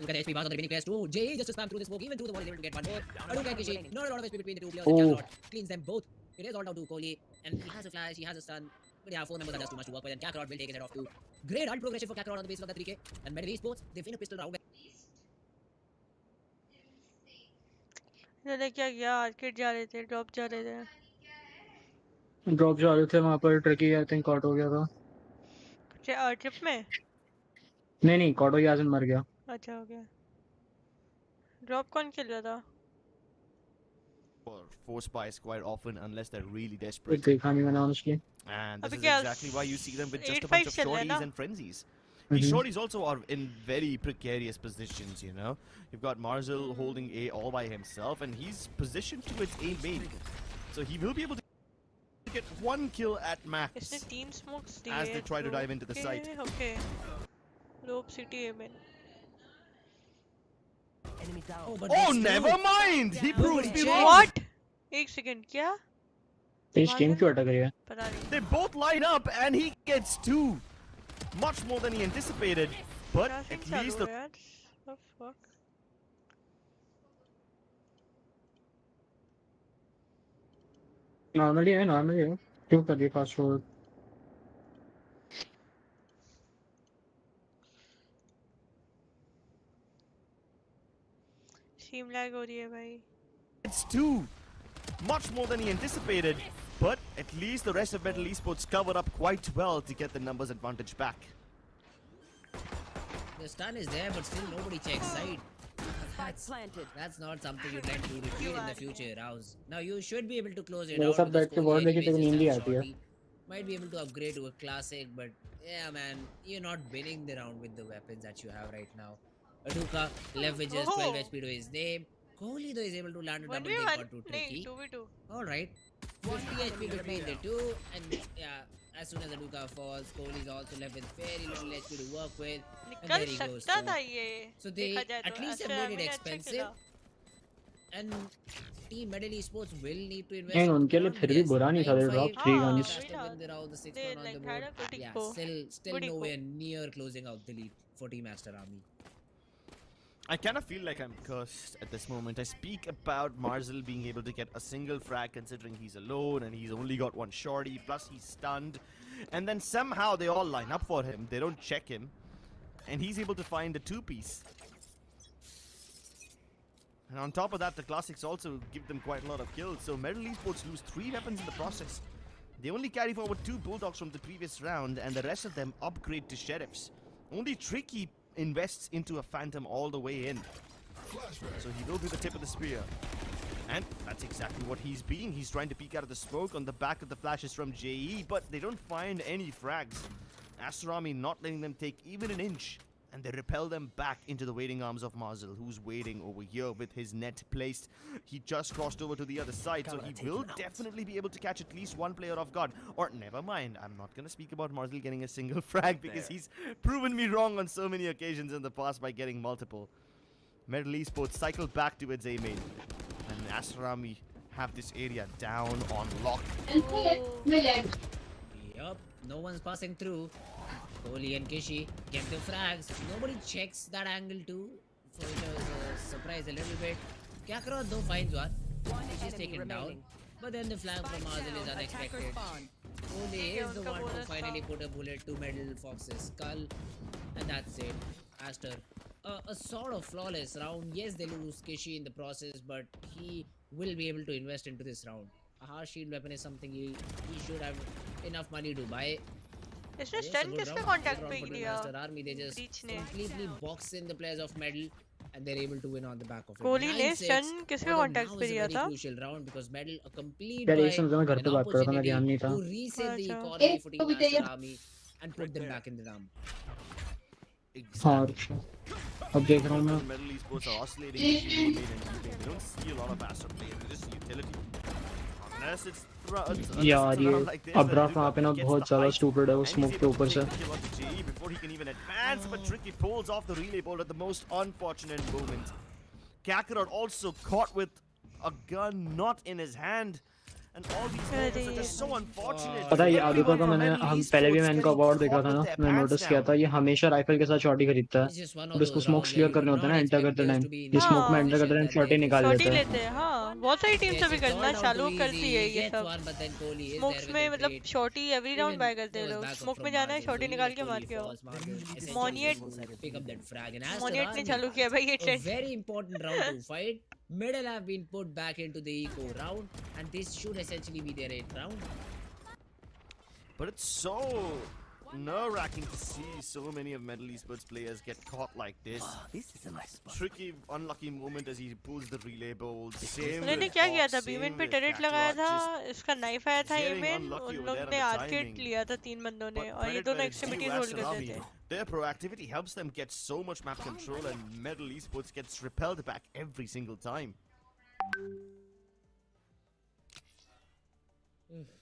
Look at the HP bars on the remaining players too. JE just to spam through the smoke, even through the wall is able to get one more. Aduka and Kishi, not a lot of HP between the two players. And Kakarot cleans them both. It is all down to Kohli, and he has a flash, he has a stun. But yeah, 4 members are just too much to work with, and Kakarot will take his head off too. Great ult progression for Kakarot on the basis of the 3K. And Metal Esports, they win a pistol round. इन्होंने क्या किया? Arcade जा रहे थे, drop जा रहे थे. Drop जा रहे थे वहां पर, ट्रिकी आई थिंक कॉट हो गया था। ट्रिप में? नहीं नहीं, कॉट हो गया, याजिन मर गया। अच्छा हो गया। ड्रॉप कौन खेल रहा था? Or forced buys quite often unless they're really कुछ desperate. देखा नहीं मैंने honestly। And this अभी is क्या exactly why you see them with just a 8-5 bunch of चल रहा है shorties ना? and frenzies. These shorties also are in very precarious positions, you know. You've got Marzel holding A all by himself, and he's positioned towards A main. So he will be able to get one kill at max इसने 3 smokes दिए as they try to dive into the site. Okay. Loop City Amen. Oh, never mind! He proves me wrong! What? एक second क्या? तेज team क्यों अटक रही है? पता नहीं। They both line up and he gets 2. Much more than he anticipated. But at least the... The fuck? Normally है क्यों कर दिया फास्ट फॉरवर्ड? स्ट्रीम लैग हो रही है भाई। It's 2. Much more than he anticipated. But at least the rest of Metal Esports covered up quite well to get the numbers advantage back. The stun is there, but still nobody checks side. That's not something you'd like to repeat in the future, Rouse. Now you should be able to close it मेरे out. साथ बैठ के बहुत देखी तेरी नींद ही आती है। Might be able to upgrade to a classic, but yeah, man, you're not winning the round with the weapons that you have right now. Aduka left with just 12 HP to his name. Kohli though is able to land a double take or two tricky. 2v2. Alright. 50 HP between the two, and yeah, as soon as Aduka falls, Kohli is also left with very little HP to work with. And there he goes too. So they at least have made it expensive. And Team Metal Esports will need to invest. नहीं उनके लिए फिर भी बुरा नहीं था drop 3 guns. Yeah, still nowhere near closing out the lead for Team Aster Army. I kind of feel like I'm cursed at this moment. I speak about Marzel being able to get a single frag considering he's alone and he's only got one shorty, plus he's stunned. And then somehow they all line up for him. They don't check him. And he's able to find a 2-piece. And on top of that, the Classics also give them quite a lot of kills. So Metal Esports lose 3 weapons in the process. They only carry forward 2 Bulldogs from the previous round, and the rest of them upgrade to Sheriffs. Only Tricky invests into a Phantom all the way in. So he will be the tip of the spear. And that's exactly what he's being. He's trying to peek out of the smoke on the back of the flashes from JE, but they don't find any frags. Aster Army not letting them take even an inch. And they repel them back into the waiting arms of Marzel, who's waiting over here with his net placed. He just crossed over to the other side, so he will definitely be able to catch at least one player off guard. Or never mind, I'm not going to speak about Marzel getting a single frag because he's proven me wrong on so many occasions in the past by getting multiple. Metal Esports cycle back to its A main. And Aster Army have this area down on lock. Yup, no one's passing through. Kohli and Kishi get the frags. Nobody checks that angle too. So it was a surprise a little bit. Kakarot though finds one. She's taken down. But then the flank from Marzel is unexpected. Kohli is the one to finally put a bullet to Metal Fox's skull. And that's it. Aster. A sort of flawless round. Yes, they lose Kishi in the process, but he will be able to invest into this round. A harsh shield weapon is something he should have enough money to buy. इसने stun किसका contact पे किया? Army, they just completely box in the players of Metal and they're able to win on the back of it. Kohli ने stun किसके contact पे किया था? Crucial round because Metal a complete यार ये सब मैं घर पे बात कर रहा था, मैं ध्यान नहीं था। to reset the economy for Team Aster Army and put them back in the round. हाँ अब देख रहा हूँ मैं। Metal Esports are oscillating between A main and B main. They don't see a lot of Aster players. They just see utility. Unless it's यार ये अब्राफ वहाँ पे ना बहुत ज़्यादा स्टूपिड है वो स्मोक के ऊपर से। Before he can even advance, but Tricky pulls off the relay bolt at the most unfortunate moment. Kakarot also caught with a gun not in his hand. And all these moments are just so unfortunate. पता है ये आदित्य का हम पहले भी मैं इनका award देखा था ना, मैं नोटिस किया था ये हमेशा राइफल के साथ शॉटी खरीदता है और इसको स्मोक्स क्लियर करने होते हैं ना एंटर करते टाइम, ये स्मोक में एंटर करते टाइम शॉटी निकाल लेते हैं। हाँ बहुत सारी टीम्स अभी करना चालू करती है ये सब। स्मोक्स में मतलब शॉटी एवरी राउंड बाय करते हैं लोग। स्मोक में जाना है शॉटी निकाल के मार के आओ। मोनियट ने चालू किया भाई ये trend. Very important round to fight. Middle have been put back into the eco round and this should essentially be their 8th round. But it's so nerve-wracking to see so many of Medal Esports players get caught like this. This is a nice spot. Tricky, unlucky moment as he pulls the relay bolt. Same उन्होंने with क्या किया Fox, था? same बीमेन पे with turret लगाया Kakarot, था, just इसका knife आया था getting एमेन, unlucky उन over there लोग on ने the आर्केड timing. लिया था 3 बंदों ने But और ये credit दोनों where it's due, extremities hold Aster कर Army. रहे थे. Their proactivity helps them get so much map control, and Medal Esports gets repelled back every single time.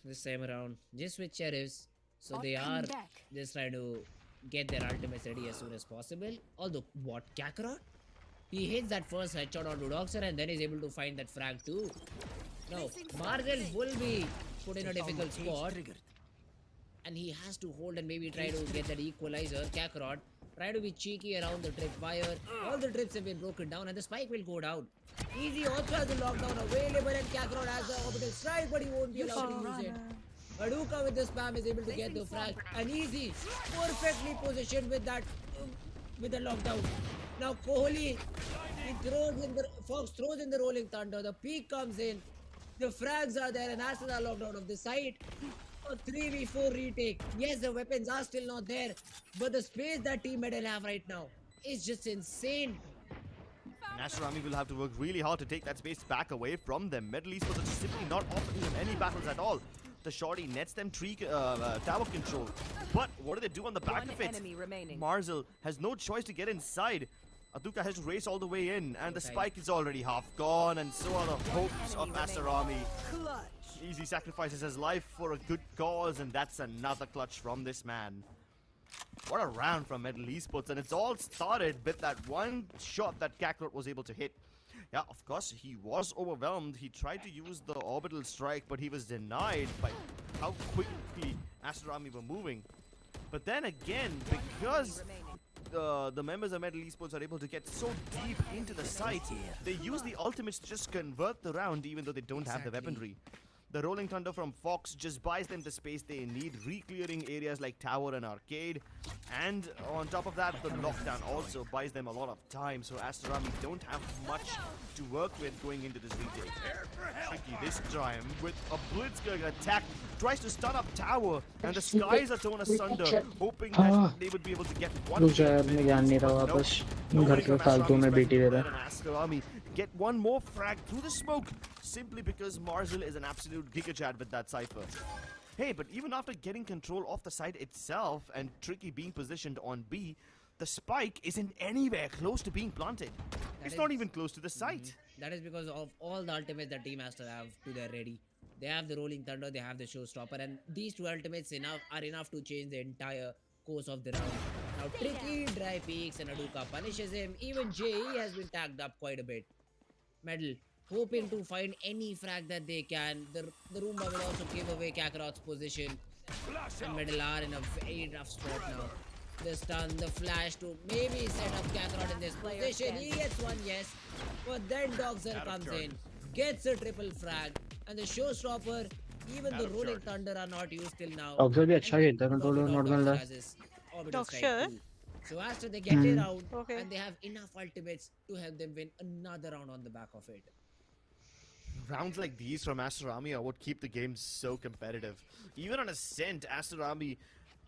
This time around, just with sheriffs, so Not they coming are back. just trying to get their ultimates ready as soon as possible. Although, what Kakarot? He hits that first headshot on Dudoxer and then is able to find that frag too. Now, Marvel will be put in a difficult spot, and he has to hold and maybe try to get that equalizer. Kakarot try to be cheeky around the trip fire. All the trips have been broken down, and the spike will go down. Easy also has the lockdown available, and Kakarot has the orbital strike, but he won't be allowed to use it. Hadouka with the spam is able to get the frag, and Easy perfectly positioned with that with the lockdown. Now Kohli, he throws in the Fox throws in the rolling thunder. The peak comes in, the frags are there, and Aster are locked out of the site. A 3v4 retake. Yes, the weapons are still not there, but the space that Team Medal have right now is just insane. Aster Army will have to work really hard to take that space back away from them. Medal Esports are just simply not offering them any battles at all. The shorty nets them tower control. But what do they do on the back One of it? enemy remaining. Marzel has no choice to get inside. Aduka has to race all the way in, and the spike is already half gone, and so are the hopes of Aster Army. Easy sacrifices his life for a good cause, and that's another clutch from this man. What a round from Medal Esports, and it's all started with that one shot that Kakarot was able to hit. Yeah, of course, he was overwhelmed. He tried to use the orbital strike, but he was denied by how quickly Aster Army were moving. But then again, because the members of Medal Esports are able to get so deep into the site, they use the ultimates to just convert the round, even though they don't have the weaponry. The Rolling Thunder from Fox just buys them the space they need, re-clearing areas like Tower and Arcade. And on top of that, the lockdown also buys them a lot of time, so Aster Army don't have much to work with going into this retake. Tricky this time with a Blitzkrieg attack, tries to stun up Tower, and the skies are torn asunder, hoping that they would be able to get one रुक जा यार, मैं ज्ञान नहीं रहा वापस घर पे फालतू में बीटी दे रहा है. Aster Army get one more frag through the smoke, simply because Marzel is an absolute gigachad with that Cypher. Hey, but even after getting control of the site itself and Tricky being positioned on B, the spike isn't anywhere close to being planted. It's not even close to the site. That is because of all the ultimates that Team Aster have to their ready. They have the Rolling Thunder, they have the Showstopper, and these two ultimates are enough to change the entire course of the round. Now Tricky dry peaks and Hadouka punishes him. Even JE has been tagged up quite a bit. Medal hoping to find any frag that they can. The Roomba will also give away Kakarot's position. And Medal are in a very rough spot now. The stun, the flash to maybe set up Kakarot in this position. He gets one, yes. But then Dogzer comes in, gets a triple frag. And the Showstopper, even the Rolling Thunder are not used till now. Dogzer भी अच्छा खेलता है, controller not gonna lie. Dogzer? So after they get it out, and they have enough ultimates to help them win another round on the back of it. Rounds like these from Aster Army are what keep the game so competitive. Even on Ascent, Aster Army,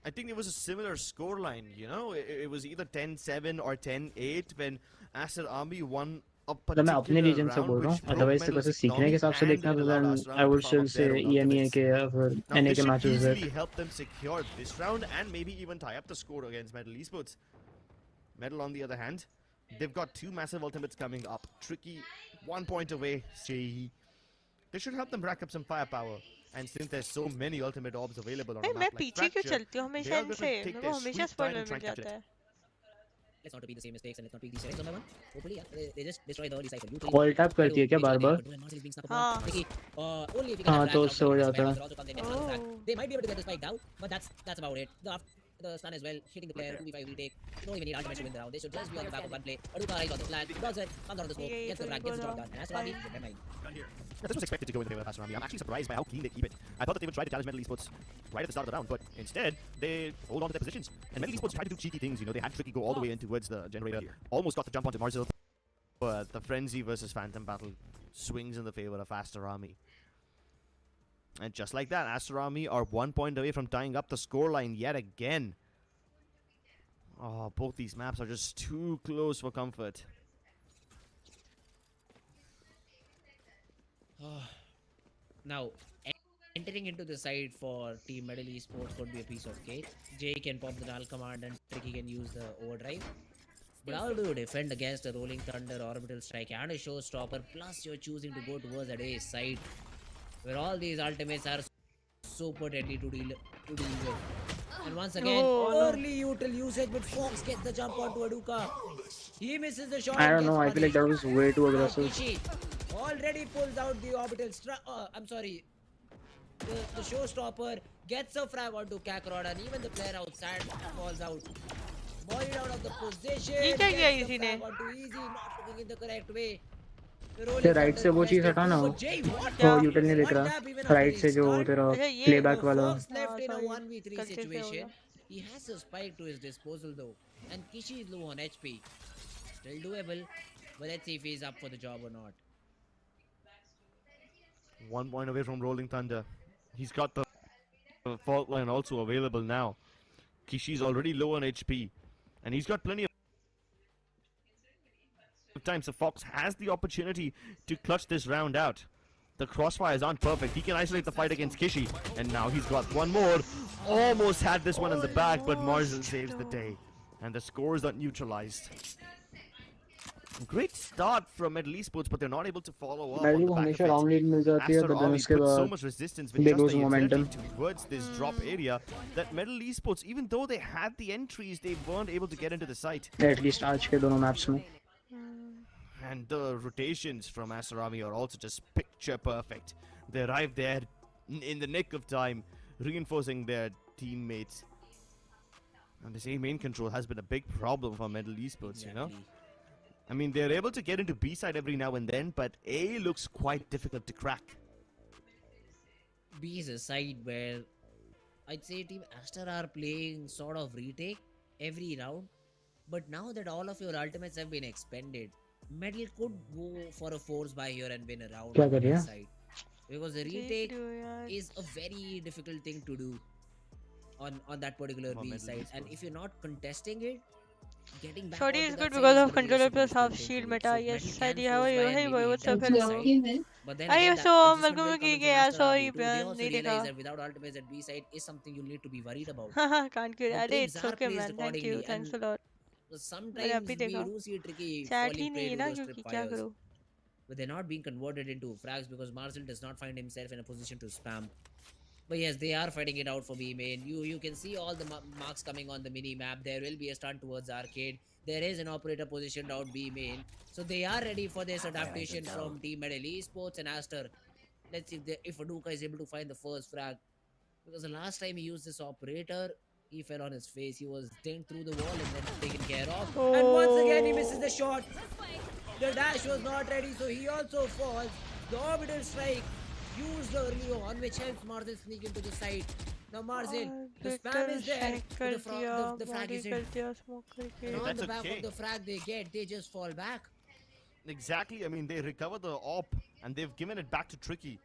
I think there was a similar scoreline, you know? It was either 10-7 or 10-8 when Aster Army won a तो मैं अपने particular reason से बोल round रहा which हूँ, broke otherwise से Medal's कैसे सीखने के हिसाब से economy देखना and तो allowed then Aster I Army would to still farm up say their own EMEA ultimates. के या फिर Now, NA this के should matches easily है. help them secure this round and maybe even tie up the score against Medal Esports. Medal, on the other hand, they've got two massive ultimates coming up. Tricky, 1 point away. JE. They should help them rack up some firepower. And since there's so many ultimate orbs available on a मैं map like पीछे क्यों Fracture, चलती हूँ they हमेशा are going to इनसे? take मेरे their को हमेशा sweet time spoiler and try mill and capture जाता it. है. Let's not repeat the same mistakes and let's not repeat these settings on that one. Hopefully, yeah, they just destroy the early cycle. Call tap करती है क्या बार बार? हाँ. Only if you can हाँ have तो frags उससे हो out, जाता है. also comes in next round frag. They might be able to get the spike down, but that's about it. The stun as well, hitting the player, 2v5 retake. Don't even need ultimate to win the round. They should just be on the back of one play. Aduka eyes on the flag, dogs it, comes out of the smoke, gets the frag, gets the job done. And Aster Army, get them nine. Yeah, this was expected to go in the favor of Aster Army. I'm actually surprised by how clean they keep it. I thought that they would try to challenge Medal Esports right at the start of the round, but instead, they hold on to their positions. And Medal Esports tried to do cheeky things, you know, they had Tricky go all the way in towards the generator. Almost got the jump onto Marzel, but the Frenzy versus Phantom battle swings in the favor of Aster Army. And just like that, Aster Army are 1 point away from tying up the scoreline yet again. Oh, both these maps are just too close for comfort. Now, entering into the side for Team Medal Esports would be a piece of cake. Jay can pop the null command and Tricky can use the overdrive. But how do you defend against a Rolling Thunder, Orbital Strike and a Showstopper? Plus, you're choosing to go towards that A side, where all these ultimates are super deadly to deal with. And once again, early util usage, but Fox gets the jump onto Aduka. He misses the shot. I don't know. I feel like that was way too aggressive. Kishi already pulls out the Orbital Strike. I'm sorry. The Showstopper gets a frag onto Kakarot, and even the player outside falls out. Bodied out of the position. ये क्या किया इसी ने? Onto Easy, not looking in the correct way. ते right से वो चीज हटाना हो वो यूटिल नहीं दिख रहा राइट से जो तेरा प्लेबैक वाला Left in a 1v3 situation. He has a spike to his disposal though, and Kishi is low on HP. Still doable, but let's see if he's up for the job or not. 1 point away from Rolling Thunder. He's got the fault line also available now. Kishi's already low on HP, and he's got plenty of time, so Fox has the opportunity to clutch this round out. The crossfires aren't perfect. He can isolate the fight against Kishi, and now he's got one more. Almost had this one in the bag, but Marzel saves the day, and the scores are neutralized. Great start from Medal Esports, but they're not able to follow up on the back of it. Aster Army put so much resistance with just the utility towards this drop area that Medal Esports, even though they had the entries, they weren't able to get into the site. At least आज के दोनों maps में. And the rotations from Aster Army are also just picture perfect. They arrive there in the nick of time, reinforcing their teammates. And this A main control has been a big problem for Medal Esports, you know? I mean, they're able to get into B side every now and then, but A looks quite difficult to crack. B is a side where I'd say Team Aster are playing sort of retake every round, but now that all of your ultimates have been expended, Medal could go for a force buy here and win a round on the side. Because the retake is a very difficult thing to do on that particular B side, and if you're not contesting it, getting back. Shorty is good because of controller plus half shield meta. Yes, Sadie, how are you? Hey boy, what's up? Hello. I so welcome to KK. Sorry, man. नहीं देखा. Without ultimates at B side is something you'll need to be worried about. Can't get it. It's okay, man. Thank you. Thanks a lot. Sometimes we do see Tricky falling prey to those tripwires, but they're not being converted into frags because Marzel does not find himself in a position to spam. But yes, they are fighting it out for B main. You can see all the marks coming on the mini map. There will be a stun towards arcade. There is an operator positioned out B main, so they are ready for this adaptation from Team Medal Esports and Aster. Let's see if Aduka is able to find the first frag, because the last time he used this operator, he fell on his face. He was dinged through the wall and then taken care of. And once again, he misses the shot. The dash was not ready, so he also falls. The orbital strike used early on, which helps Marzel sneak into the side. Now Marzel, the spam is there, but the frag isn't. And on the back of the frag they get, they just fall back. Exactly, I mean, they recover the AWP and they've given it back to Tricky.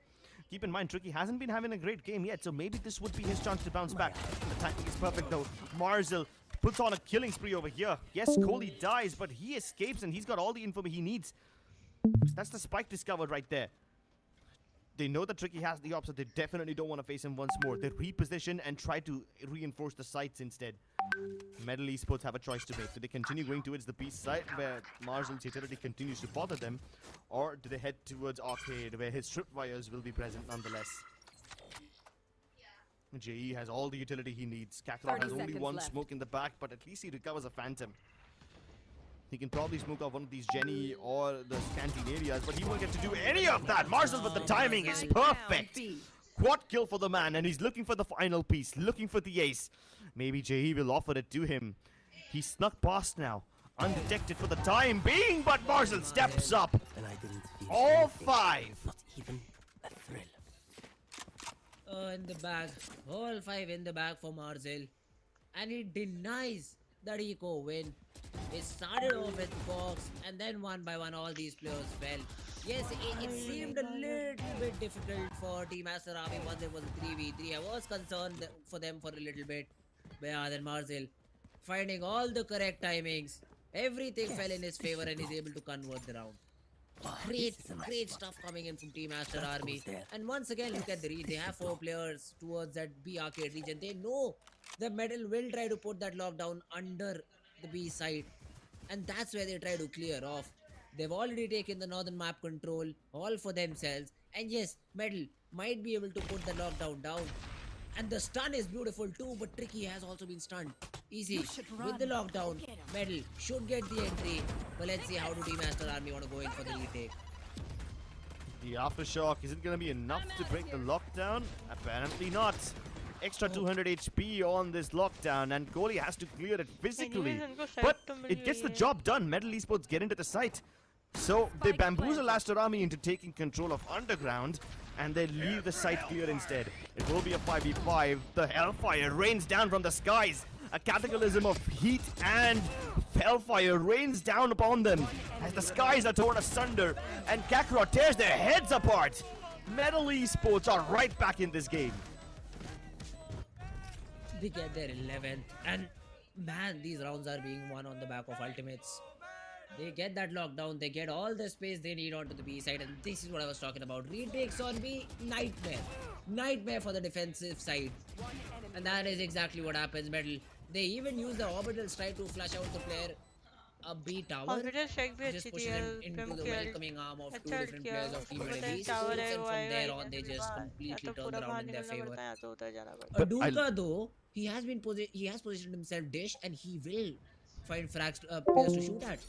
Keep in mind, Tricky hasn't been having a great game yet, so maybe this would be his chance to bounce back. The timing is perfect though. Marzel puts on a killing spree over here. Yes, Kohli dies, but he escapes and he's got all the info he needs. That's the spike discovered right there. They know that Tricky has the op, so they definitely don't want to face him once more. They reposition and try to reinforce the sites instead. Medal Esports have a choice to make. Do they continue going towards the B site where Marzel's utility continues to bother them, or do they head towards Arcade where his tripwires will be present nonetheless? JE has all the utility he needs. Kakarot has only one smoke in the back, but at least he recovers a Phantom. He can probably smoke out one of these Jenny or the Canteen areas, but he won't get to do any of that. Marzel, but the timing is perfect. Quad kill for the man, and he's looking for the final piece, looking for the ace. Maybe JE will offer it to him. He snuck past now, undetected for the time being, but Marzel steps up. All five. Not even a thrill. In the bag, all five in the bag for Marzel, and he denies that he could win. It started off with Fox, and then one by one all these players fell. Yes, it seemed a little bit difficult for Team Aster Army once it was a 3v3. I was concerned for them for a little bit. But yeah, then Marzel finding all the correct timings. Everything fell in his favor and he's able to convert the round. Great stuff coming in from Team Aster Army. And once again, look at the read. They have 4 players towards that B arcade region. They know the Medal will try to put that lockdown under the B side. And that's where they try to clear off. They've already taken the northern map control all for themselves. And yes, Medal might be able to put the lockdown down. And the stun is beautiful too, but Tricky has also been stunned. Easy. With the lockdown, Medal should get the entry. But let's see how do Team Aster Army want to go in for the retake. The aftershock isn't going to be enough to break the lockdown. Apparently not. Extra 200 HP on this lockdown, and Kohli has to clear it physically. But it gets the job done. Medal Esports get into the site. So they bamboozle Aster Army into taking control of underground, and they leave the site clear instead. It will be a 5v5. The hellfire rains down from the skies. A cataclysm of heat and hellfire rains down upon them as the skies are torn asunder and Kakarot tears their heads apart. Medal Esports are right back in this game. They get their 11th, and man, these rounds are being won on the back of ultimates. They get that lockdown, they get all the space they need onto the B side, and this is what I was talking about. Retakes on B, nightmare. Nightmare for the defensive side. And that is exactly what happens, Medal. They even use the orbital strike to flush out the player a B tower. Just pushes him into the welcoming arm of 2 different players of Team Medal East. And from there on, they just completely turn around in their favor. Aduka though, he has positioned himself dish, and he will find frags players to shoot at.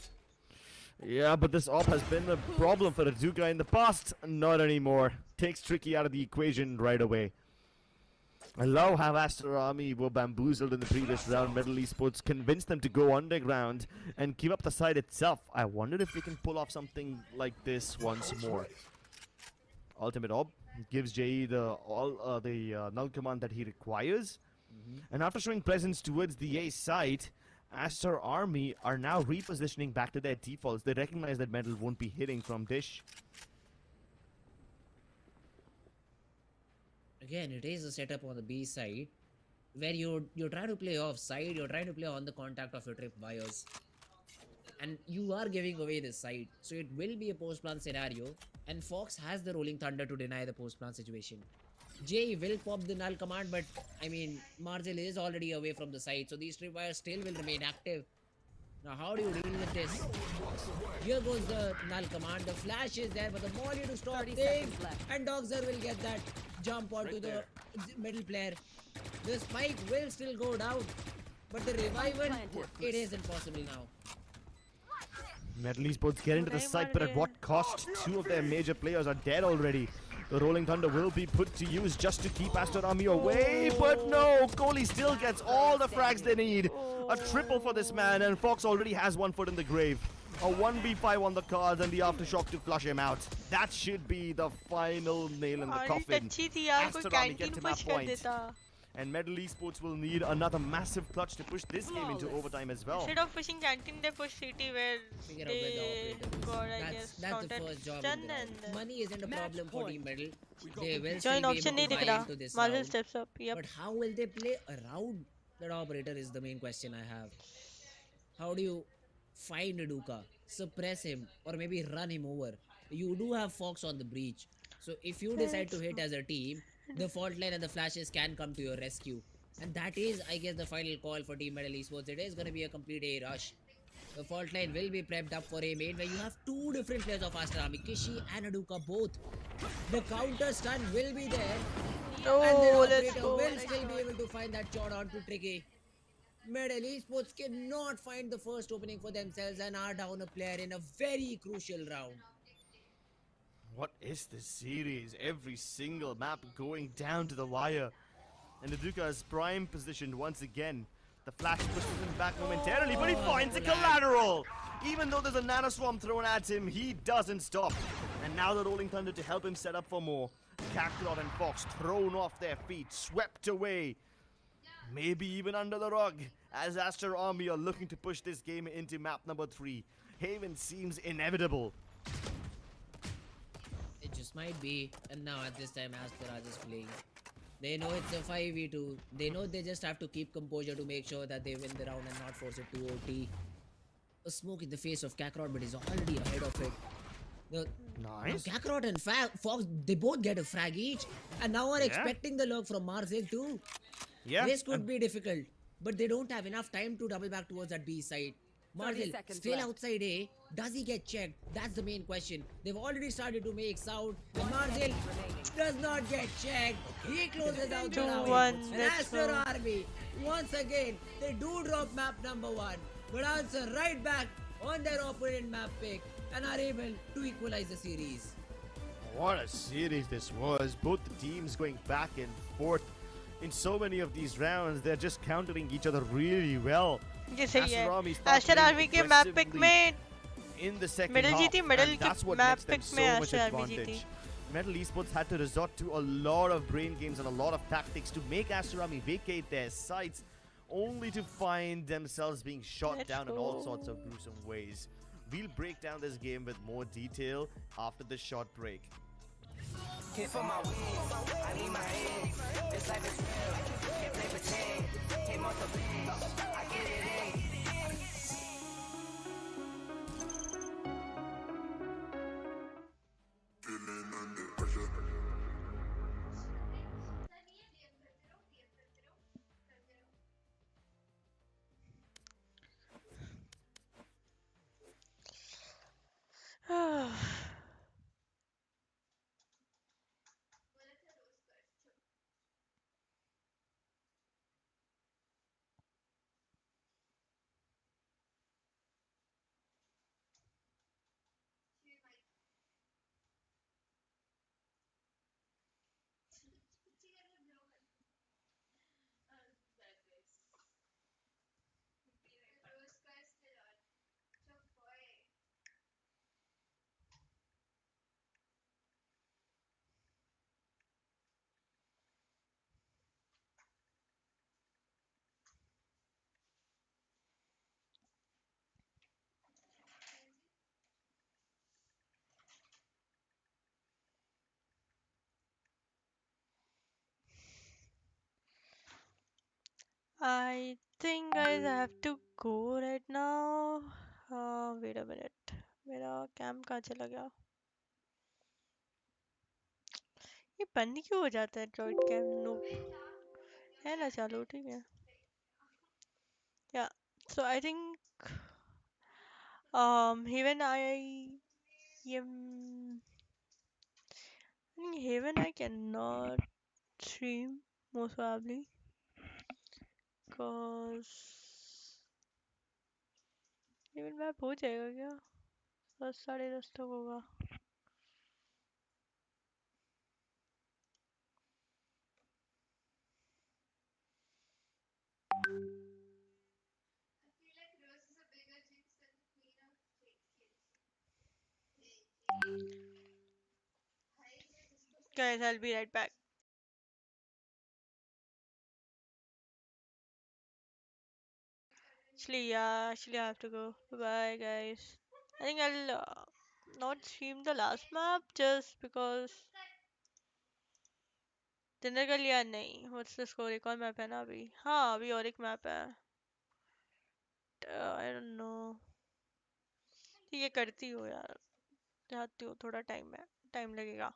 Yeah, but this op has been a problem for Azuka in the past. Not anymore. Takes Tricky out of the equation right away. I love how Aster Army were bamboozled in the previous round. Medal Esports convinced them to go underground and keep up the side itself. I wonder if we can pull off something like this once more. Ultimate Orb gives JE the null command that he requires. And after showing presence towards the A side, Aster Army are now repositioning back to their defaults. They recognize that Medal won't be hitting from Dish. Again, it is a setup on the B side where you're trying to play offside, you're trying to play on the contact of your trip wires. And you are giving away this side. So it will be a post-plant scenario, and Fox has the Rolling Thunder to deny the post-plant situation. Jay will pop the null command, but I mean, Marzel is already away from the side, so these tripwires still will remain active. Now, how do you deal with this? Here goes the null command. The flash is there, but the more you to stop things, and Dogzer will get that jump onto the middle player. The spike will still go down, but the revival, it is impossible now. Medal Esports get into the site, but at what cost? 2 of their major players are dead already. The Rolling Thunder will be put to use just to keep Aster Army away, but no, Kohli still gets all the frags they need. A triple for this man, and Fox already has 1 foot in the grave. A 1v5 on the cards and the aftershock to flush him out. That should be the final nail in the coffin. Aster Army get to that point. And Medal Esports will need another massive clutch to push this game into overtime as well. Instead of pushing canteen, they push CT where they got, I guess, that's the first job. Money isn't a problem for Team Medal. They will join still be option able to buy into this Marzel round. steps up. Yep. But how will they play around that operator is the main question I have. How do you find Aduka, suppress him, or maybe run him over? You do have Fox on the breach. So if you decide to hit as a team, the fault line and the flashes can come to your rescue. And that is, I guess, the final call for Team Medal Esports. It is going to be a complete A rush. The fault line will be prepped up for a main where you have 2 different players of Aster Army, Kishi and Aduka both. The counter stun will be there. Oh, and the let's operator go. will still be able to find that shot onto Tricky. Medal Esports cannot find the first opening for themselves and are down a player in a very crucial round. What is this series? Every single map going down to the wire. And Aduka is prime positioned once again. The flash pushes him back momentarily, but he finds a collateral! Even though there's a nanoswarm thrown at him, he doesn't stop. And now the Rolling Thunder to help him set up for more. Kakarot and Fox thrown off their feet, swept away. Maybe even under the rug, as Aster Army are looking to push this game into map number 3. Haven seems inevitable. Might be. And now at this time, Aster are just playing. They know it's a 5v2. They know they just have to keep composure to make sure that they win the round and not force it to OT. A smoke in the face of Kakarot, but he's already ahead of it. Nice. Now Kakarot and Fox, they both get a frag each. And now are expecting the lurk from Marzel too. Yeah. This could be difficult. But they don't have enough time to double back towards that B side. Marzel, still outside A. Does he get checked? That's the main question. They've already started to make sound. And Marzel does not get checked. He closes out the round. And Aster Army, once again, they do drop map number 1. But answer right back on their opponent map pick and are able to equalize the series. What a series this was. Both the teams going back and forth in so many of these rounds. They're just countering each other really well. जैसे ही है Aster Army के map pick में in the second middle half, जीती, middle and that's what map makes them pick so में much Aster Army जीती. advantage. Metal Esports had to resort to a lot of brain games and a lot of tactics to make Aster Army vacate their sites, only to find themselves being shot down in all sorts of gruesome ways. We'll break down this game with more detail after this short break. Hit for my wings, I need my hands. This life is real, can't play pretend. Came off the bench, I get it in. Feeling under pressure. I think guys I have to go right now. Wait a minute. मेरा cam कहाँ चला गया? ये बंद क्यों हो जाता है ड्रॉइड कैम? नो है ना चालू, ठीक है. Yeah. So I think Haven am I think Haven I cannot stream most probably cause Haven map हो जाएगा क्या? 10 साढ़े 10 तक होगा. Guys, I'll be right back. Actually, I have to go. Bye, guys. I think I'll not stream the last map just because. Dinner कर लिया नहीं. What's the score? एक और मैप है ना अभी. हाँ अभी और एक मैप है. I don't know. ठीक है करती हूँ यार. चाहती हूँ थोड़ा टाइम लगेगा.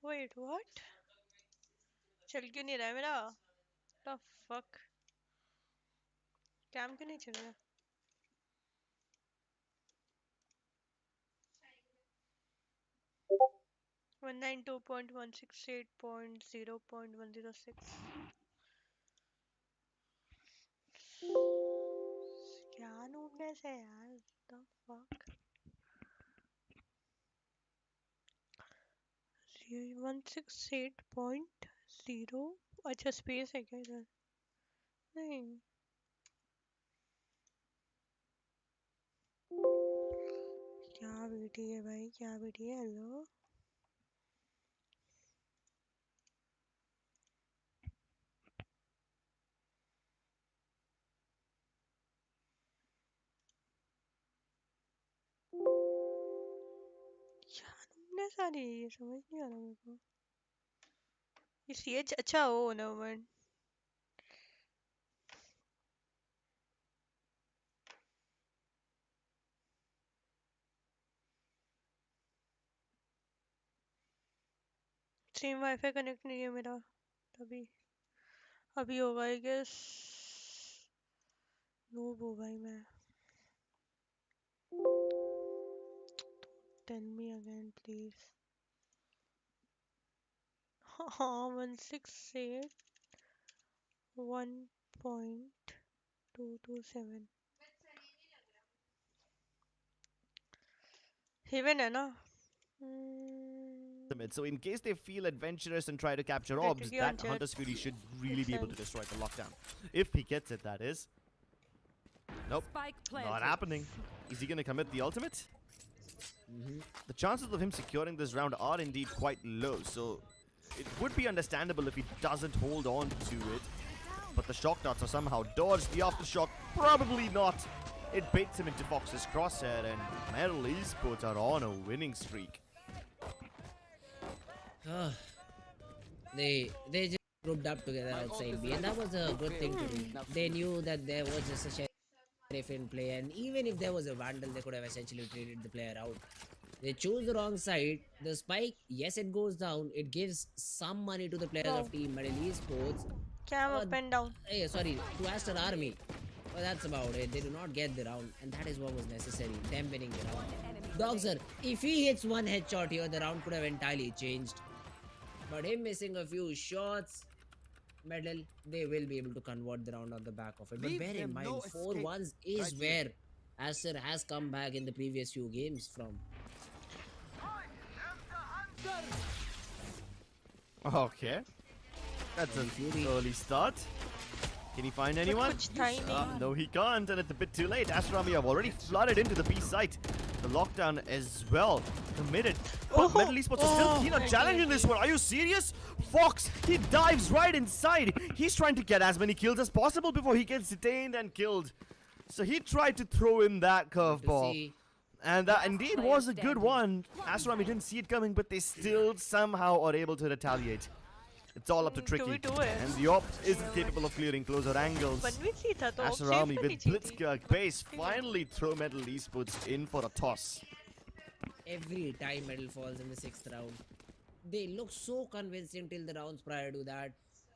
Wait, what? चल क्यों नहीं रहा है मेरा? The fuck? कैम क्यों नहीं चल रहा? 192.168.0.106. क्या नूबनेस है यार? The fuck? 168.0. अच्छा स्पेस है क्या इधर? नहीं. क्या बेटी है भाई? क्या बेटी है? हेलो. क्या नूबनेस आ रही है? ये समझ नहीं आ रहा मेरे को. ये सीएच अच्छा हो ना वन. सेम वाईफाई कनेक्ट नहीं है मेरा. तभी अभी होगा आई गेस. नूब हो भाई मैं. Tell me again please. हाँ 168.1.227. हेवन है ना? So in case they feel adventurous and try to capture Right, orbs, on that jet. Hunter's Fury should really Makes be able to sense. destroy the lockdown. If he gets it, that is. Nope. Spike Not planted. happening. Is he going to commit the ultimate? The chances of him securing this round are indeed quite low, so it would be understandable if he doesn't hold on to it. But the shock darts are somehow dodged. The aftershock, probably not. It baits him into Fox's crosshair, and Metal Esports are on a winning streak. They just grouped up together outside B, and that was a good thing to do. They knew that there was just a sheriff in play, and even if there was a vandal, they could have essentially traded the player out. They chose the wrong side. The spike, yes, it goes down. It gives some money to the players Wow. of Team Metal Esports. Cam up and down. Sorry, to Aster Army. But that's about it. They do not get the round, and that is what was necessary. Them winning the round. Dogser, if he hits one headshot here, the round could have entirely changed. But him missing a few shots, Medal, they will be able to convert the round on the back of it. But bear in mind, 4-1 is where Aster has come back in the previous few games from. Okay. That's an early start. Can he find anyone? No, he can't, and it's a bit too late. Astrami have already flooded into the B site. The lockdown as well committed. But Metal Esports are still keen on challenging this one. Are you serious? Fox, he dives right inside. He's trying to get as many kills as possible before he gets detained and killed. So he tried to throw in that curveball. And that indeed was a good one. Astrami didn't see it coming, but they still somehow are able to retaliate. It's all up to Tricky. And the op isn't capable of clearing closer angles. Astrami with Blitzkrieg base finally throw Metal Esports in for a toss. Every time Metal falls in the 6th round, they look so convincing till the rounds prior to that.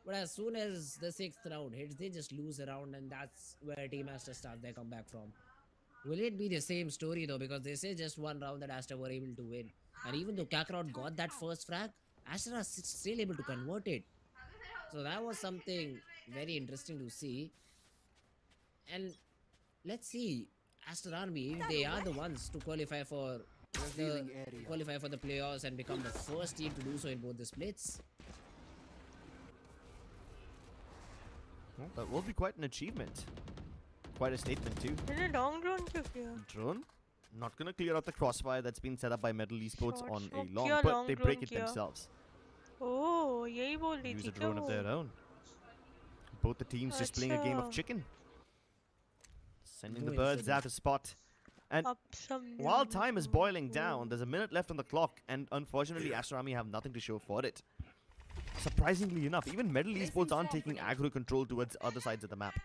But as soon as the 6th round hits, they just lose a round, and that's where Team Aster starts their comeback from. Will it be the same story though? Because this is just one round that Aster were able to win. And even though Kakarot got that first frag, Aster are still able to convert it. So that was something very interesting to see. And let's see, Aster Army, if they are the ones to qualify for the playoffs and become the first team to do so in both the splits. Well, that will be quite an achievement. Quite a statement too. Long drone क्यों किया? Drone? Not gonna clear out the crossfire that's been set up by Metal Esports Short on a smoke long, किया, but long they drone break it किया. themselves. Oh, यही बोल रही Use थी a क्या drone of वो? their own. Both the teams just playing a game of अच्छा. chicken. Sending the No birds incident. out of spot. And Up some while time is boiling down, there's a minute left on the clock, and unfortunately, Aster Army have nothing to show for it. Surprisingly enough, even Metal Esports aren't taking aggro control towards other sides of the map.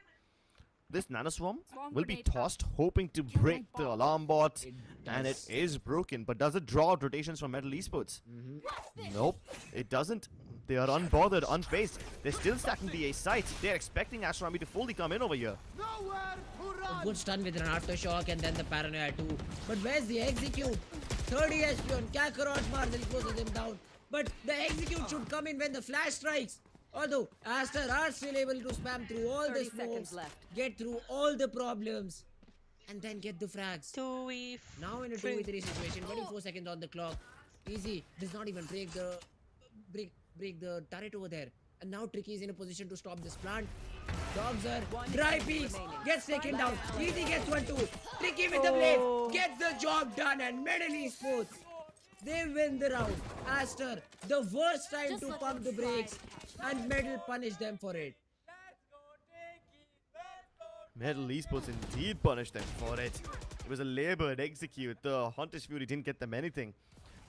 This nanoswarm will be tossed, hoping to break the alarm bot, and it is broken. But does it draw out rotations from Metal Esports? Nope, it doesn't. They are unbothered, unfazed. They're still stacking the A site. They're expecting Aster Army to fully come in over here. A good stun with an aftershock and then the paranoia too. But where's the execute? 30 HP on Kakarot, Marvel closes him down. But the execute should come in when the flash strikes. Although Aster are still able to spam through all the smokes, get through all the problems, and then get the frags. Now in a 2v3 situation, 24 seconds on the clock. Easy does not even break the turret over there. And now Tricky is in a position to stop this plant. Dogs are dry peaks, gets taken down. Easy gets 1-2. Tricky with the blade, gets the job done, and Metal Esports, they win the round. Aster, the worst time to pump the brakes, and Metal punish them for it. Metal Esports indeed punished them for it. It was a labored execute. The Hunter's Fury didn't get them anything.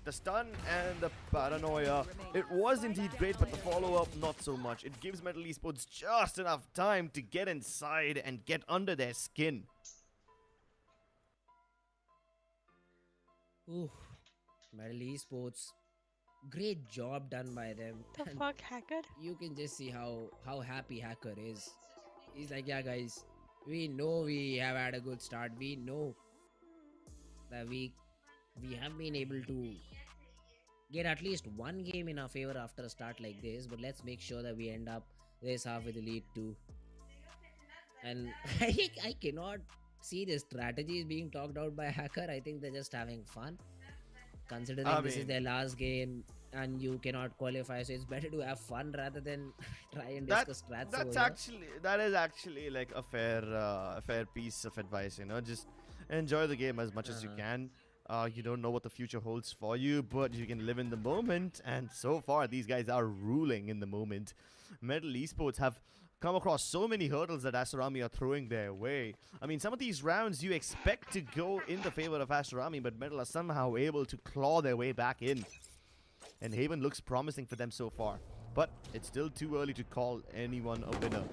The stun and the paranoia, it was indeed great, but the follow-up, not so much. It gives Metal Esports just enough time to get inside and get under their skin. Ooh, Metal Esports, great job done by them. The fuck, Hacker? You can just see how happy Hacker is. He's like, yeah guys, we know we have had a good start. We know that we have been able to get at least one game in our favor after a start like this, but let's make sure that we end up this half with the lead too. And I cannot see the strategies being talked out by Hacker. I think they're just having fun, considering this is their last game and you cannot qualify, so it's better to have fun rather than try and discuss strats. That is actually like a fair piece of advice, you know. Just enjoy the game as much as you can. You don't know what the future holds for you, but you can live in the moment, and so far these guys are ruling in the moment. Metal Esports have come across so many hurdles that Aster Army are throwing their way. I mean, some of these rounds you expect to go in the favor of Aster Army, but Metal are somehow able to claw their way back in. And Haven looks promising for them so far, but it's still too early to call anyone a winner.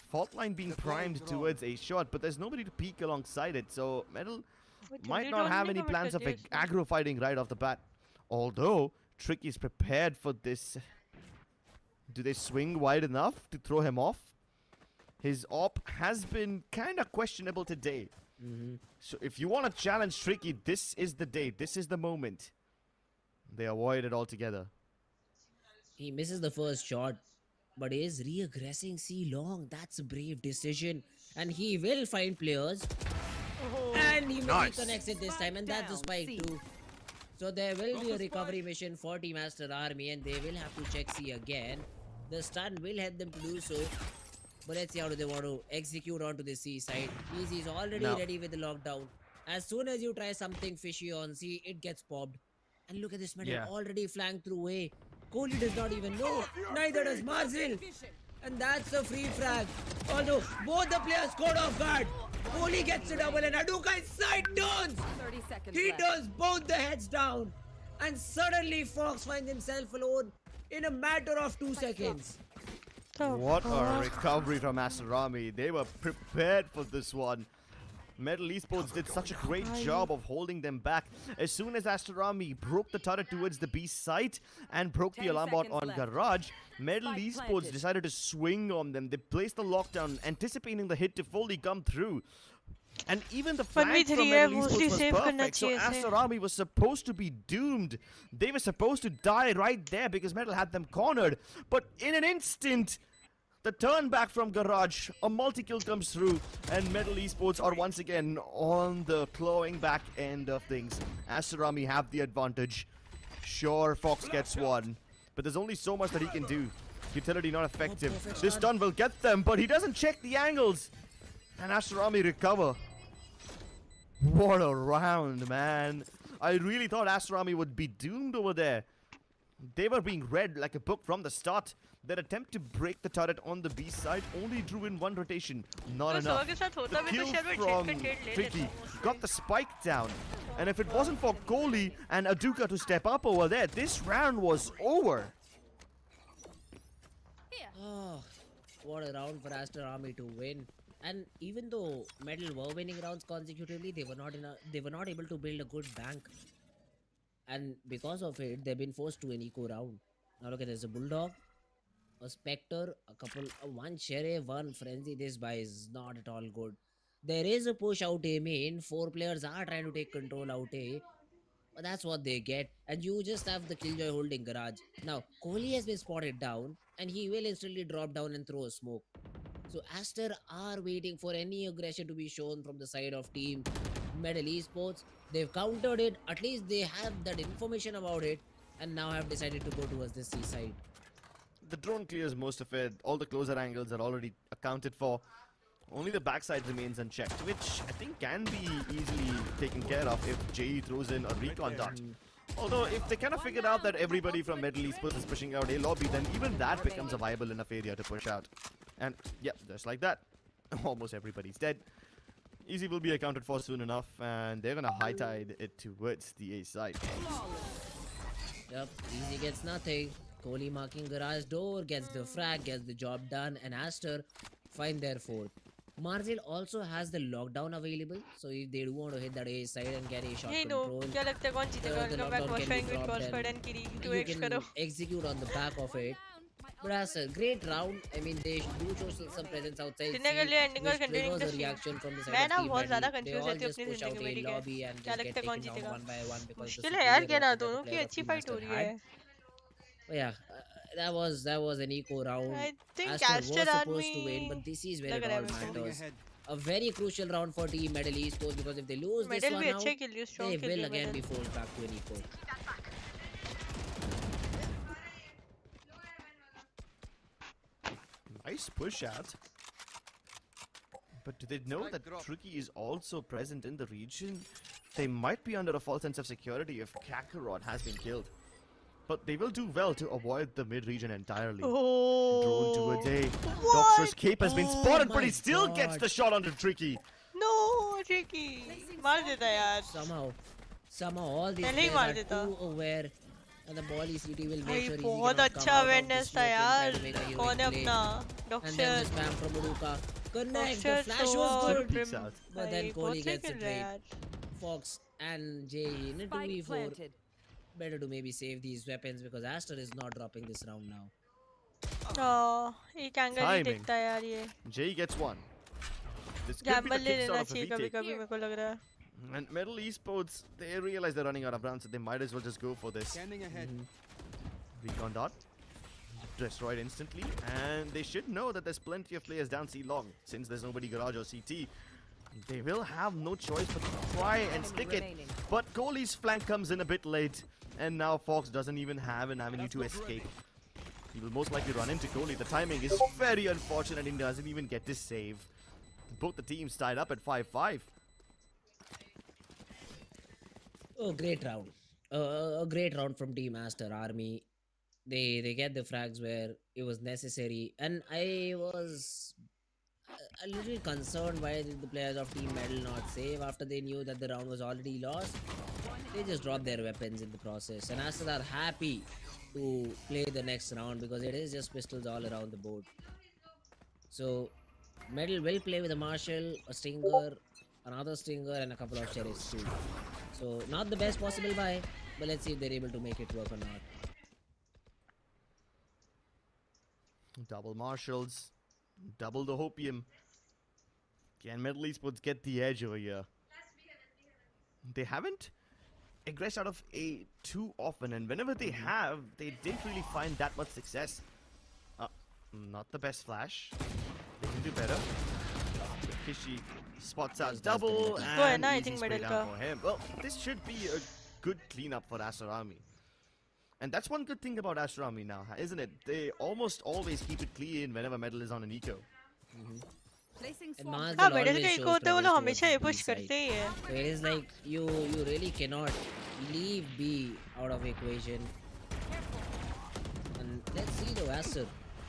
Fault line being primed towards a shot, but there's nobody to peek alongside it, so Metal might not have any plans of aggro fighting right off the bat. Although, Tricky is prepared for this. Do they swing wide enough to throw him off? His op has been kind of questionable today. So if you want to challenge Tricky, this is the day. This is the moment. They avoid it altogether. He misses the first shot, but is re-aggressing C long. That's a brave decision. And he will find players. And he connects it this time, and that's a spike too. So there will be a recovery mission for Team Aster Army, and they will have to check C again. The stun will help them to do so. But let's see how do they want to execute onto the C side. Easy is already ready with the lockdown. As soon as you try something fishy on C, it gets popped. And look at this Metal already flanked through A. Kohli does not even know. Neither does Marzil. And that's a free frag. Although both the players caught off guard. Kohli gets a double and Hadouka's side turns. 30 seconds He left. turns both the heads down. And suddenly Fox finds himself alone in a matter of 2 seconds. What a recovery from Aster Army. They were prepared for this one. Metal Esports did such a great job of holding them back. As soon as Aster Army broke the turret towards the B site and broke the alarm bot on Garage, Metal Esports decided to swing on them. They placed the lockdown, anticipating the hit to fully come through. And even the 1v3 flank from है, Metal mostly Esports was save करना perfect. So चाहिए इसे. Aster Army was supposed to be doomed. They were supposed to die right there because Metal had them cornered. But in an instant, the turn back from Garage, a multi-kill comes through, and Metal Esports are once again on the clawing back end of things. Aster Army have the advantage. Sure, Fox gets one, but there's only so much that he can do. Utility not effective. This stun will get them, but he doesn't check the angles. And Aster Army recover. What a round, man. I really thought Aster Army would be doomed over there. They were being read like a book from the start. Their attempt to break the turret on the B side only drew in one rotation. Not enough. The kill from Tricky got the spike down. And if it wasn't for Kohli and Aduka to step up over there, this round was over. Oh, what a round for Aster Army to win. And even though Metal were winning rounds consecutively, they were not able to build a good bank. And because of it, they've been forced to an eco round. Now look at this: a Bulldog, a Spectre, one Sheriff, one Frenzy. This buy is not at all good. There is a push out A main. 4 players are trying to take control out A. But that's what they get. And you just have the Killjoy holding Garage. Now, Kohli has been spotted down, and he will instantly drop down and throw a smoke. So Aster are waiting for any aggression to be shown from the side of team Metal Esports. They've countered it. At least they have that information about it, and now have decided to go towards the seaside. The drone clears most of it. All the closer angles are already accounted for. Only the backside remains unchecked, which I think can be easily taken care of if JE throws in a recon dart. Although, if they kind of figured out that everybody from Metal Esports is pushing out A lobby, then even that becomes a viable enough area to push out. And, yeah, just like that, almost everybody's dead. Easy will be accounted for soon enough, and they're gonna high tide it towards the A side. Yep, Easy gets nothing. Kohli marking Garage door, gets the frag, gets the job done, and Aster find their fourth. Marzil also has the lockdown available, so if they do want to hit that A side and get a shot Hey no, control, क्या लगता है कौन जीतेगा? the Come back, lockdown watch can trying be with dropped Crossfire and and Kiri. you 2x can करो. execute on the back of it. But as a great round, I mean, they do show some presence outside. जितने कर लिया ending और which continuing triggers the a stream. reaction from the side मैं of ना team बहुत ज़्यादा Metal. They confused all रहती हूँ just अपनी push out जिंदगी में, a ठीक है? lobby and क्या just लगता get है कौन taken down जीतेगा? one by one because the मुश्किल है यार superior कहना, weapon that the दोनों की players of अच्छी Team fight Aster हो रही had. है. But yeah, that was an eco round. I think Aster Aster was supposed to win, Army but this is where लग it रहा है all मेरे को. matters. A very crucial round for Team Metal Esports because if they lose this Medal one भी out, अच्छे kill लिए, strong they kill will लिए again medal. be forced back to an eco. Nice push out. But do they know that Tricky is also present in the region? They might be under a false sense of security if Kakarot has been killed. But they will do well to avoid the mid-region entirely. Drone towards A. Doctor's cape has been spotted, but he still gets the shot onto Tricky. No, Tricky. मार देता यार. Somehow all these पहले ही players मार are देता. too aware, and the ball city will make भाई sure Easy बहुत cannot come अच्छा out of the awareness था smoke and try यार. to make a heroic कौन है play. अपना? And then the Doctor. spam from Uruka. Connect, the Doctor flash was good. Peeks out. But then भाई, Kohli बहुत सही gets खेल it रहा है right. यार. Fox and JE in a 2v4. Better to maybe save these weapons because Aster is not dropping this round now. एक angle ही देखता है यार ये. Jay gets one. This could be Gamble the ले kickstart लेना of a चाहिए retake. कभी-कभी मेरे को लग रहा है. And Metal Esports, they realize they're running out of rounds, so they might as well just go for this. Standing ahead. Recon dot. Destroyed instantly. And they should know that there's plenty of players down C long. Since there's nobody garage or CT, they will have no choice but to try and stick it. But Kohli's flank comes in a bit late. And now Fox doesn't even have an avenue to escape. He will most likely run into Kohli. The timing is very unfortunate. He doesn't even get to save. Both the teams tied up at 5-5. Oh, great round. A great round from Team Aster Army. They get the frags where it was necessary. And I was a little concerned why did the players of Team Metal not save after they knew that the round was already lost. They just dropped their weapons in the process. And Aster are happy to play the next round because it is just pistols all around the board. So Metal will play with a Marshall, a Stinger, another Stinger, and a couple of Sheriffs too. So not the best possible buy, but let's see if they're able to make it work or not. Double Marshalls, double the Hopium. Can Metal Esports get the edge over here? They haven't aggressed out of A too often, and whenever they have, they didn't really find that much success. Not the best flash. They can do better. Kishi spots out double, and I easy think spray middle down ka. for him. Well, this should be a good cleanup for Aster Army. And that's one good thing about Aster Army now, isn't it? They almost always keep it clean whenever Metal is on an eco. हाँ middle का eco होता है वो लोग हमेशा ये push करते ही है. So it is like you really cannot leave B out of equation. And let's see the Aster.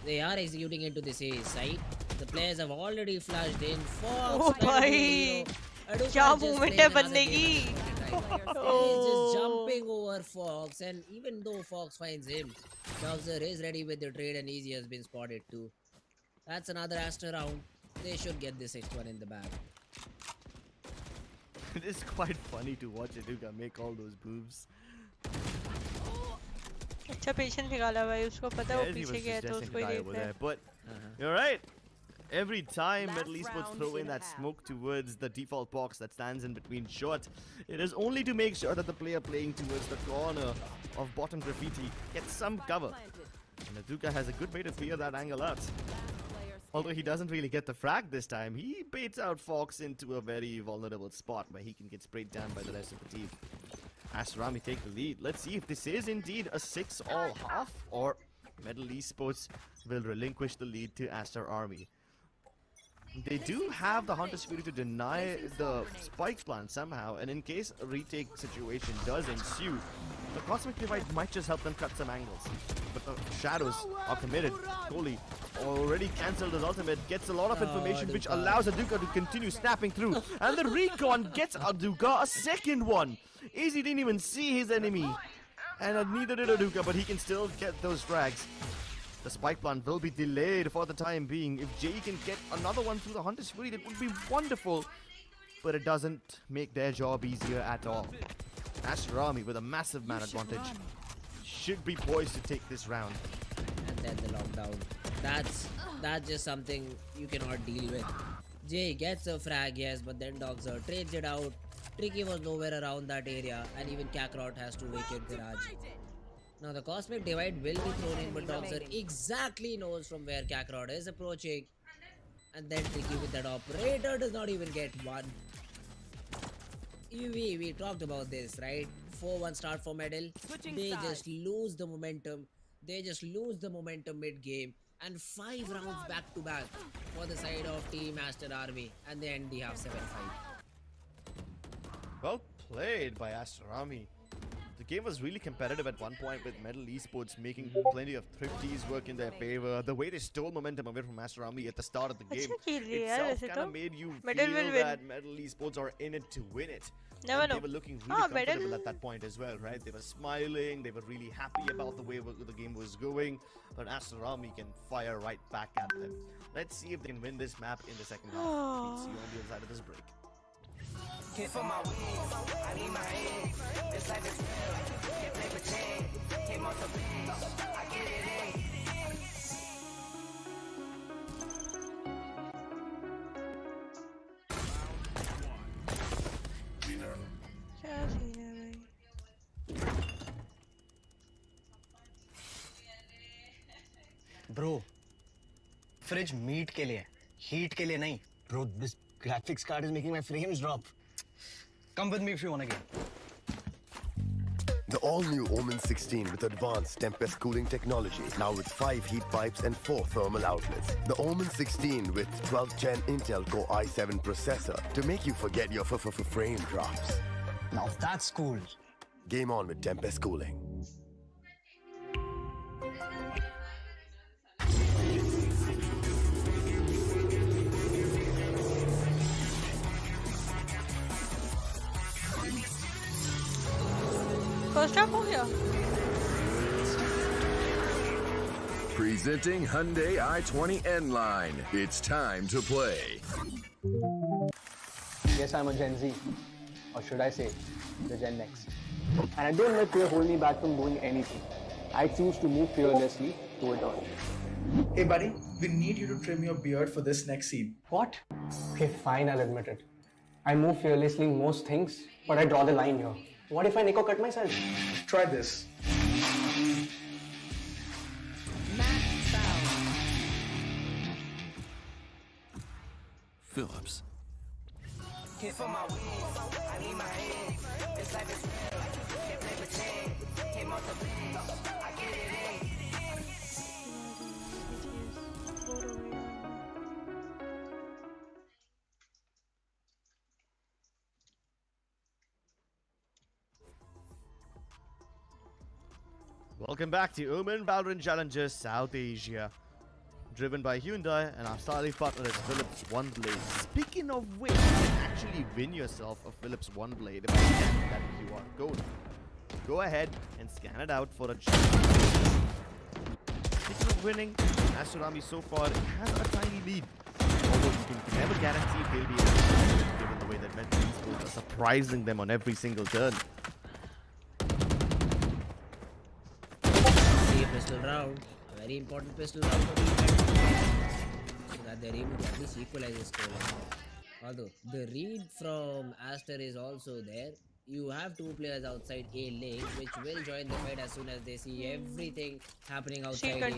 They are executing into this A side. The players have already flashed in. Oh भाई क्या movement है बंदे की. He's just jumping over Fox, and even though Fox finds him, Doxer is ready with the trade, and Easy has been spotted too. That's another Aster round. They should get the 6th one in the bag. It is quite funny to watch Eduka make all those moves. अच्छा patient निकाला भाई उसको पता है वो पीछे गया तो उसको ही देख रहा है. But you're right. Every time Metal Esports throw in that smoke towards the default box that stands in between shots, it is only to make sure that the player playing towards the corner of bottom graffiti gets some cover. And Eduka has a good way to clear that angle out. Although he doesn't really get the frag this time, he baits out Fox into a very vulnerable spot where he can get sprayed down by the rest of the team. Aster Army take the lead. Let's see if this is indeed a 6-all half, or Metal Esports will relinquish the lead to Aster Army. They do have the Hunter Spirit to deny the spike plant somehow, and in case a retake situation does ensue, the Cosmic Divide might just help them cut some angles. But the Shadows are committed. Kohli already cancelled his ultimate, gets a lot of information which allows Aduka to continue snapping through. And the recon gets Aduka a second one. Easy didn't even see his enemy. And neither did Aduka, but he can still get those frags. The spike plant will be delayed for the time being. If Jay can get another one through the Hunter's Fury, that would be wonderful. But it doesn't make their job easier at all. Aster Army with a massive man advantage should be poised to take this round. And then the lockdown. That's just something you cannot deal with. Jay gets a frag, yes, but then Doxer trades it out. Tricky was nowhere around that area, and even Kakarot has to vacate Garage. Now the Cosmic Divide will be thrown in, but Doxer exactly knows from where Kakarot is approaching. And then Tricky with that operator does not even get one. We talked about this, right? 4-1 start for Medal. They just lose the momentum. They just lose the momentum mid-game. And 5 rounds back to back for the side of Team Aster Army. And they end the half 7-5. Well played by Aster Army. The game was really competitive at one point, with Metal Esports making plenty of thrifties work in their favor. The way they stole momentum away from Aster Army at the start of the game itself kind of made you feel that Metal Esports are in it to win it. Never know. They were looking really comfortable at that point as well, right? They were smiling, they were really happy about the way the game was going, but Aster Army can fire right back at them. Let's see if they can win this map in the second half. We'll see you on the other side of this break. Hit for my wings, I need my hands. This life is real, can't play pretend. Came off the bench, I get it in. क्या scene है भाई. Bro, fridge meat के लिए, heat के लिए नहीं. Bro, this graphics card is making my frames drop. Come with me if you want a game. The all-new OMEN 16 with advanced Tempest cooling technology, now with 5 heat pipes and 4 thermal outlets. The OMEN 16 with 12th Gen Intel Core i7 processor to make you forget your frame drops. Now that's cool. Game on with Tempest cooling. First half हो गया. Presenting Hyundai i20N line. It's time to play. Yes, I'm a Gen Z, or should I say, the Gen Next. And I don't let fear hold me back from doing anything. I choose to move fearlessly do it all. Hey buddy, we need you to trim your beard for this next scene. What? Okay, fine, I'll admit it. I move fearlessly in most things, but I draw the line here. What if I Nico cut myself? Try this. Phillips. Hit for my wins, I need my hands. This life is real, can't play pretend. Came off the bench, I get it in. Welcome back to OMEN Valorant Challengers South Asia. Driven by Hyundai and our styling partner is Philips One Blade. Speaking of which, you can actually win yourself a Philips One Blade if you scan that QR code. Go ahead and scan it out for a chance. Speaking of winning, Aster so far has a tiny lead. Although you can never guarantee if they'll be able to win, given the way that Met Esports are surprising them on every single turn. Pistol round, a very important pistol round for the so that they're able to at least equalize the score. Although the read from Aster is also there, you have two players outside A lane which will join the fight as soon as they see everything happening outside A.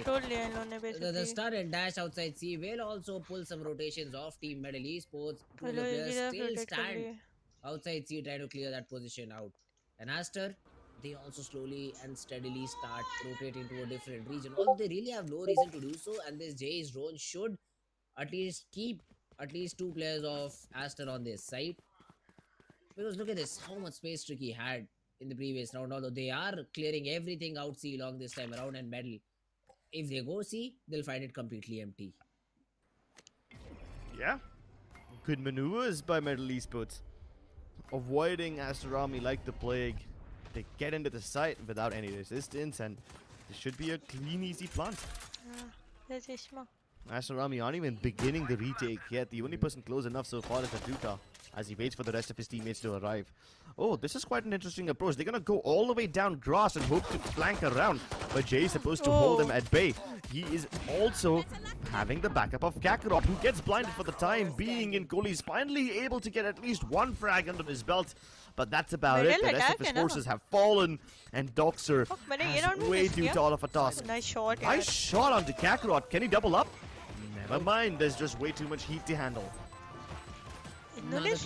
The stun and dash outside C will also pull some rotations off Team Medal Esports. Two of the players still stand outside C trying to clear that position out. And Aster, they also slowly and steadily start rotating to a different region. Although they really have no reason to do so, and this Jay's drone should at least keep at least two players of Aster on this side. Because look at this, how much space Tricky had in the previous round. Although they are clearing everything out C long this time around, and Medal, if they go C, they'll find it completely empty. Yeah, good maneuvers by Medal Esports. Avoiding Aster like the plague. They get into the site without any resistance, and this should be a clean, easy plant. There's Ishma. Aster aren't even beginning the retake yet. The only person close enough so far is Atuta, as he waits for the rest of his teammates to arrive. Oh, this is quite an interesting approach. They're gonna go all the way down grass and hope to flank around, but Jay is supposed to hold them at bay. He is also having the backup of Kakarot, who gets blinded for the time being, and Kohli's finally able to get at least one frag under his belt. But that's about it. The rest of his forces have fallen, and Doxer has way too tall of a task. Nice shot. Nice shot onto Kakarot. Can he double up? Never mind. There's just way too much heat to handle. Another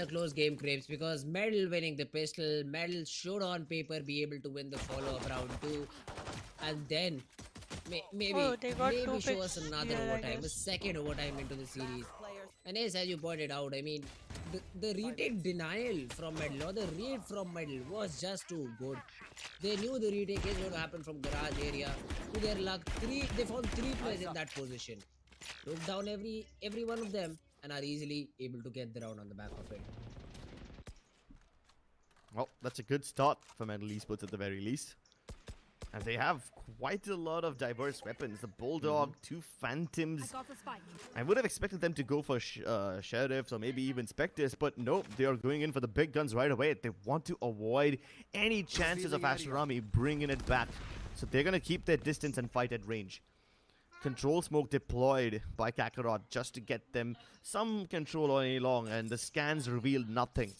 close game, Crepes, because Medal winning the pistol. Medal should on paper be able to win the follow-up round 2, and then maybe show us another overtime, a second overtime into the series. And yes, as you pointed out, I mean, the retake denial from Medal, or the read from Medal, was just too good. They knew the retake is going to happen from garage area. To their luck, they found 3 players in that position. Took down every one of them, and are easily able to get the round on the back of it. Well, that's a good start for Medal Esports at the very least. And they have quite a lot of diverse weapons. The Bulldog, 2 Phantoms. I would have expected them to go for Sheriffs or maybe even Spectres, but no, they are going in for the big guns right away. They want to avoid any chances of Aster bringing it back. So they're going to keep their distance and fight at range. Control smoke deployed by Kakarot just to get them some control all day long, and the scans revealed nothing.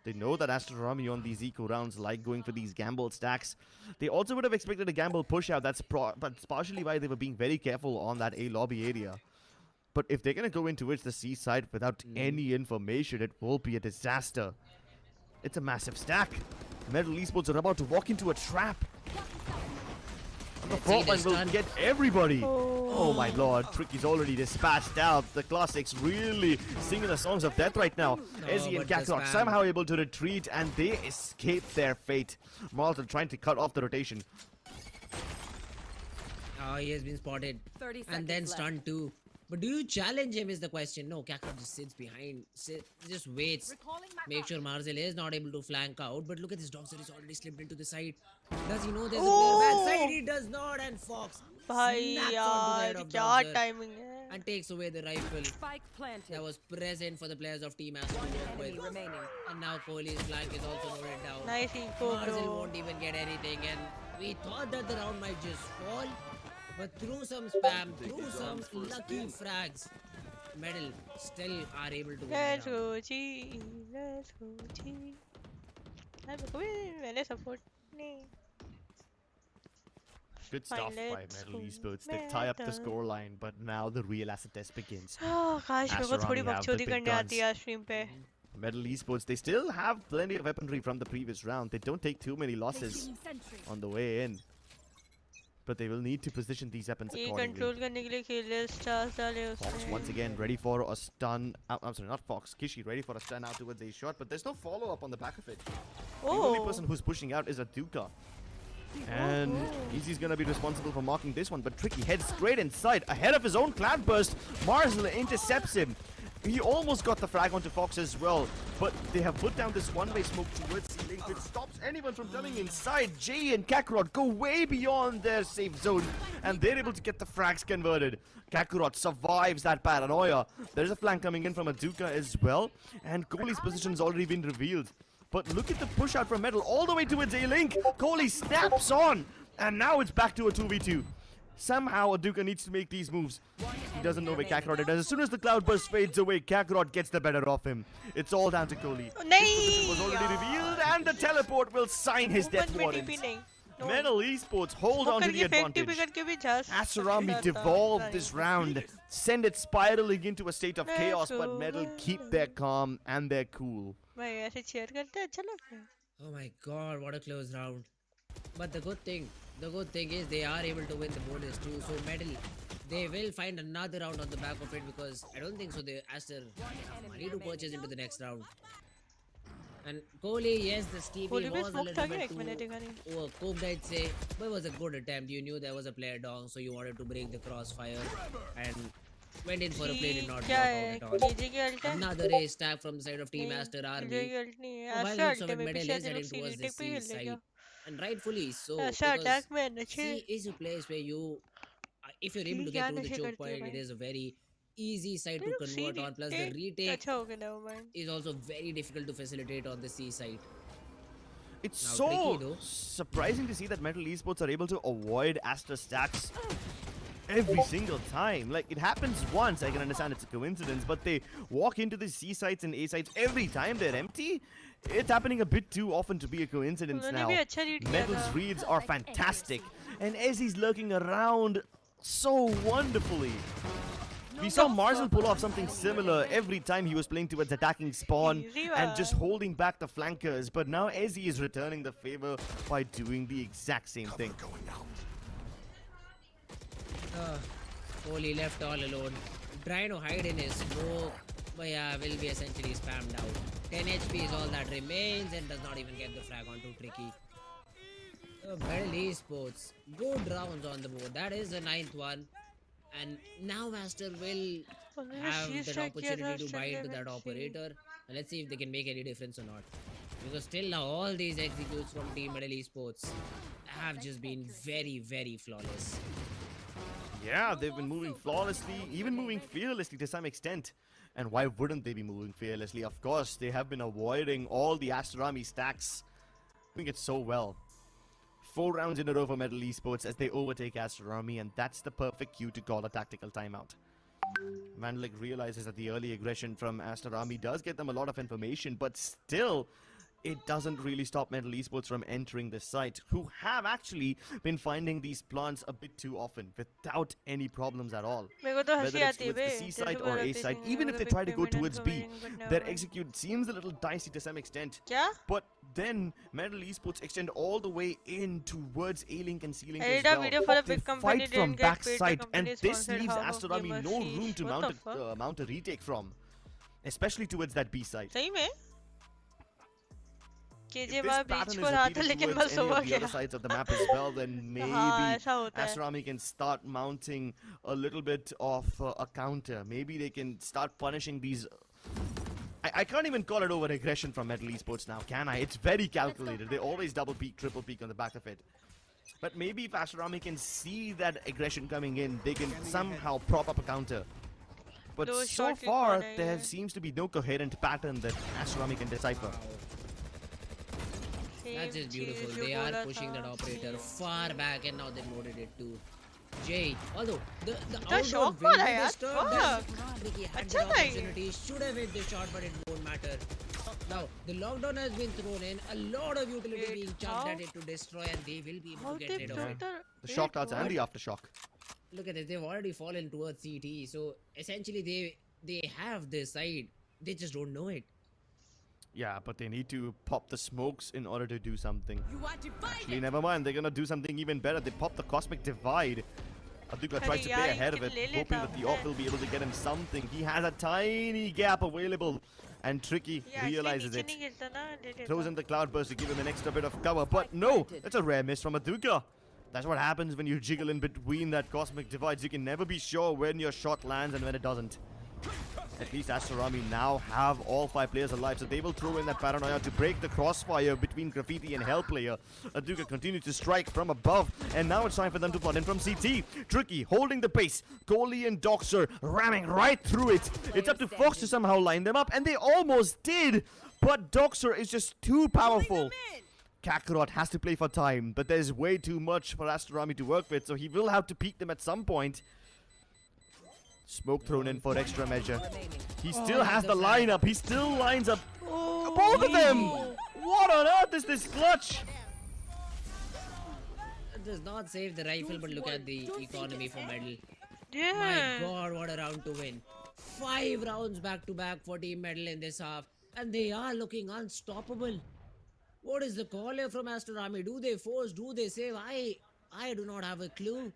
They know that Aster on these eco rounds like going for these gamble stacks. They also would have expected a gamble push out. That's partially why they were being very careful on that A lobby area. But if they're going to go into the C side without any information, it will be a disaster. It's a massive stack. Medal Esports are about to walk into a trap. The front line will get everybody. Oh my lord, Tricky's already dispatched out. The classics really singing the songs of death right now. Ezzy and Kakarot somehow able to retreat, and they escape their fate. Marlton trying to cut off the rotation. Oh, he has been spotted. And then stunned too. But do you challenge him is the question. No, Kakarot just sits behind, just waits. Make sure Marzel is not able to flank out. But look at this, Doxer is already slipped into the side. Does he know there's a player backside? He does not, and Fox snaps onto the head of Doxer and takes away the rifle that was present for the players of Team Aster to work with. And now Kohli's flank is also noted down. Nice info, Marzel won't even get anything, and We thought that the round might just fall, but through some spam, through some lucky frags, Medal still are able to win Let's the round. go G. Let's go G. मैंने support नहीं. Good Fine, stuff by let's Medal go Esports. They tie up the Medal. scoreline, but now the real acid test begins. काश मेरे को Aster थोड़ी Army have the बकचोदी big करने आती guns. है stream पे. Medal Esports, they still have plenty of weaponry from the previous round. They don't take too many losses on the way in. But they will need to position these weapons ये accordingly. control करने के लिए खेले stars डाले Fox उसने. once again ready for a stun. I'm sorry, not Fox. Kishi ready for a stun out towards a shot, but there's no follow-up on the back of it. The only person who's pushing out is a Duka. And Easy's gonna be responsible for marking this one, but Tricky heads straight inside, ahead of his own cloud burst. Marzel intercepts him. He almost got the frag onto Fox as well, but they have put down this one-way smoke towards C-Link, which stops anyone from coming inside. Jay and Kakarot go way beyond their safe zone, and they're able to get the frags converted. Kakarot survives that paranoia. There's a flank coming in from a Duka as well, and Kohli's position's already been revealed. But look at the push out from Metal all the way towards A-Link. Kohli snaps on, and now it's back to a 2v2. Somehow Aduka needs to make these moves. He doesn't know where Kakarot is. As soon as the cloud burst fades away, Kakarot gets the better of him. It's all down to Kohli. His position was already revealed, and the teleport will sign his death warrant. Metal Esports hold on to the advantage. Aster Army devolved this round, send it spiraling into a state of chaos, but Metal keep their calm and their cool. भाई ऐसे cheer करते हैं अच्छा लगता है. Oh my god, what a close round. But the good thing is they are able to win the bonus too. So Medal, they will find another round on the back of it, because I don't think so they Aster have money to purchase into the next round. And Kohli, yes, the Stevie was a little bit too overcooked, I'd say, but it was a good attempt. You knew there was a player down, so you wanted to break the crossfire and went in for a play, did not work out at all. Another ace tag from the side of Team Aster Army. By the looks of it, Medal is heading towards the C side, and rightfully so, because C is a place where you, if you're able to get through the choke point, it is a very easy side to convert on. Plus the retake is also very difficult to facilitate on the C side. It's Now, so tricky, though. surprising to see that Metal Esports are able to avoid Aster stacks every single time. Like, it happens once, I can understand it's a coincidence, but they walk into the C sites and A sites every time they're empty. It's happening a bit too often to be a coincidence now. Metal's reads are fantastic, and Ezzy's lurking around so wonderfully. We saw Marzel pull off something similar every time he was playing towards attacking spawn and just holding back the flankers, but now Ezzy is returning the favor by doing the exact same thing. Kohli left all alone, trying to hide in his smoke, but yeah, will be essentially spammed out. 10 HP is all that remains and does not even get the frag onto Tricky. Medal Esports, good rounds on the board. That is the 9th one. And now Aster will have that opportunity to buy into that operator. And let's see if they can make any difference or not. Because still now all these executes from Team Medal Esports have just been very, very flawless. Yeah, they've been moving flawlessly, even moving fearlessly to some extent. And why wouldn't they be moving fearlessly? Of course, they have been avoiding all the Aster Army stacks. Doing it so well. 4 rounds in a row for Metal Esports as they overtake Aster Army, and that's the perfect cue to call a tactical timeout. Vandalik realizes that the early aggression from Aster Army does get them a lot of information, but still, it doesn't really stop Metal Esports from entering the site, who have actually been finding these plants a bit too often without any problems at all. Whether it's towards the C site or A site, even if they try to go towards B, their execute seems a little dicey to some extent. But then Metal Esports extend all the way in towards A-Link and C-Link as well. They fight from backside, and this leaves Aster Army no room to mount a retake from, especially towards that B site. If this pattern is repeated towards any of the other sides of the map as well, then maybe Aster Army can start mounting a little bit of a counter. Maybe they can start punishing these... I can't even call it over aggression from Metal Esports now, can I? It's very calculated. They always double peek, triple peek on the back of it. But maybe if Aster Army can see that aggression coming in, they can somehow prop up a counter. But so far, there seems to be no coherent pattern that Aster Army can decipher. That's just beautiful. They are pushing that operator far back, and now they loaded it too. Jay, although the outdoor shock will wala be yaar, disturbed, fuck. Ricky had Acha the tha ye. opportunity, should have hit the shot, but it won't matter. Now the lockdown has been thrown in, a lot of utility Wait, being chucked how? at it to destroy, and they will be able How to get they rid of put it. The shock darts and the aftershock. Look at this, they've already fallen towards CT, so essentially they have this side, they just don't know it. Yeah, but they need to pop the smokes in order to do something. You are divided. Actually, never mind. They're gonna do something even better. They pop the cosmic divide. Aduka tries to yeah, play he ahead of can it, lay hoping it that the down. op will be able to get him something. He has a tiny gap available, and Tricky realizes it. Throws in the cloudburst to give him an extra bit of cover, but no, that's a rare miss from Aduka. That's what happens when you jiggle in between that cosmic divides. You can never be sure when your shot lands and when it doesn't. At least Aster Army now have all 5 players alive, so they will throw in that paranoia to break the crossfire between Graffiti and Hell player. Aduka continues to strike from above, and now it's time for them to flood in from CT. Tricky holding the pace. Kohli and Doxer ramming right through it. It's up to Fox to somehow line them up, and they almost did, but Doxer is just too powerful. Kakarot has to play for time, but there's way too much for Aster Army to work with, so he will have to peek them at some point. Smoke thrown in for extra measure. He still has the lineup. He still lines up both of them. What on earth is this clutch? It does not save the rifle, but look at the economy for medal. Yeah. My god, what a round to win. 5 rounds back to back for team medal in this half, and they are looking unstoppable. What is the call here from Aster Army? Do they force? Do they save? I do not have a clue.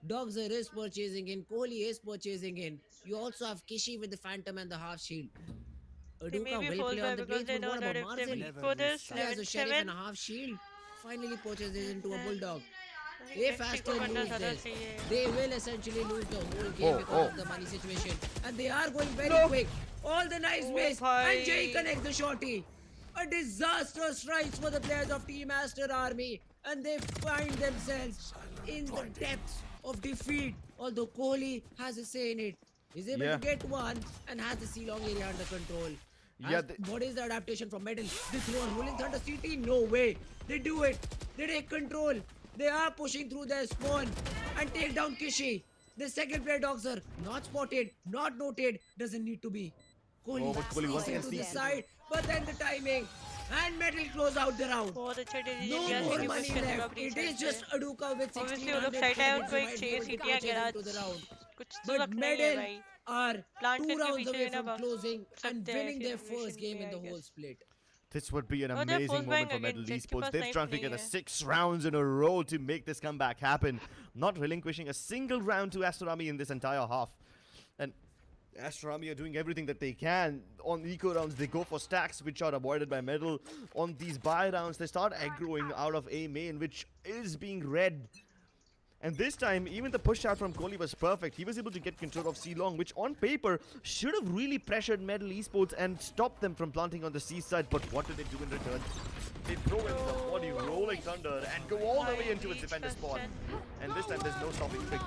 Doxer is purchasing in, Kohli is purchasing in. You also have Kishi with the Phantom and the half shield. They Aduka may be will forced play by on the because plates, they but know what that about if they Marcel? go this He has a sheriff 11-7, and a half shield. Finally purchases into a bulldog. I If think Aster Mexico lose banna this, zyada चाहिए. they will essentially lose the whole game because of the money situation. And they are going very quick. All the nice miss. And Jay connects the shorty. A disastrous strikes for the players of Team Aster Army. And they find themselves in the depths of defeat. Although Kohli has a say in it. He's able to get one and has the C-long area under control. What is the adaptation from Medal? They throw a Rolling Thunder CT? No way. They do it. They take control. They are pushing through their spawn and take down Kishi. The second player Doxer, not spotted, not noted, doesn't need to be. Kohli once again to the side, but then the timing. And Medal close out the round. No more money left. It is just Aduka with 1600 into the round. But Medal are 2 rounds away from closing and winning their first game in the whole split. This would be an they're amazing force moment for buying Medal again. Esports. Check They've के strung pass together knife 6 rounds in a row to make this comeback happen. Not relinquishing a single round to Aster Army in this entire half. And Aster Army are doing everything that they can. On eco rounds, they go for stacks, which are avoided by Medal. On these buy rounds, they start aggroing out of A main, which is being read. And this time, even the push out from Kohli was perfect. He was able to get control of C-Long, which on paper should have really pressured Medal Esports and stopped them from planting on the C side. But what did they do in return? They throw in the body Rolling Thunder and go all the way into its defender spawn. And this time there's no stopping Tricky.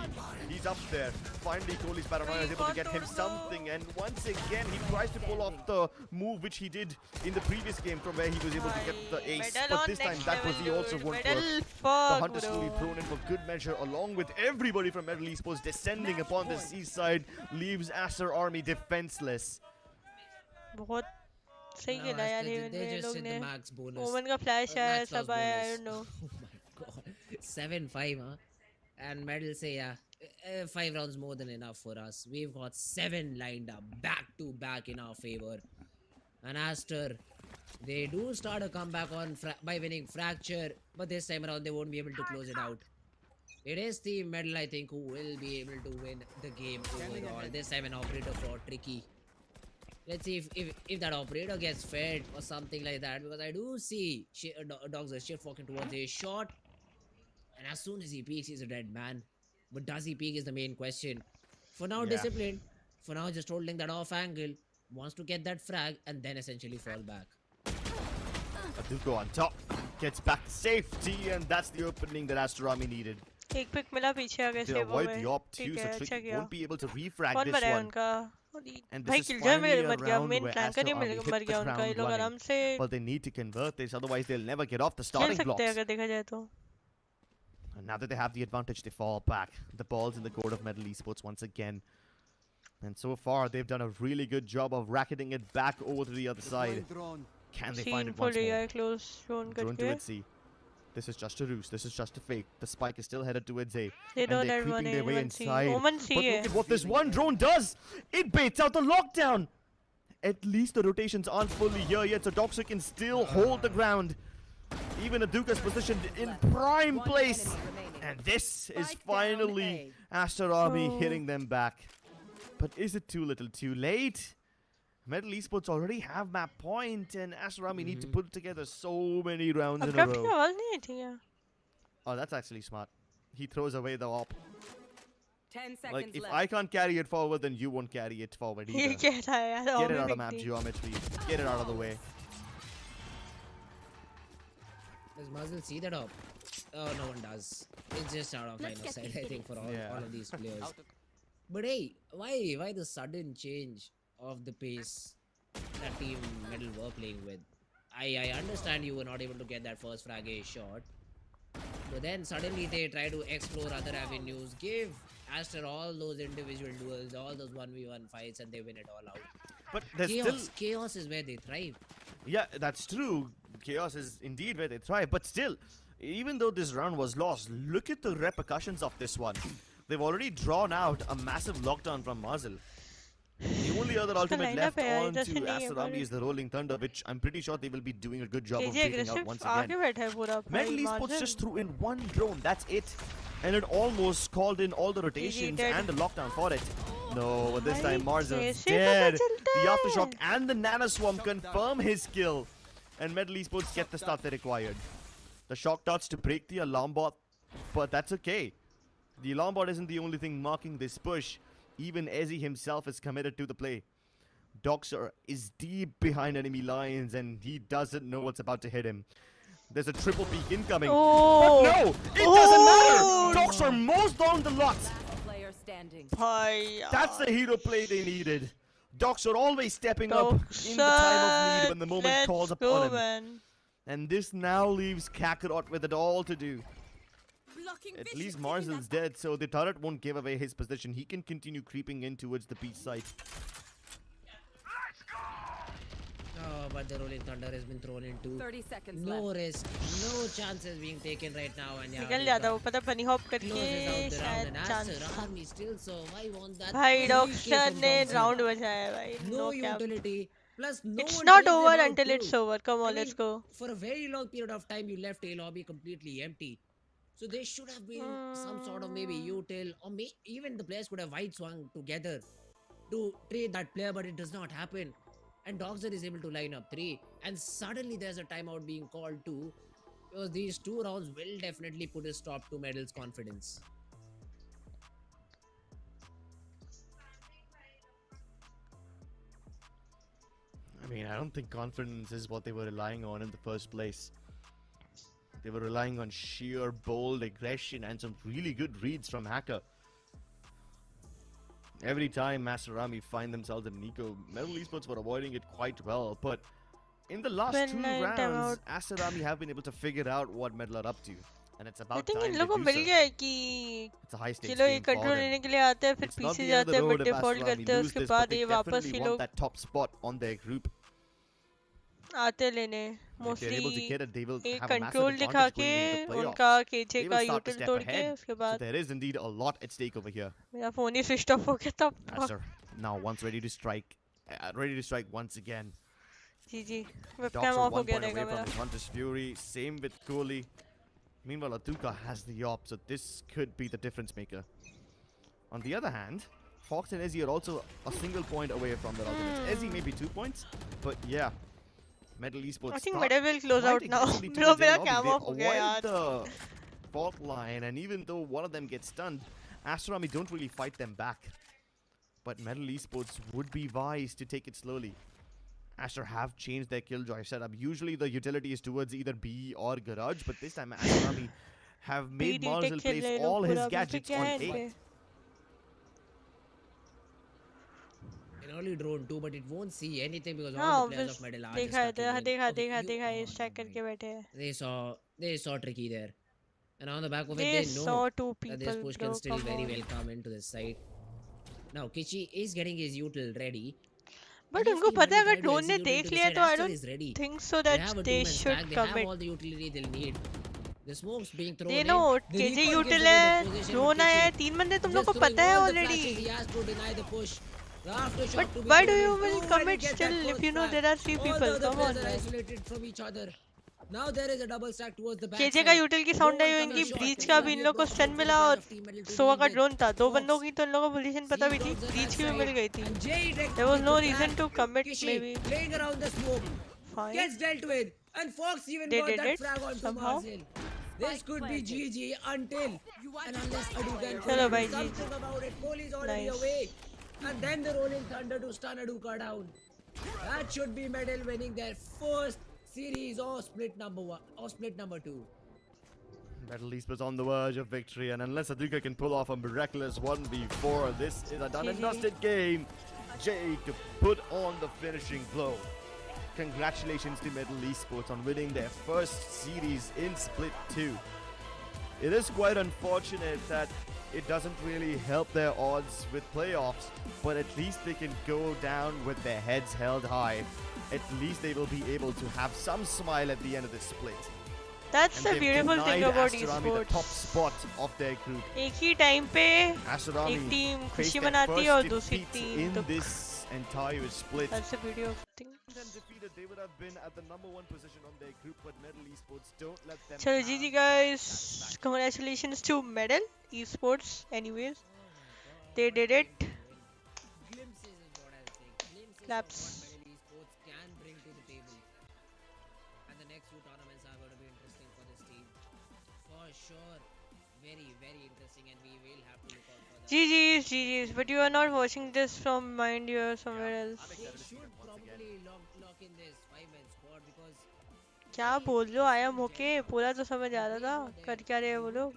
He's up there. Finally, Kohli's paranoia is able to get him something. And once again, he tries to pull off the move which he did in the previous game from where he was able to get the ace. But this time, that was the also won't work. The hunt is fully thrown in for good measure, along with everybody from Medal Esports descending upon the C side, leaves Aster Army defenseless. बहुत सही खेला यार ये they just लोग hit ने. the max bonus. ओमन का flash आया Max सब loss आया, I bonus. don't know. Oh my god. 7-5, huh? And Medal say, yeah, 5 rounds more than enough for us. We've got 7 lined up, back to back in our favor. And Aster, they do start a comeback on by winning Fracture, but this time around they won't be able to close it out. It is Team Medal, I think, who will be able to win the game overall. This time an operator for Tricky. Let's see if that operator gets fed or something like that, because I do see Doxer shift walking towards a shot, and as soon as he peeks, he's a dead man. But does he peek is the main question. For now, disciplined. For now, just holding that off angle. Wants to get that frag and then essentially fall back. Aduko on top. Gets back to safety, and that's the opening that Aster Army needed. एक pick मिला पीछे आगे They से वो avoid में. the op too, ठीक so है, अच्छा Tricky किया. won't be able to refrag कौन this बनाया one. उनका? And भाई this is किल जाए finally मेरे a मर गया round main where flanker Aster he Army मर hit the गया उनका ये ground लोग running. आराम से But they need to convert this, otherwise they'll never get off the खेल starting सकते हैं blocks. अगर देखा जाए तो And now that they have the advantage, they fall back. The ball's in the court of Metal Esports once again. And so far, they've done a really good job of racketing it back over to the other side. Can they find it once more? close drone Drone करके towards C. This is just a ruse. This is just a fake. The spike is still headed towards A. They And know they're that creeping their way 1C. inside. OMEN C But है. look at what this one drone does! It baits out the lockdown! At least the rotations aren't fully here yet, so Doxer can still hold the ground. Even Aduka's positioned in prime place. And this is finally Aster Army hitting them back. But is it too little too late? Metal Esports already have map point, and Aster Army need to put together so many rounds in a Abruptly row. आवाज नहीं आई थी क्या? Oh, that's actually smart. He throws away the op. 10 seconds Like, if left. I can't carry it forward, then you won't carry it forward ये either. क्या था यार? Get it हमें out of फेंक map the. geometry. Get it out of the way. Does Muzzle see that up? Oh, no one does. It's just out of line of sight, I think, for all of these players. But hey, why the sudden change of the pace that team Metal were playing with? I understand you were not able to get that first frag A shot, but then suddenly they try to explore other avenues, give Aster all those individual duels, all those 1v1 fights, and they win it all out. But there's Chaos is where they thrive. Yeah, that's true. Chaos is indeed where they thrive. But still, even though this round was lost, look at the repercussions of this one. They've already drawn out a massive lockdown from Muzzle. The only other ultimate left on to Aster Army is the Rolling Thunder, which I'm pretty sure they will be doing a good job of taking out once again. Metal Esports just threw in one drone, that's it. And it almost called in all the rotations and the lockdown for it. No, but this time Marzel's dead. The Aftershock and the Nanoswarm confirm his kill. And Metal Esports get the start they required. The shock darts to break the alarm bot, but that's okay. The alarm bot isn't the only thing marking this push. Even Ezzy himself is committed to the play. Doxer is deep behind enemy lines and he doesn't know what's about to hit him. There's a triple peek incoming. But no! It doesn't matter! Doxer mows down the lot! Player standing. That's the hero play they needed. Doxer always stepping up in the time of need when the moment calls upon him. And this now leaves Kakarot with it all to do. At least Marzel's dead, so the turret won't give away his position. He can continue creeping in towards the beach side. Oh, but the Rolling Thunder has been thrown into 30 seconds no left. risk, no chances being taken right now. And निकल जाता वो पता बनी hop करके closes out the round, शायद and chance Aster Army still survive on that. भाई 3K doctor from ने Thompson. Round बचाया भाई No cap. utility. Plus, no It's one not takes them over out until too. it's over. Come on, I let's mean, go. For a very long period of time, you left A lobby completely empty. So there should have been some sort of maybe util, or even the players could have wide swung together to trade that player, but it does not happen. And Doxer is able to line up 3, and suddenly there's a timeout being called too, because these 2 rounds will definitely put a stop to Medal's confidence. I mean, I don't think confidence is what they were relying on in the first place. They were relying on sheer bold aggression and some really good reads from Hacker. Every time Master Army find themselves in Nico, Metal Esports were avoiding it quite well, but in the last 2 rounds, Aster Army have been able to figure out what Metal are up to. And it's about time in they लोगों को do mill so. गया है कि It's a high stakes चलो ये game for control them. लेने के लिए आते हैं फिर It's not पीछे the end of जाते the हैं road फिर if डिफॉल्ट Aster Army करते हैं lose उसके this, बाद but they ये वापस definitely ये want लोग that top spot on their group. आते लेने If they're able to mostly get it, they will एक have a massive कंट्रोल दिखा advantage के going into the playoffs. उनका केजे They का will start to यूटिल step तोड़ के ahead. उसके So बाद there is indeed a lot at stake over here. मेरा फोन ही स्विच ऑफ हो गया तब Aster now once ready to strike. Ready to strike once again. G G webcam Doctor off हो 1 गया point away रहेगा from मेरा his Hunter's Fury. Same with Kohli. Meanwhile, Aduka has the op, so this could be the difference maker. On the other hand, Fox and Ezzy are also a single point away from their ultimates. Ezzy maybe 2 points, but yeah. Metal Esports I think start Metal will close out quite now. aggressively Bro, towards मेरा A lobby. cam They off हो गया यार. avoid the fault line, and even though one of them gets stunned, Aster Army don't really fight them back. But Metal Esports would be wise to take it slowly. Aster have changed their killjoy setup. Usually the utility is towards either B or Garage, but this time Aster Army have made Marzel place all his gadgets on A. In early drone too, but it won't see anything because all हाँ the players of obvious Medal are just देखा है stuck in them. देखा Okay, देखा you. देखा Oh ये no, stack करके बैठे हैं. they saw Tricky there, and on the back of it, They they know saw two that this people, push can bro. still Come very on. well come into this side. Now Kichi is getting his util ready. But And if उनको Team पता है Medal अगर try to drone ने execute देख into the लिया side, तो I Aster don't is ready. think so They that have a they two-man should stack. They have commit. all the utility they'll need. The smokes being thrown They in. know The KJ recoil gives util away the है, position. Drone Kichi है, 3 बंदे तुम लोग just को throwing पता है all the already. flashes. He has to deny the push. The aftershock But to be why do thrown you in will too, and he commit gets still that if first you know frag. there are 3 All the people? other Come players on, are man. isolated from each other. Now there is a double stack towards the KJ का backside. Util की No sound आई one होगी, coming short. Breach This का will भी be इन a लोग को problem stun for the मिला players और of Team Medal to Sova deal का with. ड्रोन था, 2 बंदों Fox की तो इन लोगों को पोजीशन पता भी थी, T-Dogs at ब्रीच that की भी मिल side, गई थी. and Jay There was with no the reason frag. to commit Kishi maybe. playing around the smoke. Fine. Gets dealt with, and Fox even They got did that it frag onto somehow. Marcel. This could be GG until and unless Adu can चलो figure भाई something GG. about it. Kohli is already Nice. away. And then the rolling thunder to stun Aduka down. That should be Medal winning their first series or split number 1 or split number 2. Metal Esports on the verge of victory, and unless Aduka can pull off a miraculous 1v4, this is a done and dusted game. Jay to put on the finishing blow. Congratulations to Metal Esports on winning their first series in Split 2. It is quite unfortunate that it doesn't really help their odds with playoffs, but at least they can go down with their heads held high. At least they will be able to have some smile at the end of this split. That's And the they've beautiful thing denied about Aster Army the top esports. spot of their group. एक ही time पे Aster Army एक team faced खुशी their मनाती है और first दूसरी defeat team in दुख. this entire split. That's the beauty of things. Them defeated, they would have been at the number 1 position on their group, but Metal Esports don't let them So have GG guys, congratulations to Medal Esports. Anyways, they did it. Glimpses is what I'll say. Glimpses Claps. of what Medal Esports can bring to the table. And the next few tournaments are going to be interesting for this team. For sure. Very, very interesting, and we will have to look out for that. GG's, GG's. But you are not watching this from mind, you are somewhere else. They should probably lock in this 5-man squad because क्या बोल रहे हो? I am okay. पूरा तो समझ आ रहा था. कर क्या रहे हैं वो लोग?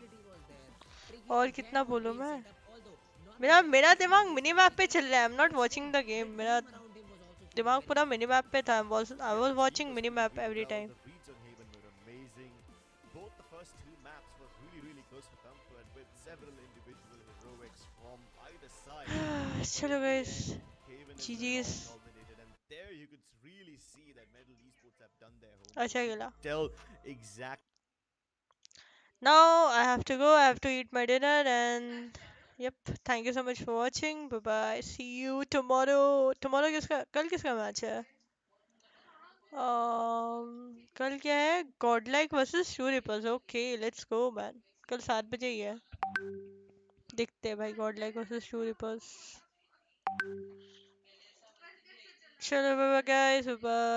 और कितना बोलूं मैं? मेरा दिमाग मिनी मैप पे चल रहा है. I'm not watching the game. मेरा दिमाग पूरा मिनी मैप पे था. I was watching mini map every time. The reads on Haven were amazing. Both the first 2 maps were really, really close for comfort with several individual heroics from either side. चलो guys. Haven is GG's. all dominated, and there you could really see that Metal Esports have done their homework. अच्छा खेला. Tell exact. Now I have to go. I have to eat my dinner and yep. Thank you so much for watching. Bye bye. See you tomorrow. Tomorrow किसका कल किसका match है? कल क्या है? Godlike versus True Ripples. Okay, let's go man. कल 7 बजे ही है. देखते हैं भाई Godlike versus True Ripples. चलो bye bye guys. Bye bye.